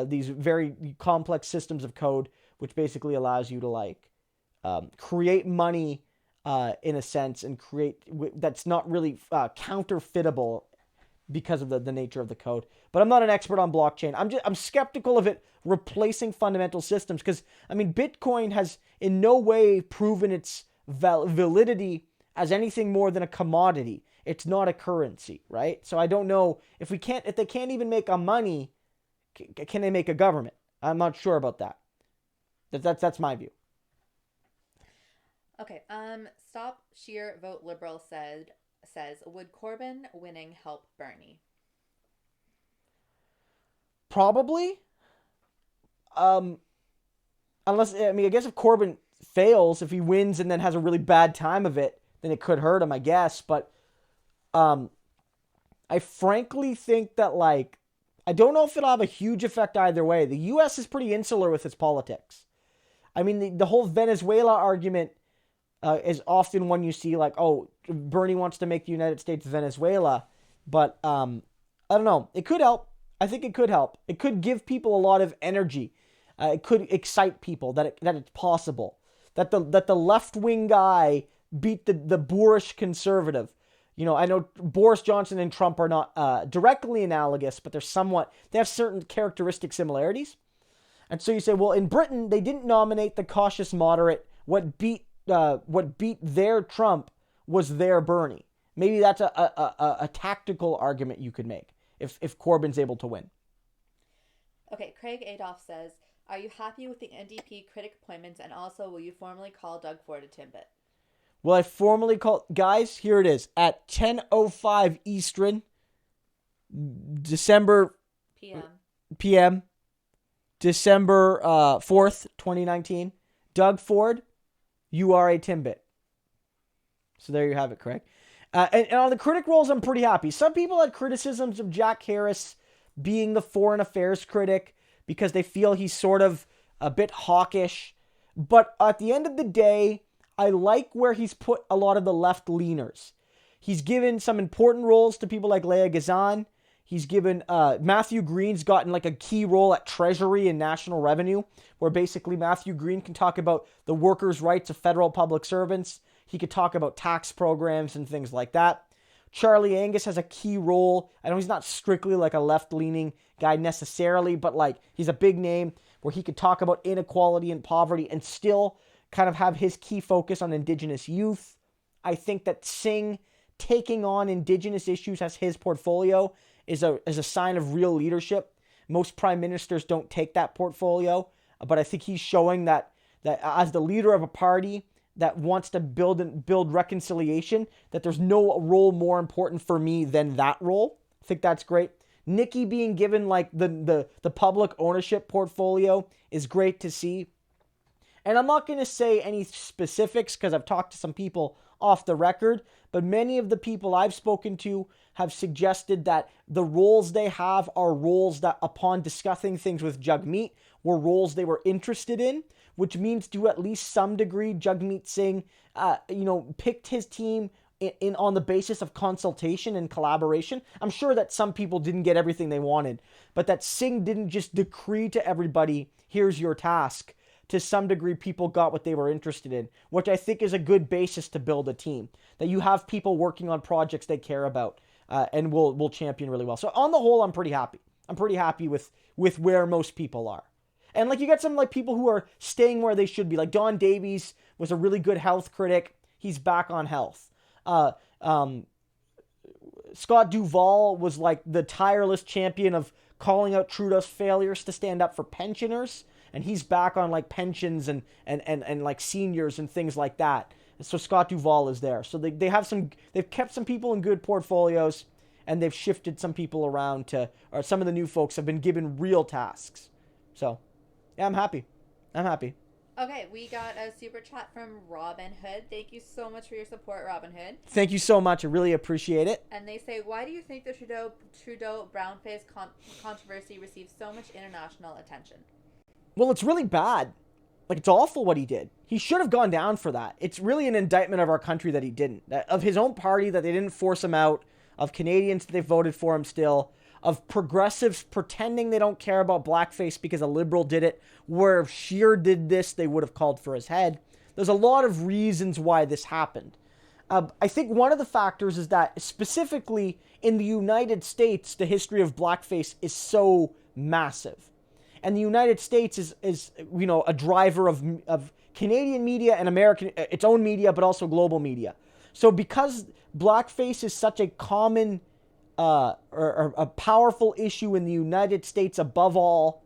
[SPEAKER 1] these very complex systems of code, which basically allows you to like create money in a sense, and create that's not really counterfeitable because of the nature of the code. But I'm not an expert on blockchain. I'm skeptical of it replacing fundamental systems, because I mean, Bitcoin has in no way proven its validity as anything more than a commodity. It's not a currency, right? So I don't know if they can't even make a money, can they make a government? I'm not sure about that. That's my view.
[SPEAKER 2] Okay. Stop Sheer Vote Liberal says, would Corbyn winning help Bernie?
[SPEAKER 1] Probably. Unless, I mean, I guess if Corbyn fails, if he wins and then has a really bad time of it, then it could hurt him, I guess. But I frankly think that, like, I don't know if it'll have a huge effect either way. The U.S. is pretty insular with its politics. I mean, the whole Venezuela argument is often one you see, like, oh, Bernie wants to make the United States Venezuela. But I don't know. It could help. I think it could help. It could give people a lot of energy. It could excite people that it's possible. That the left-wing guy beat the boorish conservative. You know, I know Boris Johnson and Trump are not directly analogous, but they have certain characteristic similarities. And so you say, well, in Britain, they didn't nominate the cautious moderate. What beat their Trump was their Bernie. Maybe that's a tactical argument you could make if Corbyn's able to win.
[SPEAKER 2] Okay, Craig Adolph says, are you happy with the NDP critic appointments, and also will you formally call Doug Ford a Timbit?
[SPEAKER 1] Will I formally call... Guys, here it is. At 10:05 Eastern, December... PM. December 4th, 2019. Doug Ford, you are a Timbit. So there you have it, Craig. And on the critic roles, I'm pretty happy. Some people had criticisms of Jack Harris being the foreign affairs critic because they feel he's sort of a bit hawkish. But at the end of the day, I like where he's put a lot of the left leaners. He's given some important roles to people like Leah Gazan. He's given Matthew Green's gotten like a key role at Treasury and National Revenue, where basically Matthew Green can talk about the workers' rights of federal public servants. He could talk about tax programs and things like that. Charlie Angus has a key role. I know he's not strictly like a left-leaning guy necessarily, but like he's a big name where he could talk about inequality and poverty and still kind of have his key focus on Indigenous youth. I think that Singh taking on Indigenous issues as his portfolio is a sign of real leadership. Most prime ministers don't take that portfolio, but I think he's showing that as the leader of a party that wants to build reconciliation, that there's no role more important for me than that role. I think that's great. Nikki being given like the public ownership portfolio is great to see. And I'm not going to say any specifics because I've talked to some people off the record, but many of the people I've spoken to have suggested that the roles they have are roles that, upon discussing things with Jagmeet, were roles they were interested in, which means to at least some degree, Jagmeet Singh, picked his team in on the basis of consultation and collaboration. I'm sure that some people didn't get everything they wanted, but that Singh didn't just decree to everybody, here's your task. To some degree, people got what they were interested in, which I think is a good basis to build a team. That you have people working on projects they care about and will champion really well. So on the whole, I'm pretty happy. I'm pretty happy with where most people are. And like you got some like people who are staying where they should be. Like Don Davies was a really good health critic. He's back on health. Scott Duvall was like the tireless champion of calling out Trudeau's failures to stand up for pensioners, and he's back on like pensions and like seniors and things like that. So Scott Duvall is there. So they've kept some people in good portfolios, and they've shifted some people around or some of the new folks have been given real tasks. So, yeah, I'm happy.
[SPEAKER 2] Okay, we got a super chat from Robin Hood. Thank you so much for your support, Robin Hood.
[SPEAKER 1] Thank you so much. I really appreciate it.
[SPEAKER 2] And they say, why do you think the Trudeau brownface controversy receives so much international attention?
[SPEAKER 1] Well, it's really bad. Like, it's awful what he did. He should have gone down for that. It's really an indictment of our country that he didn't. Of his own party, that they didn't force him out. Of Canadians that they voted for him still. Of progressives pretending they don't care about blackface because a liberal did it. Where if Scheer did this, they would have called for his head. There's a lot of reasons why this happened. I think one of the factors is that specifically in the United States, the history of blackface is so massive. And the United States is a driver of Canadian media and American, its own media, but also global media. So because blackface is such a common or a powerful issue in the United States above all,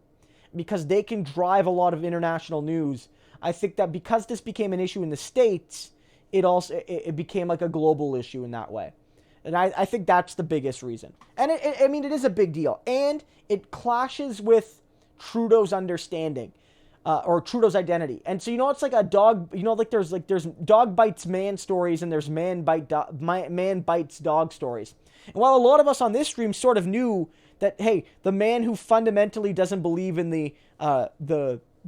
[SPEAKER 1] because they can drive a lot of international news, I think that because this became an issue in the States, it became like a global issue in that way. And I think that's the biggest reason. And it is a big deal. And it clashes with Trudeau's understanding or Trudeau's identity. And so, it's like a dog, there's dog bites man stories and there's man bites dog stories. And while a lot of us on this stream sort of knew that, hey, the man who fundamentally doesn't believe in the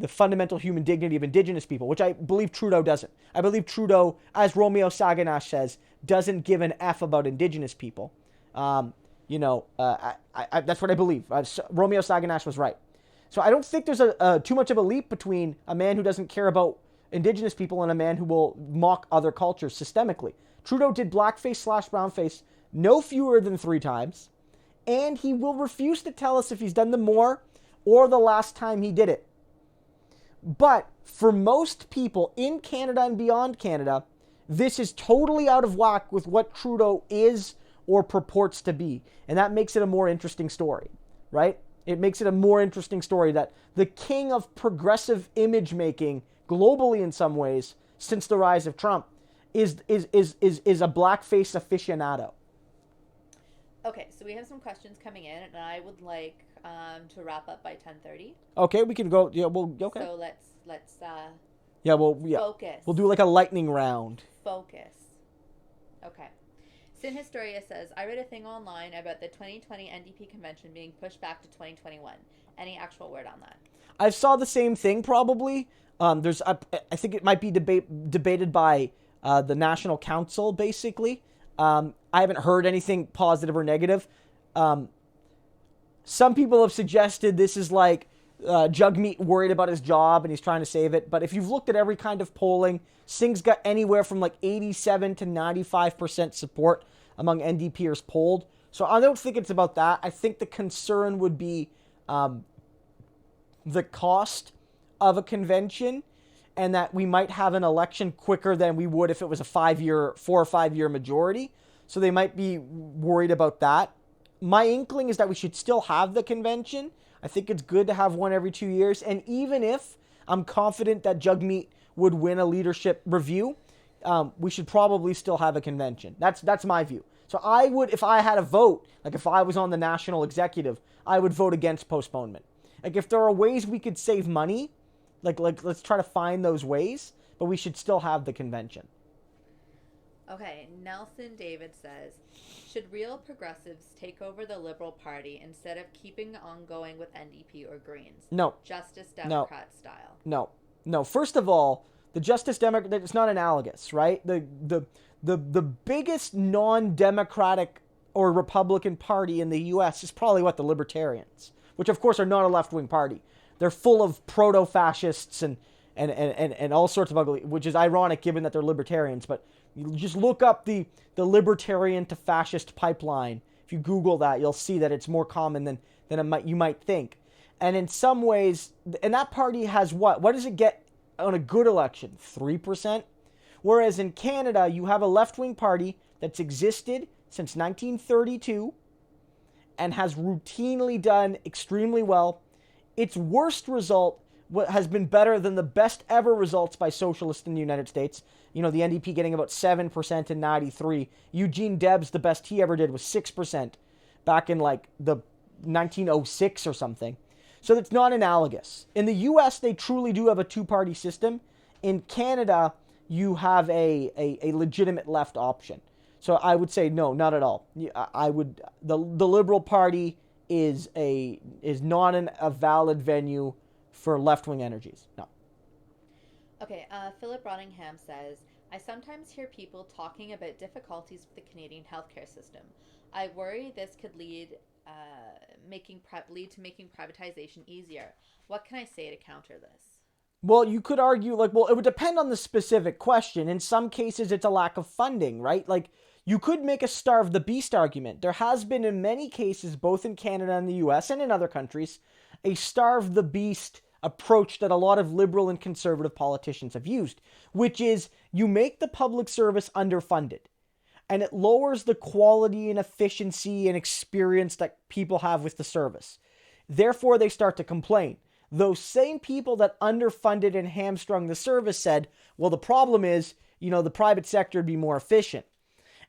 [SPEAKER 1] fundamental human dignity of Indigenous people, which I believe Trudeau doesn't. I believe Trudeau, as Romeo Saganash says, doesn't give an F about Indigenous people. That's what I believe. Romeo Saganash was right. So I don't think there's too much of a leap between a man who doesn't care about Indigenous people and a man who will mock other cultures systemically. Trudeau did blackface/brownface no fewer than 3 times, and he will refuse to tell us if he's done them more or the last time he did it. But for most people in Canada and beyond Canada, this is totally out of whack with what Trudeau is or purports to be. And that makes it a more interesting story, right? It makes it a more interesting story that the king of progressive image making globally in some ways since the rise of Trump is a blackface aficionado.
[SPEAKER 2] Okay, so we have some questions coming in, and I would like to wrap up by 10:30.
[SPEAKER 1] Okay, we can go. Yeah, okay.
[SPEAKER 2] So let's
[SPEAKER 1] focus. We'll do like a lightning round.
[SPEAKER 2] Focus. Okay. Sin Historia says, I read a thing online about the 2020 NDP convention being pushed back to 2021. Any actual word on that?
[SPEAKER 1] I saw the same thing probably. I think it might be debated by the National Council, basically. I haven't heard anything positive or negative. Some people have suggested this is like Jagmeet worried about his job and he's trying to save it. But if you've looked at every kind of polling, Singh's got anywhere from like 87 to 95% support among NDPers polled. So I don't think it's about that. I think the concern would be the cost of a convention, and that we might have an election quicker than we would if it was a 4 or 5 year majority. So they might be worried about that. My inkling is that we should still have the convention. I think it's good to have one every 2 years. And even if I'm confident that Jagmeet would win a leadership review, we should probably still have a convention. That's my view. So I would, if I had a vote, like if I was on the national executive, I would vote against postponement. Like if there are ways we could save money, like let's try to find those ways, but we should still have the convention.
[SPEAKER 2] Okay, Nelson David says, should real progressives take over the Liberal Party instead of keeping on going with NDP or Greens?
[SPEAKER 1] No.
[SPEAKER 2] Justice Democrat style.
[SPEAKER 1] No. First of all, the Justice Democrat, it's not analogous, right? The biggest non-democratic or Republican party in the U.S. is probably the Libertarians, which of course are not a left-wing party. They're full of proto-fascists and all sorts of ugly, which is ironic given that they're libertarians. But you just look up the libertarian to fascist pipeline. If you Google that, you'll see that it's more common than you might think. And in some ways, and that party has what? What does it get on a good election? 3%? Whereas in Canada, you have a left-wing party that's existed since 1932 and has routinely done extremely well. Its worst result has been better than the best ever results by socialists in the United States. You know, the NDP getting about 7% in 93. Eugene Debs, the best he ever did was 6% back in like the 1906 or something. So it's not analogous. In the US, they truly do have a two-party system. In Canada, you have a legitimate left option. So I would say no, not at all. The Liberal Party is not a valid venue for left-wing energies. No.
[SPEAKER 2] Okay, Philip Rottingham says, I sometimes hear people talking about difficulties with the Canadian healthcare system. I worry this could lead to making privatization easier. What can I say to counter this?
[SPEAKER 1] Well, you could argue, it would depend on the specific question. In some cases, it's a lack of funding, right? Like, you could make a starve the beast argument. There has been, in many cases, both in Canada and the US and in other countries, a starve the beast approach that a lot of liberal and conservative politicians have used, which is you make the public service underfunded, and it lowers the quality and efficiency and experience that people have with the service. Therefore, they start to complain. Those same people that underfunded and hamstrung the service said, well, the problem is, the private sector would be more efficient.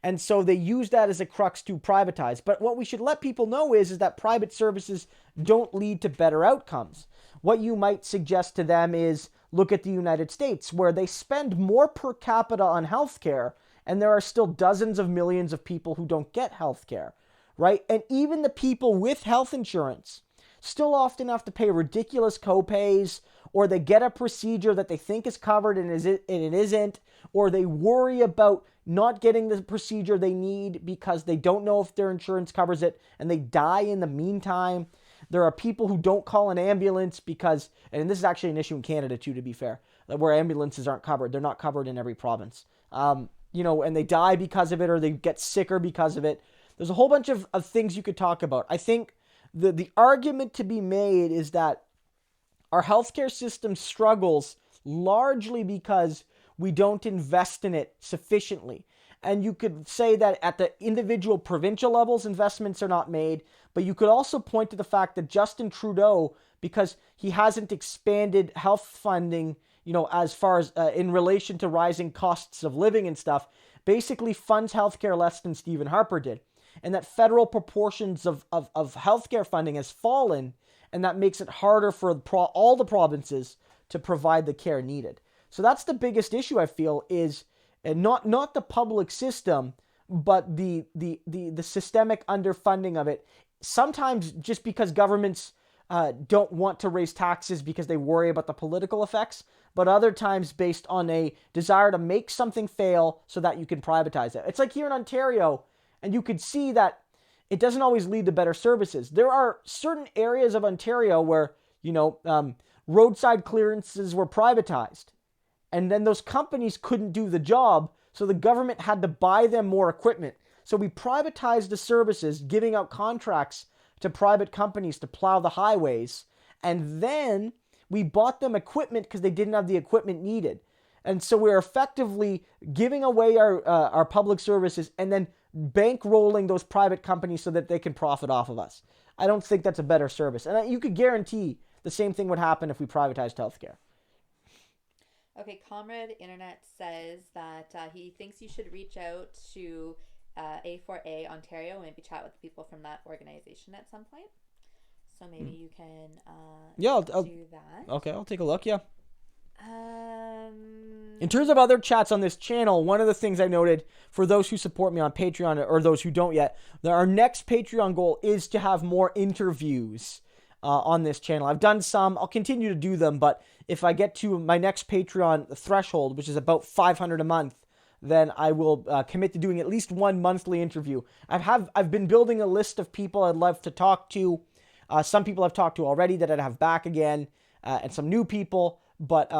[SPEAKER 1] And so they use that as a crux to privatize. But what we should let people know is that private services don't lead to better outcomes. What you might suggest to them is look at the United States, where they spend more per capita on healthcare, and there are still dozens of millions of people who don't get healthcare, right? And even the people with health insurance still often have to pay ridiculous copays, or they get a procedure that they think is covered and it isn't, or they worry about not getting the procedure they need because they don't know if their insurance covers it, and they die in the meantime. There are people who don't call an ambulance because, and this is actually an issue in Canada too, to be fair, where ambulances aren't covered. They're not covered in every province. And they die because of it, or they get sicker because of it. There's a whole bunch of things you could talk about. I think the argument to be made is that our healthcare system struggles largely because we don't invest in it sufficiently. And you could say that at the individual provincial levels, investments are not made. But you could also point to the fact that Justin Trudeau, because he hasn't expanded health funding, as far as in relation to rising costs of living and stuff, basically funds healthcare less than Stephen Harper did. And that federal proportions of healthcare funding has fallen, and that makes it harder for all the provinces to provide the care needed. So that's the biggest issue, I feel, is not the public system, but the systemic underfunding of it. Sometimes just because governments don't want to raise taxes because they worry about the political effects, but other times based on a desire to make something fail so that you can privatize it. It's like here in Ontario, and you could see that it doesn't always lead to better services. There are certain areas of Ontario where, roadside clearances were privatized. And then those companies couldn't do the job, so the government had to buy them more equipment. So we privatized the services, giving out contracts to private companies to plow the highways. And then we bought them equipment because they didn't have the equipment needed. And so we're effectively giving away our public services and then bankrolling those private companies so that they can profit off of us. I don't think that's a better service. And you could guarantee the same thing would happen if we privatized healthcare.
[SPEAKER 2] Okay, Comrade Internet says that he thinks you should reach out to A4A Ontario, maybe chat with people from that organization at some point. So maybe you can
[SPEAKER 1] I'll
[SPEAKER 2] do that.
[SPEAKER 1] Okay, I'll take a look, yeah. In terms of other chats on this channel, one of the things I noted for those who support me on Patreon or those who don't yet, that our next Patreon goal is to have more interviews on this channel. I've done some. I'll continue to do them, but if I get to my next Patreon threshold, which is about 500 a month, then I will commit to doing at least one monthly interview. I've been building a list of people I'd love to talk to. Some people I've talked to already that I'd have back again, and some new people. But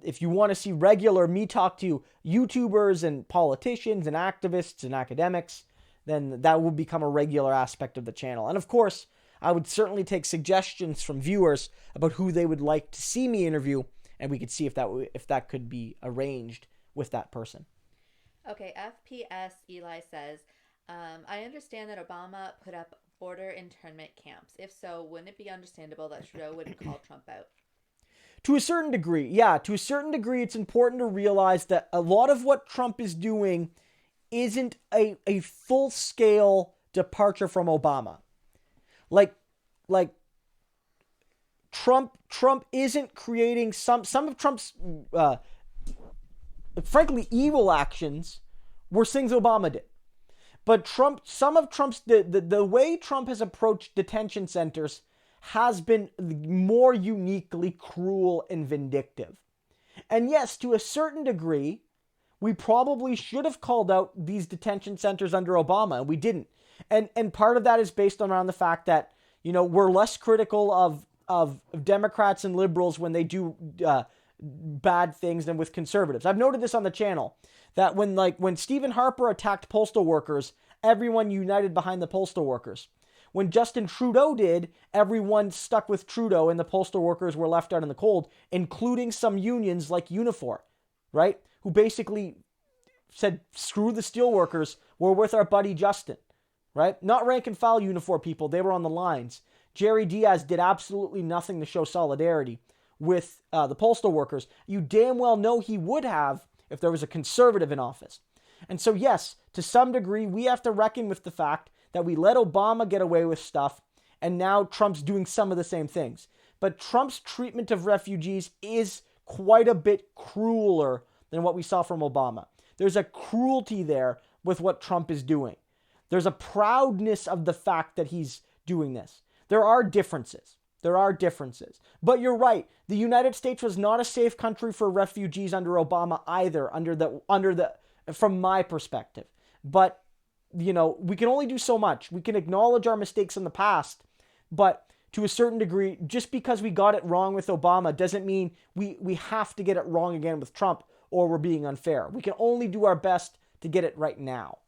[SPEAKER 1] if you want to see regular me talk to YouTubers and politicians and activists and academics, then that will become a regular aspect of the channel. And of course, I would certainly take suggestions from viewers about who they would like to see me interview, and we could see if that could be arranged with that person.
[SPEAKER 2] Okay, FPS Eli says, I understand that Obama put up border internment camps. If so, wouldn't it be understandable that Trudeau would call Trump out?
[SPEAKER 1] To a certain degree, yeah. To a certain degree, it's important to realize that a lot of what Trump is doing isn't a full-scale departure from Obama. Like Trump isn't creating some of Trump's frankly evil actions were things Obama did. But some of Trump's the way Trump has approached detention centers has been more uniquely cruel and vindictive. And yes, to a certain degree, we probably should have called out these detention centers under Obama, and we didn't. And part of that is based around the fact that, we're less critical of Democrats and liberals when they do bad things than with conservatives. I've noted this on the channel, that when Stephen Harper attacked postal workers, everyone united behind the postal workers. When Justin Trudeau did, everyone stuck with Trudeau and the postal workers were left out in the cold, including some unions like Unifor, right? Who basically said, screw the steelworkers, we're with our buddy Justin, right? Not rank and file Unifor people, they were on the lines. Jerry Diaz did absolutely nothing to show solidarity with the postal workers. You damn well know he would have if there was a conservative in office. And so yes, to some degree, we have to reckon with the fact that we let Obama get away with stuff, and now Trump's doing some of the same things. But Trump's treatment of refugees is quite a bit crueler than what we saw from Obama. There's a cruelty there with what Trump is doing. There's a proudness of the fact that he's doing this. There are differences. But you're right. The United States was not a safe country for refugees under Obama either, from my perspective. But, we can only do so much. We can acknowledge our mistakes in the past, but to a certain degree, just because we got it wrong with Obama doesn't mean we have to get it wrong again with Trump or we're being unfair. We can only do our best to get it right now.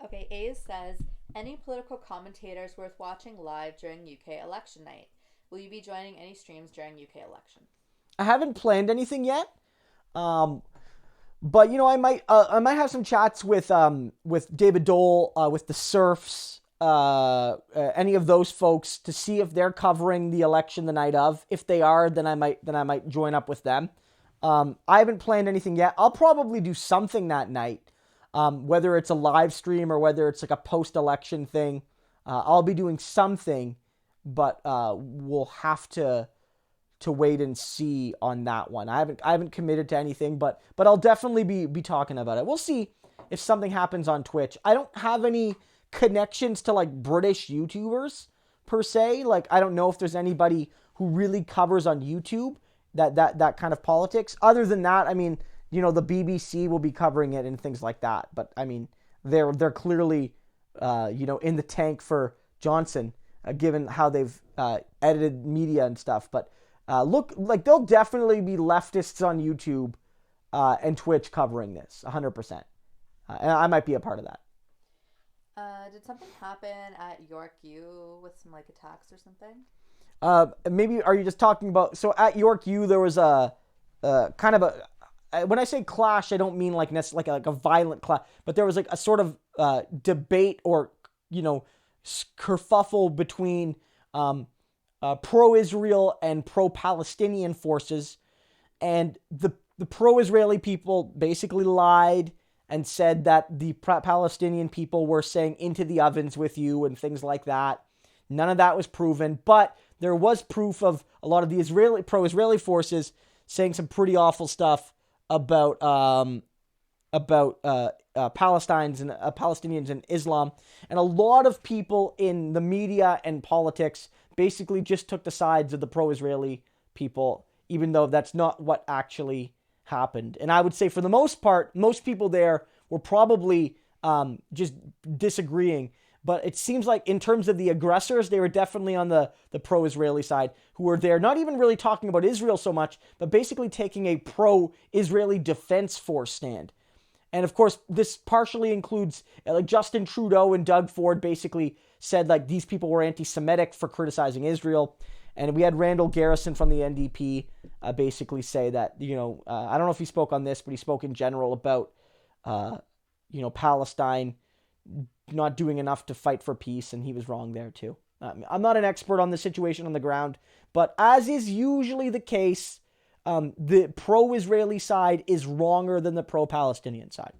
[SPEAKER 2] Okay, A's says, any political commentators worth watching live during UK election night? Will you be joining any streams during UK election?
[SPEAKER 1] I haven't planned anything yet. But I might have some chats with David Dole, with the Serfs, any of those folks to see if they're covering the election the night of. If they are, then I might join up with them. I haven't planned anything yet. I'll probably do something that night, whether it's a live stream or whether it's like a post-election thing. I'll be doing something, but we'll have to wait and see on that one. I haven't committed to anything, but I'll definitely be talking about it. We'll see if something happens on Twitch. I don't have any connections to like British YouTubers per se. Like I don't know if there's anybody who really covers on YouTube that kind of politics. Other than that, I mean, the BBC will be covering it and things like that. But I mean, they're clearly in the tank for Johnson, given how they've edited media and stuff. But look, like there'll definitely be leftists on YouTube and Twitch covering this 100%. And I might be a part of that.
[SPEAKER 2] Did something happen at York U with some like attacks or something?
[SPEAKER 1] Maybe are you just talking about? So at York U there was a kind of a. When I say clash, I don't mean like necessarily like a violent clash, but there was like a sort of debate or kerfuffle between pro-Israel and pro-Palestinian forces, and the pro-Israeli people basically lied and said that the Palestinian people were saying into the ovens with you and things like that. None of that was proven, but there was proof of a lot of the pro-Israeli forces saying some pretty awful stuff about Palestinians and Islam, and a lot of people in the media and politics basically just took the sides of the pro-Israeli people, even though that's not what actually happened. And I would say for the most part, most people there were probably just disagreeing. But it seems like in terms of the aggressors, they were definitely on the pro-Israeli side, who were there not even really talking about Israel so much, but basically taking a pro-Israeli defense force stand. And of course, this partially includes like Justin Trudeau and Doug Ford basically said like these people were anti-Semitic for criticizing Israel. And we had Randall Garrison from the NDP basically say that, I don't know if he spoke on this, but he spoke in general about, Palestine not doing enough to fight for peace, and he was wrong there too. I'm not an expert on the situation on the ground, but as is usually the case, the pro-Israeli side is wronger than the pro-Palestinian side.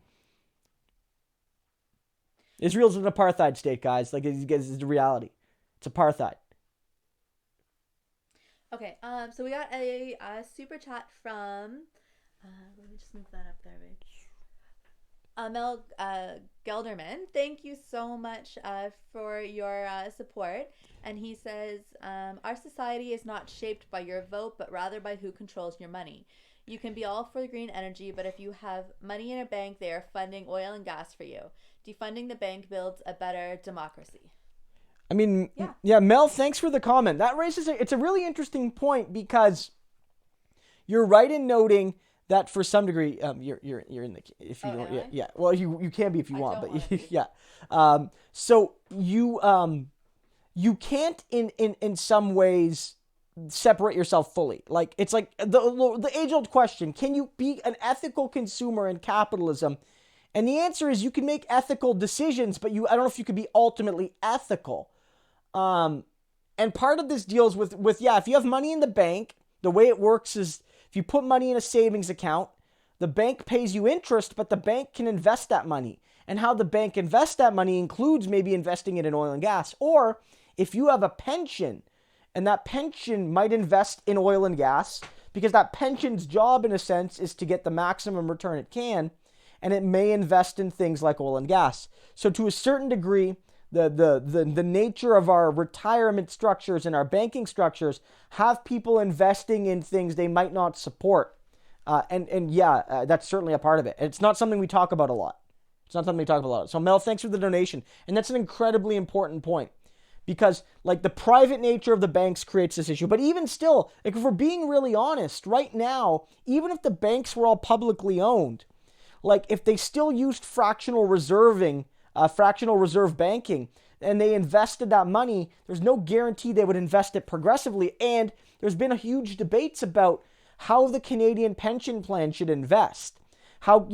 [SPEAKER 1] Israel's an apartheid state, guys. Like, it's the reality. It's apartheid.
[SPEAKER 2] Okay, so we got a super chat from, let me just move that up there, babe. Mel Gelderman, thank you so much for your support. And he says, our society is not shaped by your vote, but rather by who controls your money. You can be all for green energy, but if you have money in a bank, they are funding oil and gas for you. Defunding the bank builds a better democracy.
[SPEAKER 1] I mean, yeah, Mel, thanks for the comment. That raises it's a really interesting point, because you're right in noting that for some degree, you're in the, if you don't, yeah. Well, you can be if you want, but yeah. So you can't in some ways separate yourself fully. Like, it's like the age old question: can you be an ethical consumer in capitalism? And the answer is you can make ethical decisions, but I don't know if you could be ultimately ethical. And part of this deals with if you have money in the bank, the way it works is if you put money in a savings account, the bank pays you interest, but the bank can invest that money. And how the bank invests that money includes maybe investing it in oil and gas. Or if you have a pension, and that pension might invest in oil and gas, because that pension's job, in a sense, is to get the maximum return it can, and it may invest in things like oil and gas. So to a certain degree, the nature of our retirement structures and our banking structures have people investing in things they might not support. That's certainly a part of it. It's not something we talk about a lot. So Mel, thanks for the donation. And that's an incredibly important point, because like the private nature of the banks creates this issue. But even still, like, if we're being really honest, right now, even if the banks were all publicly owned, like if they still used fractional reserve banking, and they invested that money, there's no guarantee they would invest it progressively. And there's been a huge debates about how the Canadian pension plan should invest. And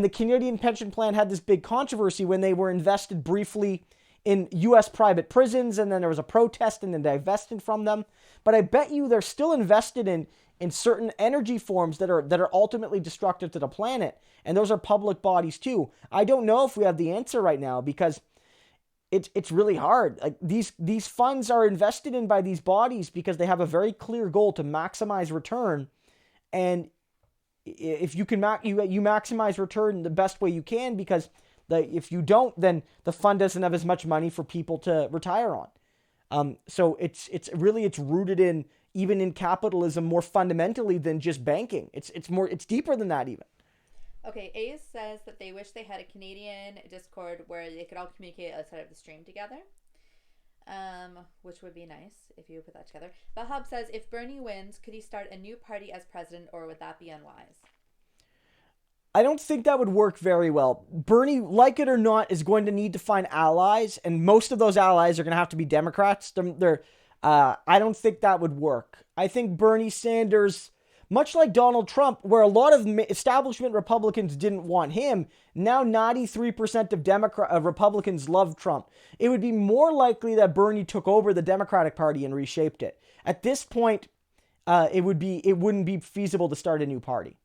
[SPEAKER 1] the Canadian pension plan had this big controversy when they were invested briefly in U.S. private prisons, and then there was a protest and then divested from them. But I bet you they're still invested in certain energy forms that are ultimately destructive to the planet. And those are public bodies too. I don't know if we have the answer right now, because it's really hard. Like, these funds are invested in by these bodies because they have a very clear goal to maximize return. And if you can you maximize return the best way you can, because if you don't, then the fund doesn't have as much money for people to retire on. So it's rooted in, even in capitalism, more fundamentally than just banking. It's deeper than that even.
[SPEAKER 2] Okay, Ace says that they wish they had a Canadian Discord where they could all communicate outside of the stream together, which would be nice if you put that together. Bahab says, if Bernie wins, could he start a new party as president, or would that be unwise?
[SPEAKER 1] I don't think that would work very well. Bernie, like it or not, is going to need to find allies, and most of those allies are going to have to be Democrats. I don't think that would work. I think Bernie Sanders, much like Donald Trump, where a lot of establishment Republicans didn't want him, now 93% of Republicans love Trump. It would be more likely that Bernie took over the Democratic Party and reshaped it. At this point, it wouldn't be feasible to start a new party.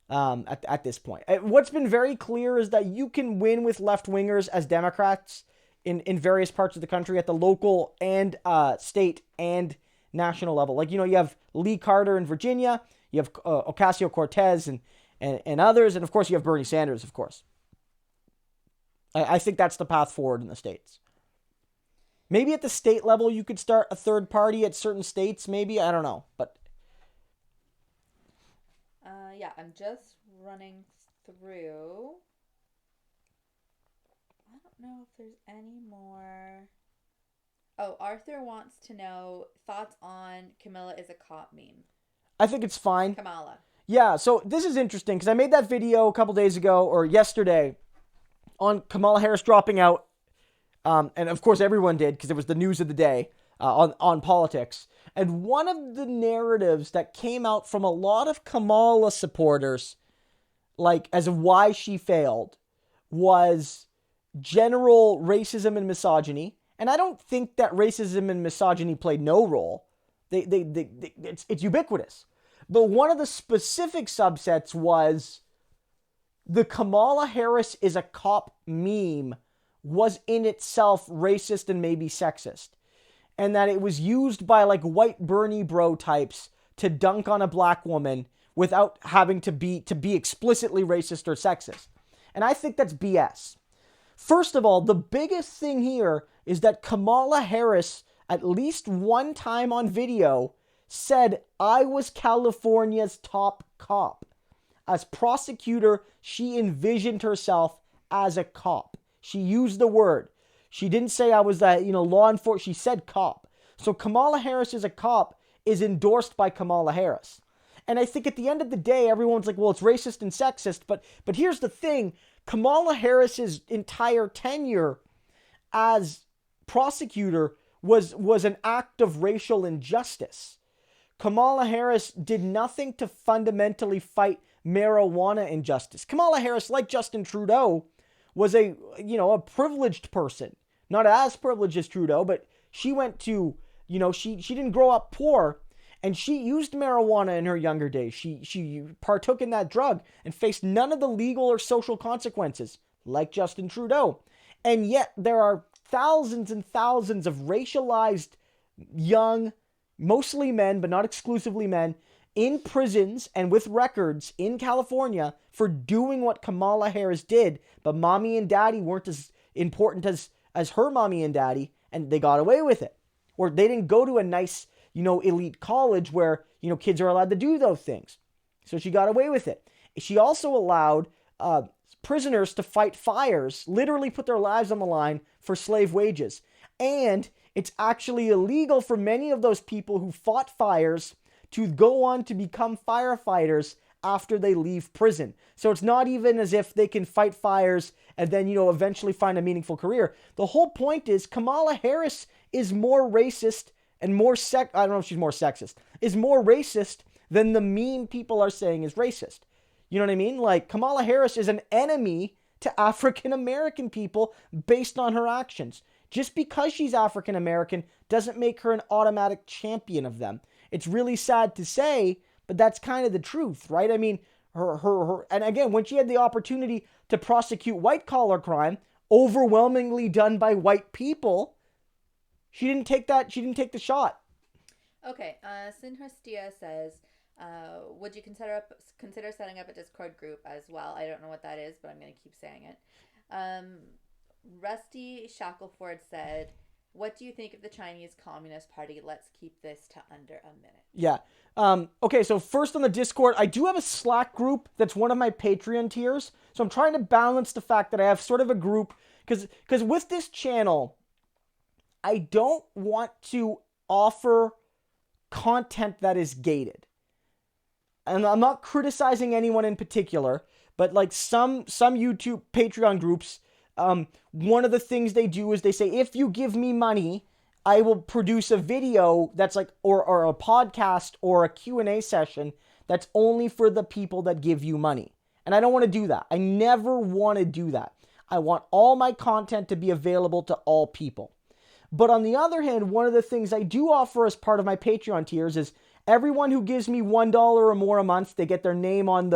[SPEAKER 1] At this point, what's been very clear is that you can win with left-wingers as Democrats in various parts of the country at the local and state and national level. Like, you have Lee Carter in Virginia, you have Ocasio-Cortez and others, and of course you have Bernie Sanders, of course. I think that's the path forward in the States. Maybe at the state level you could start a third party at certain states, maybe, I don't know, but...
[SPEAKER 2] I'm just running through. I don't know if there's any more. Oh, Arthur wants to know thoughts on Camilla is a cop meme.
[SPEAKER 1] I think it's fine.
[SPEAKER 2] Kamala.
[SPEAKER 1] Yeah, so this is interesting because I made that video a couple days ago or yesterday on Kamala Harris dropping out. And of course everyone did because it was the news of the day on politics. And one of the narratives that came out from a lot of Kamala supporters, like as of why she failed, was general racism and misogyny, and I don't think that racism and misogyny played no role. It's ubiquitous. But one of the specific subsets was the Kamala Harris is a cop meme was in itself racist and maybe sexist. And that it was used by like white Bernie bro types to dunk on a black woman without having to be explicitly racist or sexist. And I think that's BS. First of all, the biggest thing here is that Kamala Harris, at least one time on video, said, "I was California's top cop." As prosecutor, she envisioned herself as a cop. She used the word. She didn't say I was that, law enforcement. She said cop. So Kamala Harris is a cop is endorsed by Kamala Harris. And I think at the end of the day, everyone's like, well, it's racist and sexist. But here's the thing. Kamala Harris's entire tenure as prosecutor was an act of racial injustice. Kamala Harris did nothing to fundamentally fight marijuana injustice. Kamala Harris, like Justin Trudeau, was a privileged person. Not as privileged as Trudeau, but she went to, she didn't grow up poor, and she used marijuana in her younger days. She partook in that drug and faced none of the legal or social consequences, like Justin Trudeau. And yet there are thousands and thousands of racialized young, mostly men, but not exclusively men, in prisons and with records in California for doing what Kamala Harris did, but mommy and daddy weren't as important as her mommy and daddy, and they got away with it. Or they didn't go to a nice, elite college where, kids are allowed to do those things. So she got away with it. She also allowed prisoners to fight fires, literally put their lives on the line for slave wages. And it's actually illegal for many of those people who fought fires to go on to become firefighters after they leave prison. So it's not even as if they can fight fires and then, eventually find a meaningful career. The whole point is Kamala Harris is more racist and more I don't know if she's more sexist, is more racist than the meme people are saying is racist. You know what I mean? Like, Kamala Harris is an enemy to African American people based on her actions. Just because she's African American doesn't make her an automatic champion of them. It's really sad to say, but that's kind of the truth, right? I mean, her and again, when she had the opportunity to prosecute white collar crime, overwhelmingly done by white people, she didn't take the shot.
[SPEAKER 2] Okay, Sinhastia says, would you consider setting up a Discord group as well? I don't know what that is, but I'm going to keep saying it. Rusty Shackleford said, what do you think of the Chinese Communist Party? Let's keep this to under a minute.
[SPEAKER 1] Yeah. Okay, so first on the Discord, I do have a Slack group that's one of my Patreon tiers. So I'm trying to balance the fact that I have sort of a group, because with this channel, I don't want to offer content that is gated. And I'm not criticizing anyone in particular, but like some YouTube Patreon groups, one of the things they do is they say, if you give me money, I will produce a video that's like, or a podcast or a Q&A session that's only for the people that give you money. And I don't want to do that. I never want to do that. I want all my content to be available to all people. But on the other hand, one of the things I do offer as part of my Patreon tiers is everyone who gives me $1 or more a month, they get their name on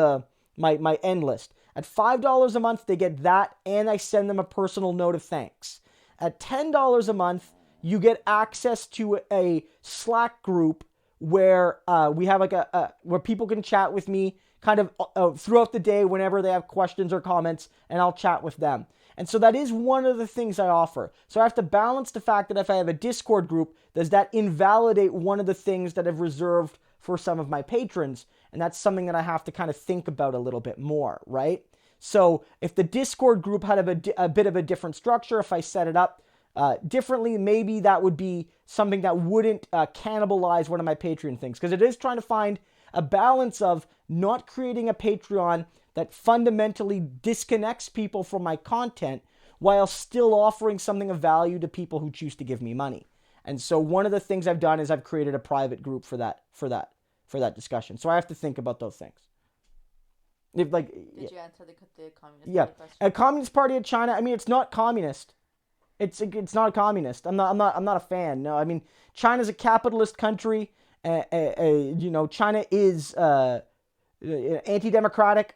[SPEAKER 1] my end list. At $5 a month, they get that, and I send them a personal note of thanks. At $10 a month, you get access to a Slack group where we have like where people can chat with me kind of throughout the day whenever they have questions or comments, and I'll chat with them. And so that is one of the things I offer. So I have to balance the fact that if I have a Discord group, does that invalidate one of the things that I've reserved for some of my patrons? And that's something that I have to kind of think about a little bit more, right? So if the Discord group had a bit of a different structure, if I set it up differently, maybe that would be something that wouldn't cannibalize one of my Patreon things. Because it is trying to find a balance of not creating a Patreon that fundamentally disconnects people from my content while still offering something of value to people who choose to give me money. And so one of the things I've done is I've created a private group for that discussion. So I have to think about those things. If like,
[SPEAKER 2] Did you answer the Communist
[SPEAKER 1] yeah,
[SPEAKER 2] Party question?
[SPEAKER 1] a Communist Party of China. I mean, it's not communist. It's not a communist. I'm not a fan. No, I mean, China's a capitalist country. China is anti-democratic.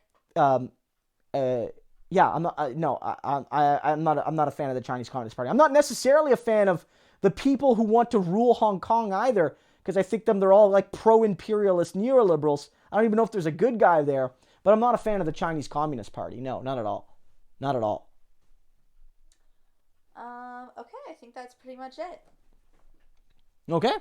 [SPEAKER 1] Yeah, I'm not. I'm not a fan of the Chinese Communist Party. I'm not necessarily a fan of the people who want to rule Hong Kong either, because I think they're all like pro-imperialist neoliberals. I don't even know if there's a good guy there, but I'm not a fan of the Chinese Communist Party. No, not at all. Not at all.
[SPEAKER 2] Okay, I think that's pretty much it.
[SPEAKER 1] Okay.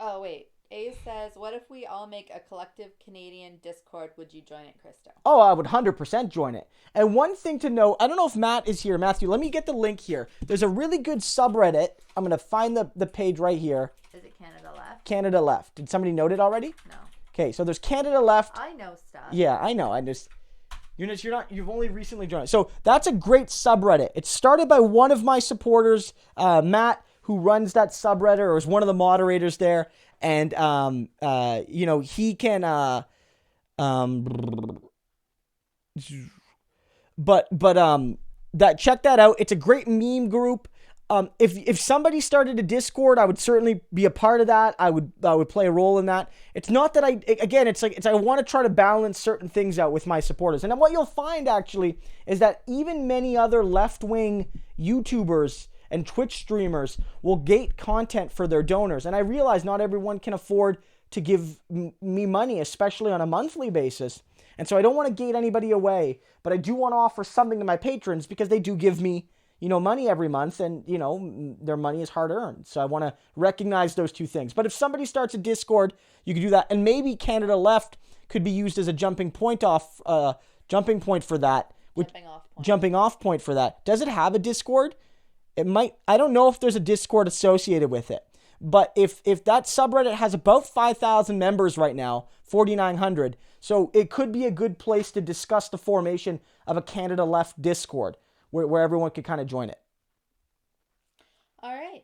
[SPEAKER 2] Oh, wait. A says, what if we all make a collective Canadian Discord? Would you join it, Krista?
[SPEAKER 1] Oh, I would 100% join it. And one thing to know, I don't know if Matt is here. Matthew, let me get the link here. There's a really good subreddit. I'm going to find the page right here.
[SPEAKER 2] Is it Canada Left?
[SPEAKER 1] Canada Left. Did somebody note it already?
[SPEAKER 2] No.
[SPEAKER 1] Okay, so there's Canada Left.
[SPEAKER 2] I know stuff.
[SPEAKER 1] Yeah, I know. You've only recently joined. So that's a great subreddit. It's started by one of my supporters, Matt, who runs that subreddit or is one of the moderators there. And, he can, check that out. It's a great meme group. If somebody started a Discord, I would certainly be a part of that. I would play a role in that. It's not that I want to try to balance certain things out with my supporters. And what you'll find actually is that even many other left-wing YouTubers and Twitch streamers will gate content for their donors. And I realize not everyone can afford to give me money, especially on a monthly basis. And so I don't want to gate anybody away, but I do want to offer something to my patrons because they do give me, money every month, and, their money is hard earned. So I want to recognize those two things. But if somebody starts a Discord, you can do that. And maybe Canada Left could be used as a jumping point for that. Jumping off point for that. Does it have a Discord? It might. I don't know if there's a Discord associated with it. But if that subreddit has about 5,000 members right now, 4,900, so it could be a good place to discuss the formation of a Canada Left Discord where everyone could kind of join it.
[SPEAKER 2] All right.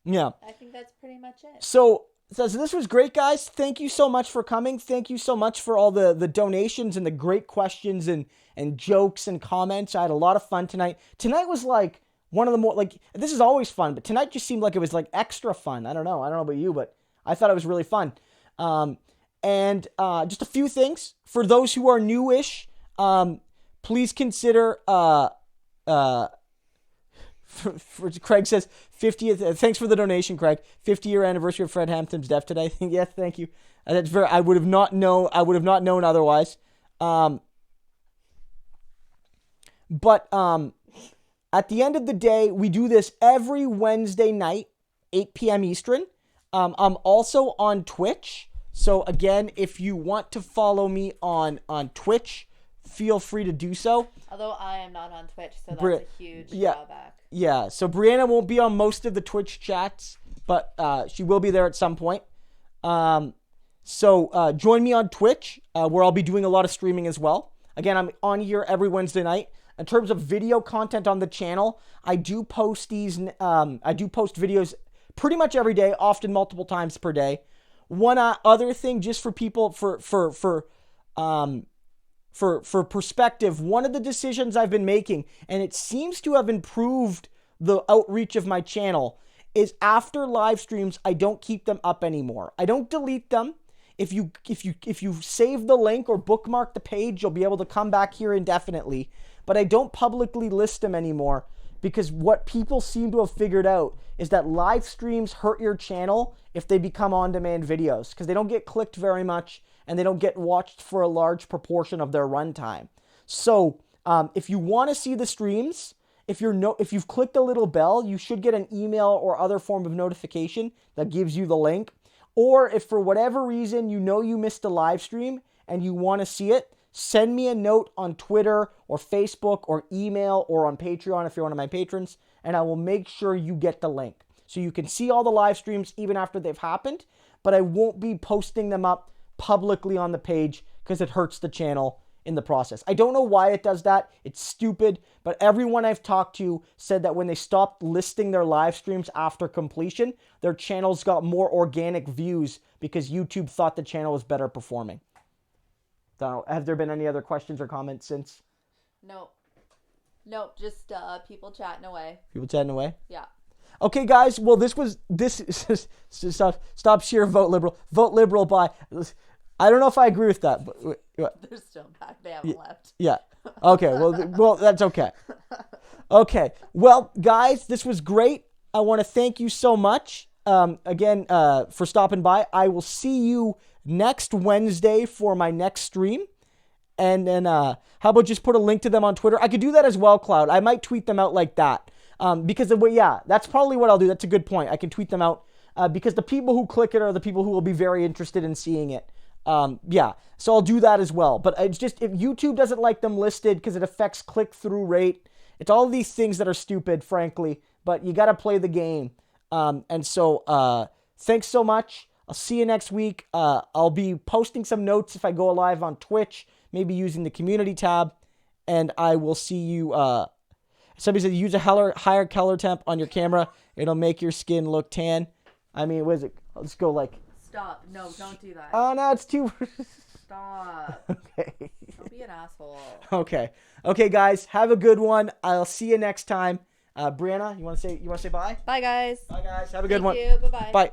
[SPEAKER 1] Yeah.
[SPEAKER 2] I think that's pretty much it.
[SPEAKER 1] So this was great, guys. Thank you so much for coming. Thank you so much for all the donations and the great questions and jokes and comments. I had a lot of fun tonight. Tonight was like one of the more, like, this is always fun, but tonight just seemed like it was like extra fun. I don't know about you, but I thought it was really fun. And just a few things for those who are newish. Please consider, Craig says 50th. Thanks for the donation, Craig. 50-year anniversary of Fred Hampton's death today. Yes, thank you. That's very. I would have not known otherwise. But at the end of the day, we do this every Wednesday night, 8 p.m. Eastern. I'm also on Twitch. So again, if you want to follow me on Twitch, feel free to do so.
[SPEAKER 2] Although I am not on Twitch, so that's a huge drawback.
[SPEAKER 1] Yeah, so Brianna won't be on most of the Twitch chats, but she will be there at some point. So join me on Twitch, where I'll be doing a lot of streaming as well. Again, I'm on here every Wednesday night. In terms of video content on the channel, I do post videos pretty much every day, often multiple times per day. One other thing, just for people, for perspective, one of the decisions I've been making, and it seems to have improved the outreach of my channel, is after live streams, I don't keep them up anymore. I don't delete them. If you save the link or bookmark the page, you'll be able to come back here indefinitely. But I don't publicly list them anymore, because what people seem to have figured out is that live streams hurt your channel if they become on-demand videos, because they don't get clicked very much and they don't get watched for a large proportion of their runtime. So if you want to see the streams, if you've clicked the little bell, you should get an email or other form of notification that gives you the link. Or if for whatever reason you missed a live stream and you want to see it, send me a note on Twitter or Facebook or email or on Patreon if you're one of my patrons, and I will make sure you get the link. So you can see all the live streams even after they've happened, but I won't be posting them up publicly on the page because it hurts the channel in the process. I don't know why it does that. It's stupid, but everyone I've talked to said that when they stopped listing their live streams after completion, their channels got more organic views because YouTube thought the channel was better performing. Don't know. Have there been any other questions or comments since?
[SPEAKER 2] Nope, just people chatting away.
[SPEAKER 1] People chatting away?
[SPEAKER 2] Yeah.
[SPEAKER 1] Okay, guys. Well, this is stop sheer vote liberal. Vote liberal by. I don't know if I agree with that, but
[SPEAKER 2] They're still back. They haven't left.
[SPEAKER 1] yeah. Okay. Well, that's okay. Okay. Well, guys, this was great. I want to thank you so much again for stopping by. I will see you next Wednesday for my next stream. And then how about just put a link to them on Twitter? I could do that as well, Cloud. I might tweet them out like that. Because that's probably what I'll do. That's a good point. I can tweet them out because the people who click it are the people who will be very interested in seeing it. So I'll do that as well. But it's just if YouTube doesn't like them listed because it affects click-through rate. It's all of these things that are stupid, frankly. But you got to play the game. Thanks so much. I'll see you next week. I'll be posting some notes if I go live on Twitch, maybe using the community tab. And I will see you. Somebody said use a higher color temp on your camera. It'll make your skin look tan. I mean, what is it? Let's go like.
[SPEAKER 2] Stop. No, don't do that.
[SPEAKER 1] Oh, no, it's too.
[SPEAKER 2] Stop.
[SPEAKER 1] Okay.
[SPEAKER 2] Don't be an asshole.
[SPEAKER 1] Okay. Okay, guys. Have a good one. I'll see you next time. Brianna, you want to say bye?
[SPEAKER 2] Bye, guys.
[SPEAKER 1] Bye, guys. Have a good one.
[SPEAKER 2] Thank you. Bye-bye.
[SPEAKER 1] Bye.